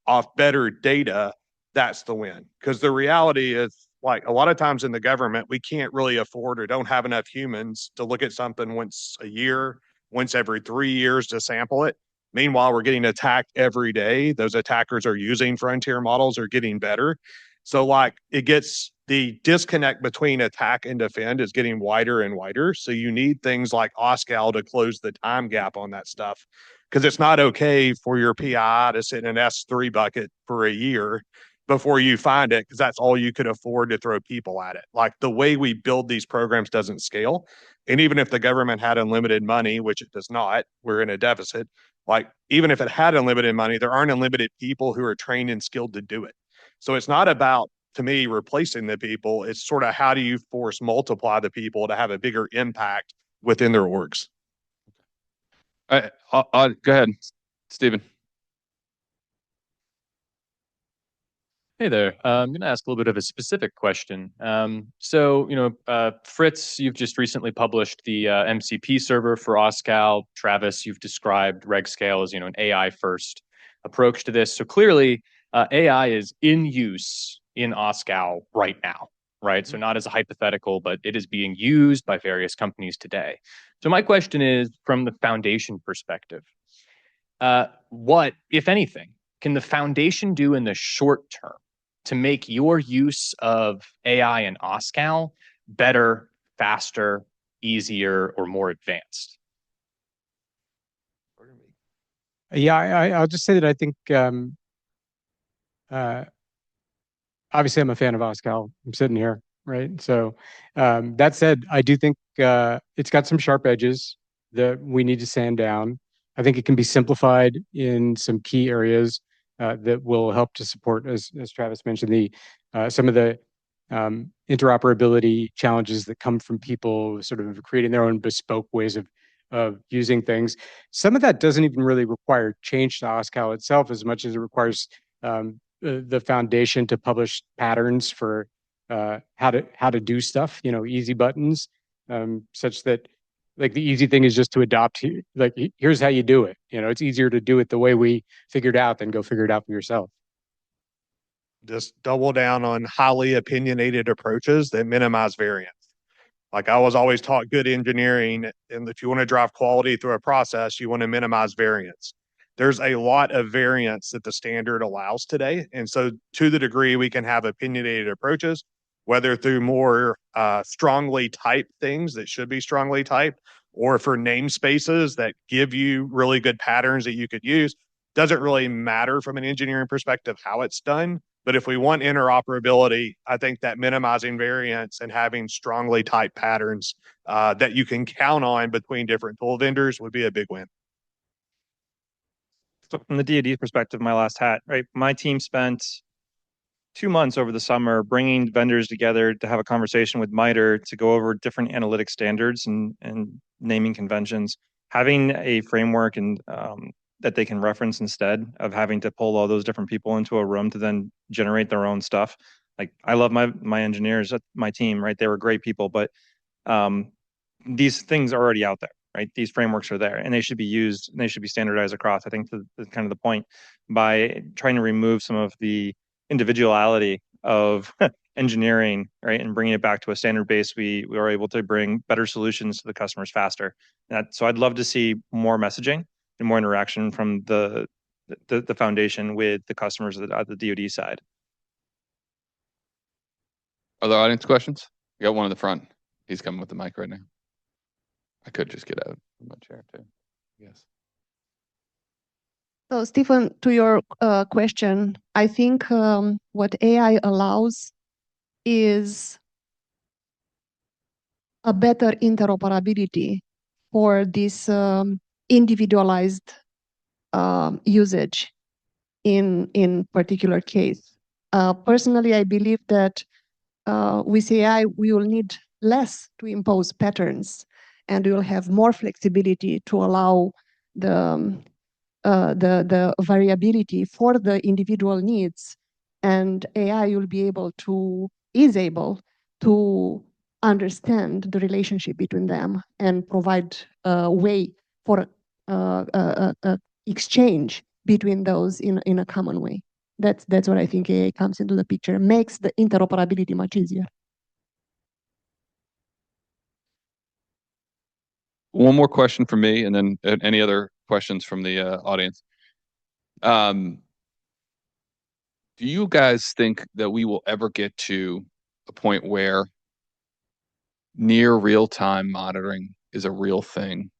off better data, that's the win. Because the reality is, like, a lot of times in the government, we can't really afford or don't have enough humans to look at something once a year, once every 3 years to sample it. Meanwhile, we're getting attacked every day. Those attackers are using frontier models, are getting better. So like it gets the disconnect between attack and defend is getting wider and wider. So you need things like OSCAL to close the time gap on that stuff. Because it's not okay for your PI to sit in an S3 bucket for a year before you find it, because that's all you could afford to throw people at it. Like the way we build these programs doesn't scale. And even if the government had unlimited money, which it does not, we're in a deficit. Like even if it had unlimited money, there aren't unlimited people who are trained and skilled to do it. So it's not about, to me, replacing the people. It's sort of how do you force multiply the people to have a bigger impact within their orgs. Go ahead, Stephen. Hey there. I'm going to ask a little bit of a specific question. Fritz, you've just recently published the MCP server for OSCAL. Travis, you've described RegScale as an AI-first approach to this. So clearly, AI is in use in OSCAL right now, right? So not as a hypothetical, but it is being used by various companies today. So my question is, from the foundation perspective, what, if anything, can the foundation do in the short term to make your use of AI and OSCAL better, faster, easier, or more advanced? Yeah, I'll just say that I think, obviously I'm a fan of OSCAL. I'm sitting here, right? So that said, I do think it's got some sharp edges that we need to sand down. I think it can be simplified in some key areas that will help to support, as Travis mentioned, some of the interoperability challenges that come from people sort of creating their own bespoke ways of using things. Some of that doesn't even really require change to OSCAL itself as much as it requires the foundation to publish patterns for how to do stuff, easy buttons, such that like the easy thing is just to adopt, like, here's how you do it. It's easier to do it the way we figured out than go figure it out for yourself. Just double down on highly opinionated approaches that minimize variance. Like I was always taught good engineering, and if you want to drive quality through a process, you want to minimize variance. There's a lot of variance that the standard allows today. And so to the degree we can have opinionated approaches, whether through more strongly typed things that should be strongly typed, or for namespaces that give you really good patterns that you could use, doesn't really matter from an engineering perspective how it's done. But if we want interoperability, I think that minimizing variance and having strongly typed patterns that you can count on between different tool vendors would be a big win. So from the DoD perspective, my last hat, right? My team spent 2 months over the summer bringing vendors together to have a conversation with MITRE to go over different analytic standards and naming conventions, having a framework and that they can reference instead of having to pull all those different people into a room to then generate their own stuff. Like I love my engineers, my team, right? They were great people, but these things are already out there, right? These frameworks are there and they should be used and they should be standardized across. I think that's kind of the point. By trying to remove some of the individuality of engineering, right, and bringing it back to a standard base, we are able to bring better solutions to the customers faster. So I'd love to see more messaging and more interaction from the foundation with the customers at the DoD side. Are there audience questions? We got one in the front. He's coming with the mic right now. I could just get out of my chair too. Yes. So, Stephen, to your question, I think what AI allows is a better interoperability for this individualized usage in particular case. Personally, I believe that with AI, we will need less to impose patterns, and we will have more flexibility to allow the variability for the individual needs, and AI will be able to understand the relationship between them and provide a way for exchange between those in a common way. That's what I think AI comes into the picture, makes the interoperability much easier. One more question from me, and then any other questions from the audience. Do you guys think that we will ever get to a point where near real-time monitoring is a real thing,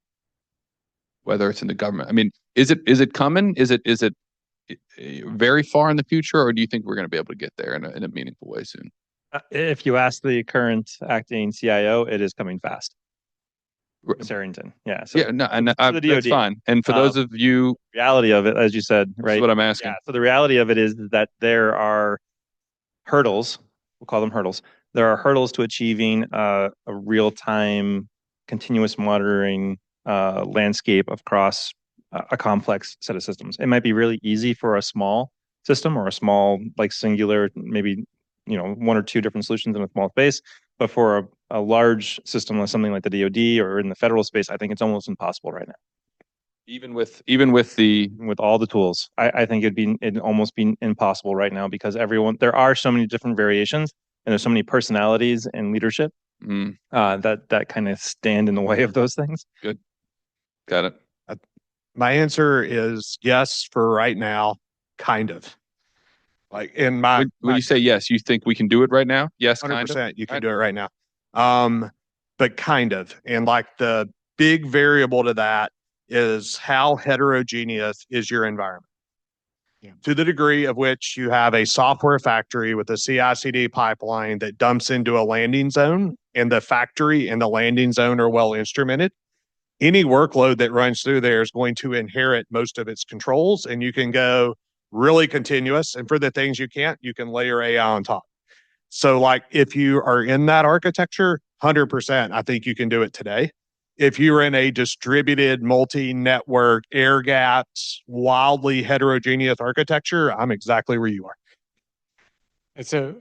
whether it's in the government? I mean, is it coming? Is it very far in the future, or do you think we're going to be able to get there in a meaningful way soon? If you ask the current acting CIO, it is coming fast. Sarrington, yeah. So yeah, no, and the that's DoD. fine. And for those of you, reality of it, as you said, right? That's what I'm asking. Yeah. So the reality of it is that there are hurdles. We'll call them hurdles. There are hurdles to achieving a real-time, continuous monitoring landscape across a complex set of systems. It might be really easy for a small system or a small, like singular, maybe one or two different solutions in a small space. But for a large system like something like the DoD or in the federal space, I think it's almost impossible right now. Even with all the tools, I think it'd almost be impossible right now because there are so many different variations and there's so many personalities and leadership that kind of stand in the way of those things. Good, got it. My answer is yes for right now, kind of. Like in my when you say yes, you think we can do it right now? Yes, 100%. You can do it right now. But kind of, and like the big variable to that is how heterogeneous is your environment. Yeah. To the degree of which you have a software factory with a CI/CD pipeline that dumps into a landing zone, and the factory and the landing zone are well instrumented, any workload that runs through there is going to inherit most of its controls, and you can go really continuous. And for the things you can't, you can layer AI on top. So like if you are in that architecture, 100%, I think you can do it today. If you're in a distributed multi-network, air gaps, wildly heterogeneous architecture, I'm exactly where you are. And so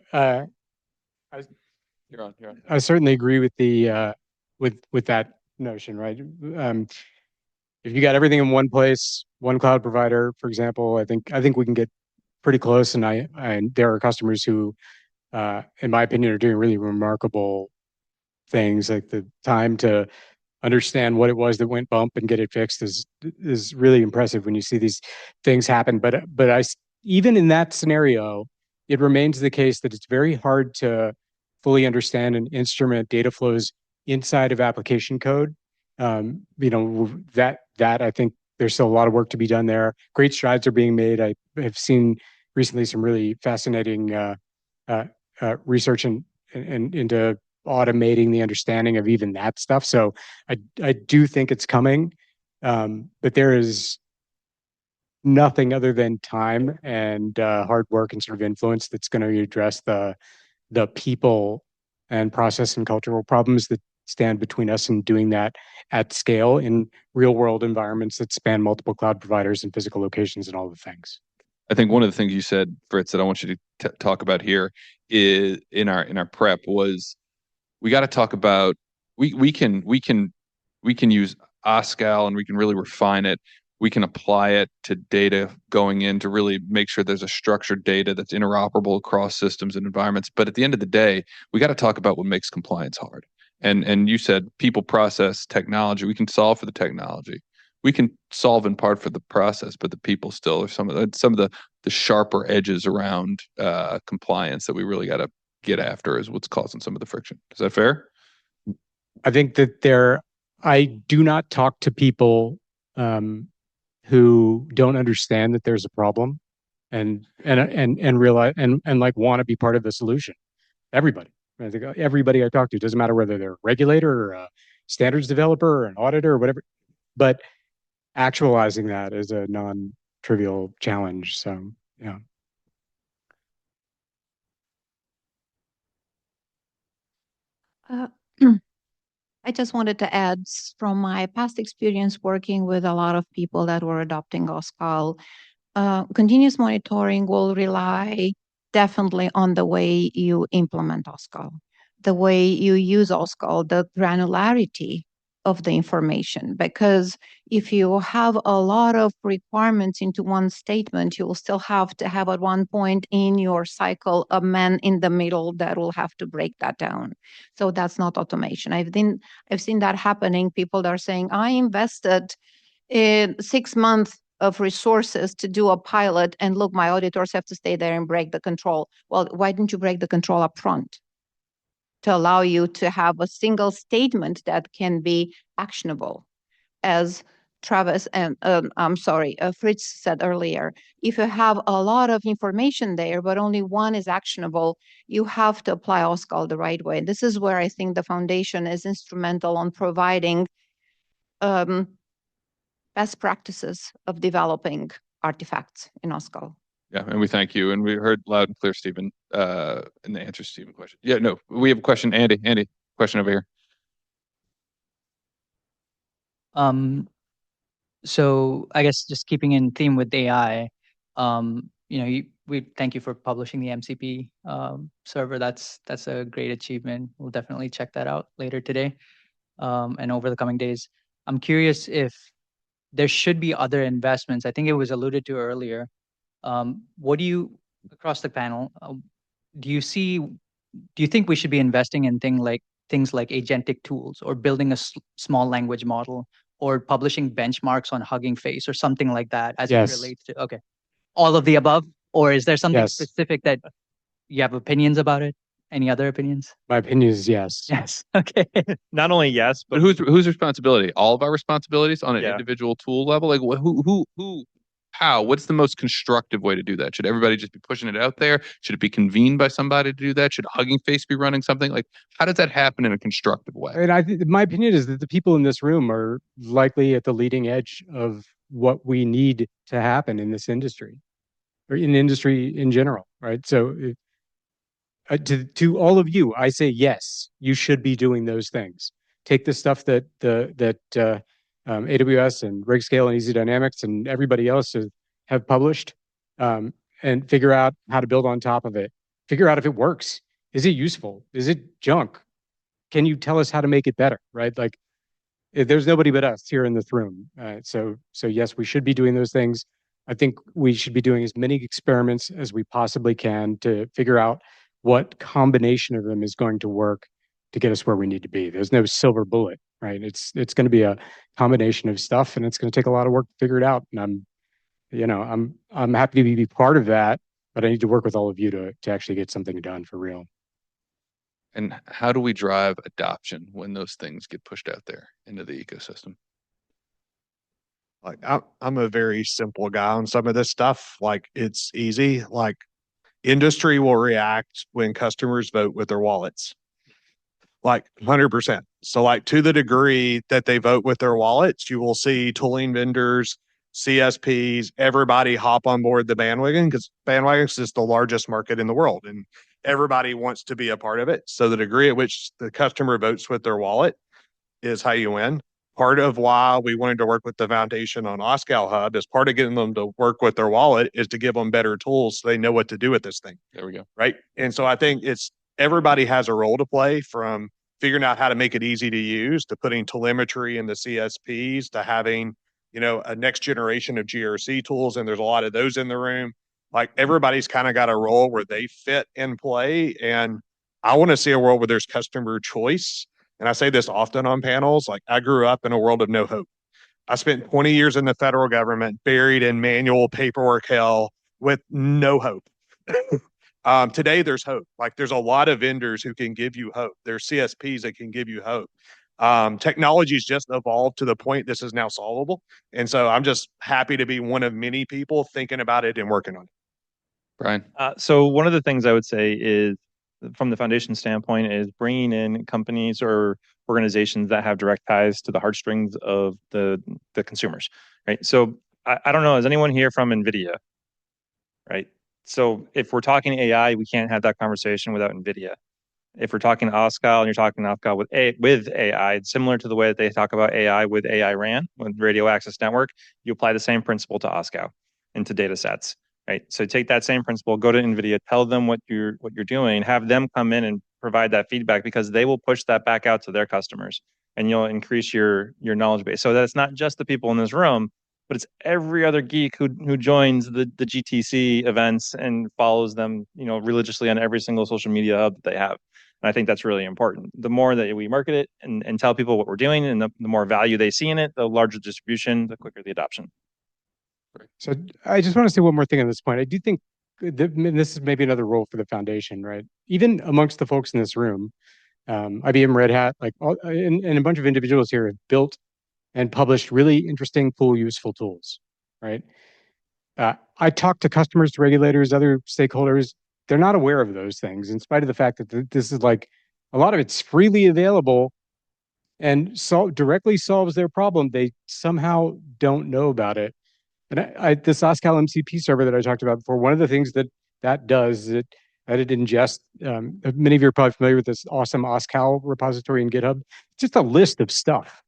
you're on. I certainly agree with the with that notion, right? If you got everything in one place, one cloud provider, for example, I think we can get pretty close. And there are customers who, in my opinion, are doing really remarkable things. Like the time to understand what it was that went bump and get it fixed is really impressive when you see these things happen. But even in that scenario, it remains the case that it's very hard to fully understand and instrument data flows inside of application code. That I think there's still a lot of work to be done there. Great strides are being made. I have seen recently some really fascinating research into automating the understanding of even that stuff. So I do think it's coming, but there is nothing other than time and hard work and sort of influence that's going to address the people and process and cultural problems that stand between us and doing that at scale in real world environments that span multiple cloud providers and physical locations and all the things. I think one of the things you said, Fritz, that I want you to talk about here is in our prep was we got to talk about we can use OSCAL and we can really refine it. We can apply it to data going in to really make sure there's a structured data that's interoperable across systems and environments. But at the end of the day, we got to talk about what makes compliance hard. And you said people, process, technology. We can solve for the technology. We can solve in part for the process, but the people still are some of the sharper edges around compliance that we really got to get after is what's causing some of the friction. Is that fair? I think that I do not talk to people who don't understand that there's a problem and realize and like want to be part of the solution. Everybody. I think everybody I talk to, doesn't matter whether they're a regulator or a standards developer or an auditor or whatever, but actualizing that is a non-trivial challenge. So, yeah. I just wanted to add from my past experience working with a lot of people that were adopting OSCAL, continuous monitoring will rely definitely on the way you implement OSCAL, the way you use OSCAL, the granularity of the information. Because if you have a lot of requirements into one statement, you will still have to have at one point in your cycle a man in the middle that will have to break that down. So that's not automation. I've seen that happening. People that are saying, I invested in 6 months of resources to do a pilot, and look, my auditors have to stay there and break the control. Well, why didn't you break the control up front to allow you to have a single statement that can be actionable? As Travis and Fritz said earlier, if you have a lot of information there, but only one is actionable, you have to apply OSCAL the right way. This is where I think the foundation is instrumental on providing best practices of developing artifacts in OSCAL. Yeah, and we thank you. And we heard loud and clear, Stephen, in the answer to Stephen's question. Yeah, no, we have a question. Andy, question over here. So I guess just keeping in theme with AI, we thank you for publishing the MCP server. That's a great achievement. We'll definitely check that out later today and over the coming days. I'm curious if there should be other investments. I think it was alluded to earlier. What do you, across the panel, do you think we should be investing in things like agentic tools, or building a small language model, or publishing benchmarks on Hugging Face or something like that as it relates to, okay, all of the above? Or is there something specific that you have opinions about it? Any other opinions? My opinion is yes. Yes. Okay. Not only yes, but whose responsibility? All of our responsibilities on an individual tool level? Like how? What's the most constructive way to do that? Should everybody just be pushing it out there? Should it be convened by somebody to do that? Should Hugging Face be running something? Like, how does that happen in a constructive way? And my opinion is that the people in this room are likely at the leading edge of what we need to happen in this industry, or in industry in general, right? So to all of you, I say yes, you should be doing those things. Take the stuff that AWS and RegScale and Easy Dynamics and everybody else have published, and figure out how to build on top of it. Figure out if it works. Is it useful? Is it junk? Can you tell us how to make it better, right? Like, there's nobody but us here in this room. So yes, we should be doing those things. I think we should be doing as many experiments as we possibly can to figure out what combination of them is going to work to get us where we need to be. There's no silver bullet, right? It's going to be a combination of stuff, and it's going to take a lot of work to figure it out. And I'm happy to be part of that, but I need to work with all of you to actually get something done for real. And how do we drive adoption when those things get pushed out there into the ecosystem? Like, I'm a very simple guy on some of this stuff. Like, it's easy. Like, industry will react when customers vote with their wallets. Like 100%. So like, to the degree that they vote with their wallets, you will see tooling vendors, CSPs, everybody hop on board the bandwagon, because bandwagons is the largest market in the world and everybody wants to be a part of it. So the degree at which the customer votes with their wallet is how you win. Part of why we wanted to work with the foundation on OSCAL Hub, is part of getting them to work with their wallet is to give them better tools so they know what to do with this thing. There we go. Right. And so I think everybody has a role to play, from figuring out how to make it easy to use, to putting telemetry in the CSPs, to having, a next generation of GRC tools. And there's a lot of those in the room. Like, everybody's kind of got a role where they fit and play. And I want to see a world where there's customer choice. And I say this often on panels. Like, I grew up in a world of no hope. I spent 20 years in the federal government, buried in manual paperwork hell with no hope. Today, there's hope. Like, there's a lot of vendors who can give you hope. There's CSPs that can give you hope. Technology's just evolved to the point this is now solvable. And so I'm just happy to be one of many people thinking about it and working on it. Brian? So one of the things I would say is, from the foundation standpoint, is bringing in companies or organizations that have direct ties to the heartstrings of the consumers, right? So I don't know, is anyone here from NVIDIA, right? So if we're talking AI, we can't have that conversation without NVIDIA. If we're talking OSCAL and you're talking OSCAL with AI, it's similar to the way that they talk about AI with AI RAN, with radio access network. You apply the same principle to OSCAL into data sets. Right. So take that same principle, go to NVIDIA, tell them what you're doing, have them come in and provide that feedback, because they will push that back out to their customers, and you'll increase your knowledge base. So that's not just the people in this room, but it's every other geek who joins the GTC events and follows them, religiously on every single social media hub that they have. And I think that's really important. The more that we market it and tell people what we're doing, and the more value they see in it, the larger distribution, the quicker the adoption. So I just want to say one more thing on this point. I do think this is maybe another role for the foundation, right? Even amongst the folks in this room, IBM, Red Hat, like and a bunch of individuals here have built and published really interesting, cool, useful tools, right? I talk to customers, to regulators, other stakeholders. They're not aware of those things, in spite of the fact that this is like a lot of it's freely available and directly solves their problem. They somehow don't know about it. And this OSCAL MCP server that I talked about before, one of the things that does is that it ingests, many of you are probably familiar with this awesome OSCAL repository in GitHub. It's just a list of stuff,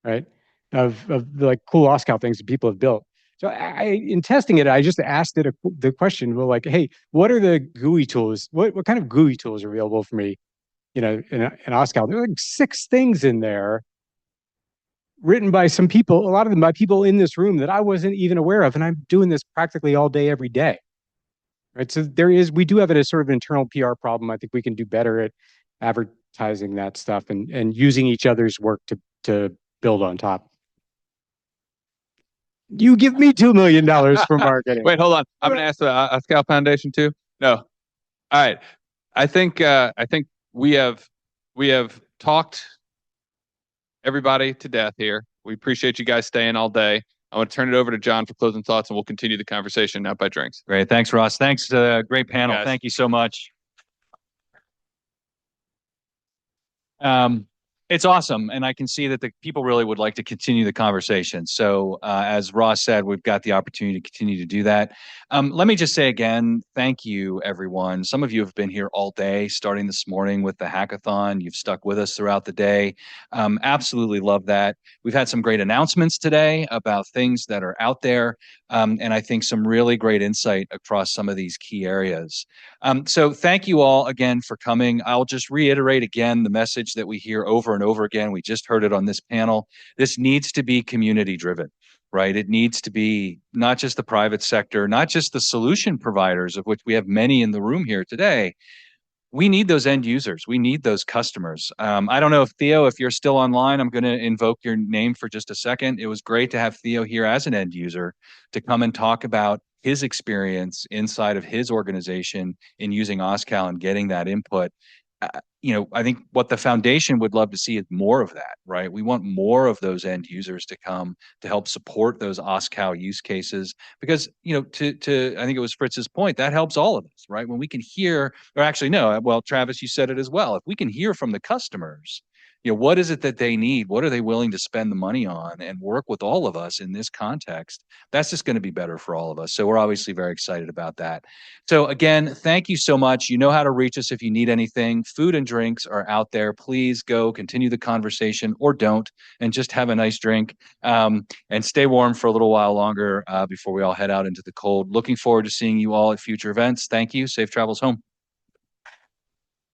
right? Of like cool OSCAL things that people have built. So in testing it, I just asked it the question, well, like, hey, what are the GUI tools? What kind of GUI tools are available for me? In OSCAL, there are like 6 things in there written by some people, a lot of them by people in this room that I wasn't even aware of. And I'm doing this practically all day, every day. Right. So we do have a sort of internal PR problem. I think we can do better at advertising that stuff and using each other's work to build on top. You give me $2 million for marketing. Wait, hold on. I'm going to ask the OSCAL Foundation too. No. All right. I think we have talked everybody to death here. We appreciate you guys staying all day. I want to turn it over to John for closing thoughts, and we'll continue the conversation out by drinks. Great. Thanks, Ross. Thanks. Great panel. Thank you so much. It's awesome. And I can see that the people really would like to continue the conversation. So as Ross said, we've got the opportunity to continue to do that. Let me just say again, thank you, everyone. Some of you have been here all day, starting this morning with the hackathon. You've stuck with us throughout the day. Absolutely love that. We've had some great announcements today about things that are out there. And I think some really great insight across some of these key areas. So thank you all again for coming. I'll just reiterate again the message that we hear over and over again. We just heard it on this panel. This needs to be community driven, right? It needs to be not just the private sector, not just the solution providers, of which we have many in the room here today. We need those end users. We need those customers. I don't know if Theo, if you're still online, I'm going to invoke your name for just a second. It was great to have Theo here as an end user to come and talk about his experience inside of his organization in using OSCAL and getting that input. I think what the foundation would love to see is more of that, right? We want more of those end users to come to help support those OSCAL use cases because, I think it was Fritz's point, that helps all of us, right? When we can hear, or actually, no, well, Travis, you said it as well. If we can hear from the customers, what is it that they need? What are they willing to spend the money on and work with all of us in this context? That's just going to be better for all of us. So we're obviously very excited about that. So again, thank you so much. You know how to reach us if you need anything. Food and drinks are out there. Please go continue the conversation or don't and just have a nice drink and stay warm for a little while longer before we all head out into the cold. Looking forward to seeing you all at future events. Thank you. Safe travels home.